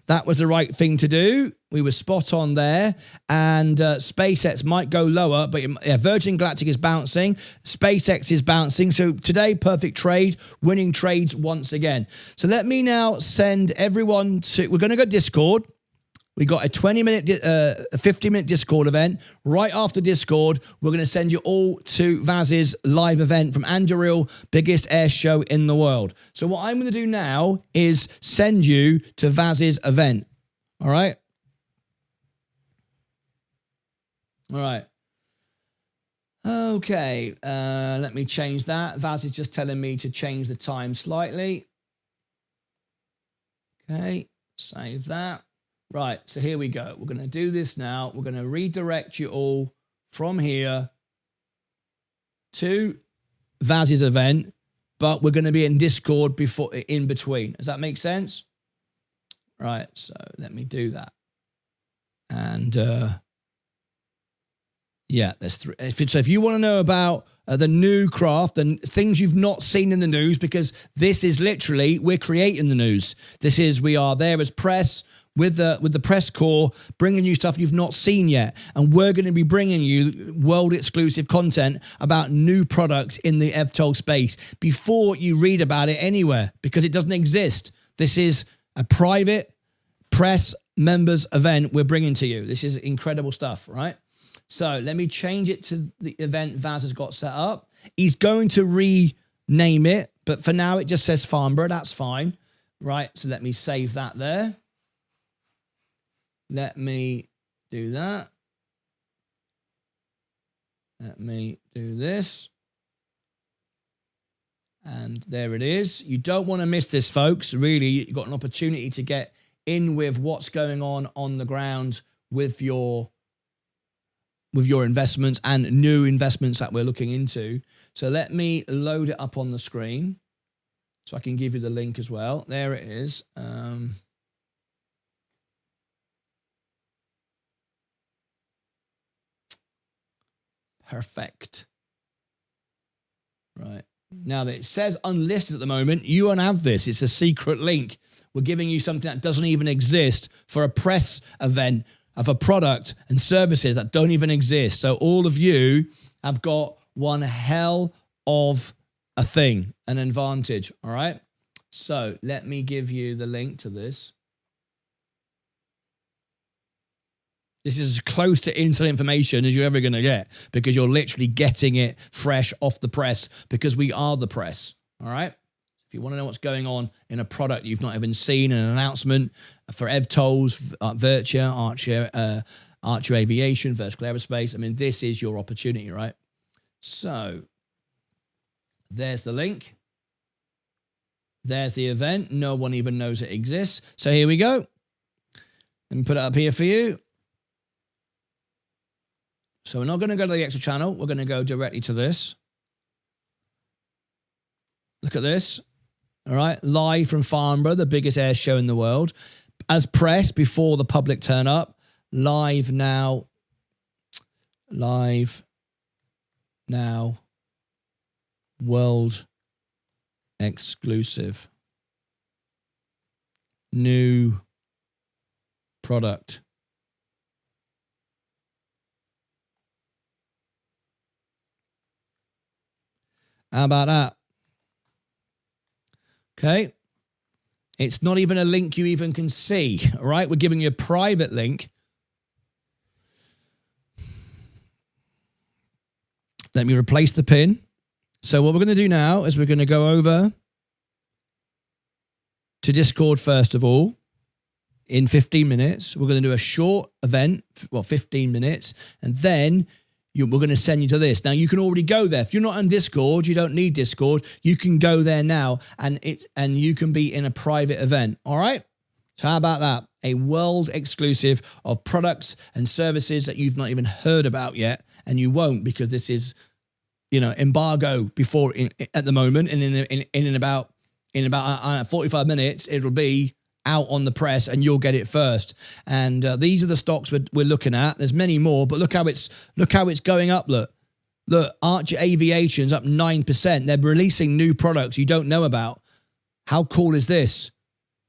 That was the right thing to do. We were spot on there. And SpaceX might go lower, but yeah, Virgin Galactic is bouncing. SpaceX is bouncing. So today, perfect trade, winning trades once again. So let me now send everyone to... We're going to go Discord. We got a 50-minute Discord event. Right after Discord, we're going to send you all to Vaz's live event from Anduril, biggest air show in the world. So what I'm going to do now is send you to Vaz's event. All right? All right. Okay. Let me change that. Vaz is just telling me to change the time slightly. Okay. Save that. Right, so here we go. We're going to do this now. We're going to redirect you all from here to Vaz's event, but we're going to be in Discord in between. Does that make sense? Right, so let me do that. And yeah, there's three. So if you want to know about the new craft and things you've not seen in the news, because this is literally, we're creating the news. We are there as press, with the press corps, bringing you stuff you've not seen yet. And we're going to be bringing you world exclusive content about new products in the eVTOL space before you read about it anywhere, because it doesn't exist. This is a private press members event we're bringing to you. This is incredible stuff, right? So let me change it to the event Vaz has got set up. He's going to rename it, but for now it just says Farnborough. That's fine. Right, so let me save that there. Let me do that. Let me do this. And there it is. You don't want to miss this, folks. Really, you've got an opportunity to get in with what's going on the ground with your investments and new investments that we're looking into. So let me load it up on the screen so I can give you the link as well. There it is. Perfect. Right. Now that it says unlisted at the moment, you won't have this. It's a secret link. We're giving you something that doesn't even exist for a press event of a product and services that don't even exist. So all of you have got one hell of a thing, an advantage. All right. So let me give you the link to this. This is as close to inside information as you're ever going to get, because you're literally getting it fresh off the press, because we are the press. All right. If you want to know what's going on in a product you've not even seen, an announcement for EVTOLs, Virtua, Archer Aviation, Vertical Aerospace, I mean, this is your opportunity, right? So there's the link. There's the event. No one even knows it exists. So here we go. Let me put it up here for you. So we're not going to go to the extra channel. We're going to go directly to this. Look at this. All right. Live from Farnborough, the biggest air show in the world. As press before the public turn up. Live now. Live now. World exclusive. New product. How about that? Okay. It's not even a link you even can see, all right? We're giving you a private link. Let me replace the pin. So what we're going to do now is we're going to go over to Discord first of all. In 15 minutes, we're going to do a short event, well, 15 minutes, and then we're going to send you to this. Now, you can already go there. If you're not on Discord, you don't need Discord. You can go there now, and you can be in a private event. All right? So how about that? A world exclusive of products and services that you've not even heard about yet, and you won't, because this is, embargo before at the moment, and in about 45 minutes, it'll be out on the press and you'll get it first. And these are the stocks we're looking at. There's many more, but look how it's going up. Look, Archer Aviation's up 9%. They're releasing new products you don't know about. How cool is this?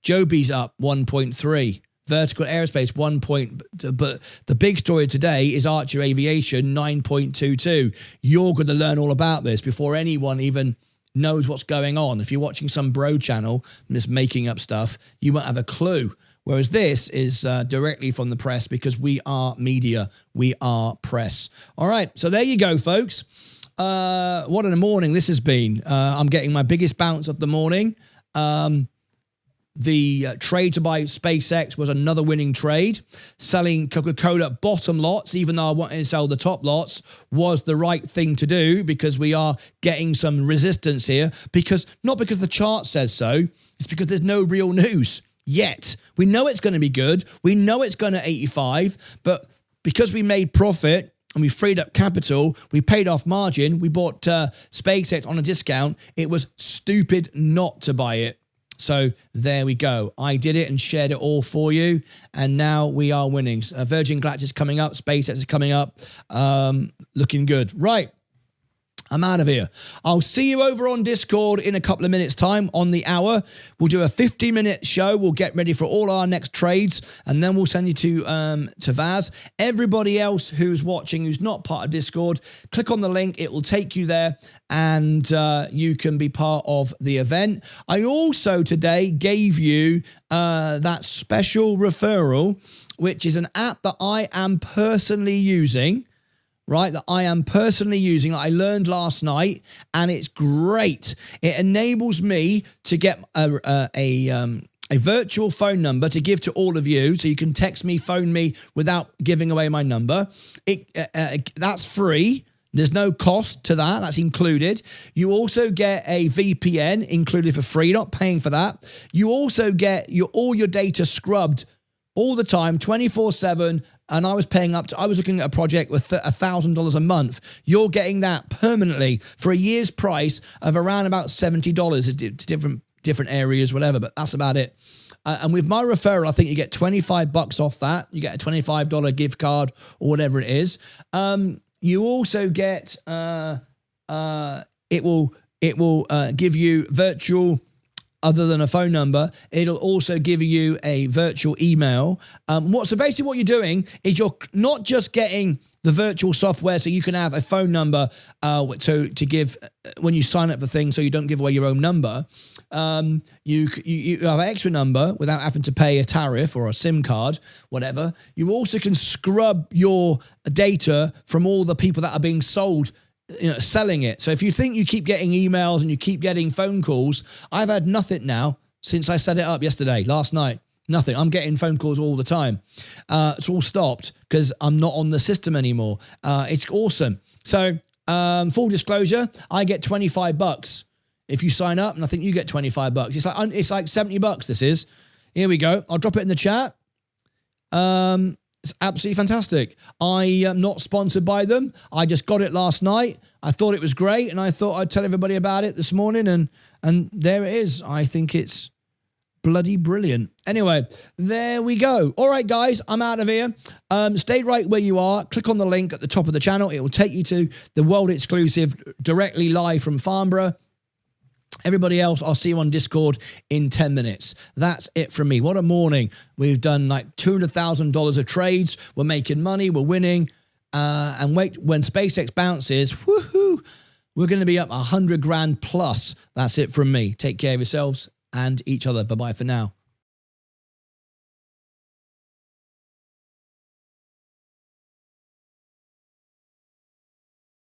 Joby's up 1.3. Vertical Aerospace 1. But the big story today is Archer Aviation 9.22. You're going to learn all about this before anyone even knows what's going on. If you're watching some bro channel just making up stuff, you won't have a clue. Whereas this is directly from the press, because we are media, we are press. All right, so there you go, folks. What a morning this has been. I'm getting my biggest bounce of the morning. The trade to buy SpaceX was another winning trade. Selling Coca-Cola bottom lots, even though I wanted to sell the top lots, was the right thing to do, because we are getting some resistance here. Not because the chart says so, it's because there's no real news yet. We know it's going to be good. We know it's going to 85, but because we made profit and we freed up capital, we paid off margin, we bought SpaceX on a discount, it was stupid not to buy it. So there we go. I did it and shared it all for you. And now we are winning. Virgin Galactic is coming up. SpaceX is coming up. Looking good. Right. I'm out of here. I'll see you over on Discord in a couple of minutes' time on the hour. We'll do a 15-minute show. We'll get ready for all our next trades, and then we'll send you to Vaz. Everybody else who's watching, who's not part of Discord, click on the link. It will take you there, and you can be part of the event. I also today gave you that special referral, which is an app that I am personally using. Right, that I am personally using, that I learned last night, and it's great. It enables me to get a virtual phone number to give to all of you, so you can text me, phone me without giving away my number. That's free. There's no cost to that. That's included. You also get a VPN included for free. You're not paying for that. You also get all your data scrubbed all the time, 24/7. And I was looking at a project with $1,000 a month. You're getting that permanently for a year's price of around about $70 to different areas, whatever, but that's about it. And with my referral, I think you get $25 off that. You get a $25 gift card or whatever it is. You also get, it will give you virtual, other than a phone number, it'll also give you a virtual email. So basically what you're doing is you're not just getting the virtual software so you can have a phone number to give when you sign up for things, so you don't give away your own number. you have an extra number without having to pay a tariff or a SIM card, whatever. You also can scrub your data from all the people that are being sold, selling it. So if you think you keep getting emails and you keep getting phone calls, I've had nothing now since I set it up last night. Nothing. I'm getting phone calls all the time. It's all stopped because I'm not on the system anymore. It's awesome. So full disclosure, I get $25 if you sign up, and I think you get $25. It's like $70. This is. Here we go. I'll drop it in the chat. It's absolutely fantastic. I am not sponsored by them. I just got it last night. I thought it was great, and I thought I'd tell everybody about it this morning, and there it is. I think it's bloody brilliant. Anyway, there we go. All right, guys, I'm out of here. Stay right where you are. Click on the link at the top of the channel. It will take you to the world exclusive directly live from Farnborough. Everybody else, I'll see you on Discord in 10 minutes. That's it from me. What a morning. We've done like $200,000 of trades. We're making money. We're winning. And wait, when SpaceX bounces, woohoo, we're going to be up 100 grand plus. That's it from me. Take care of yourselves and each other. Bye-bye for now.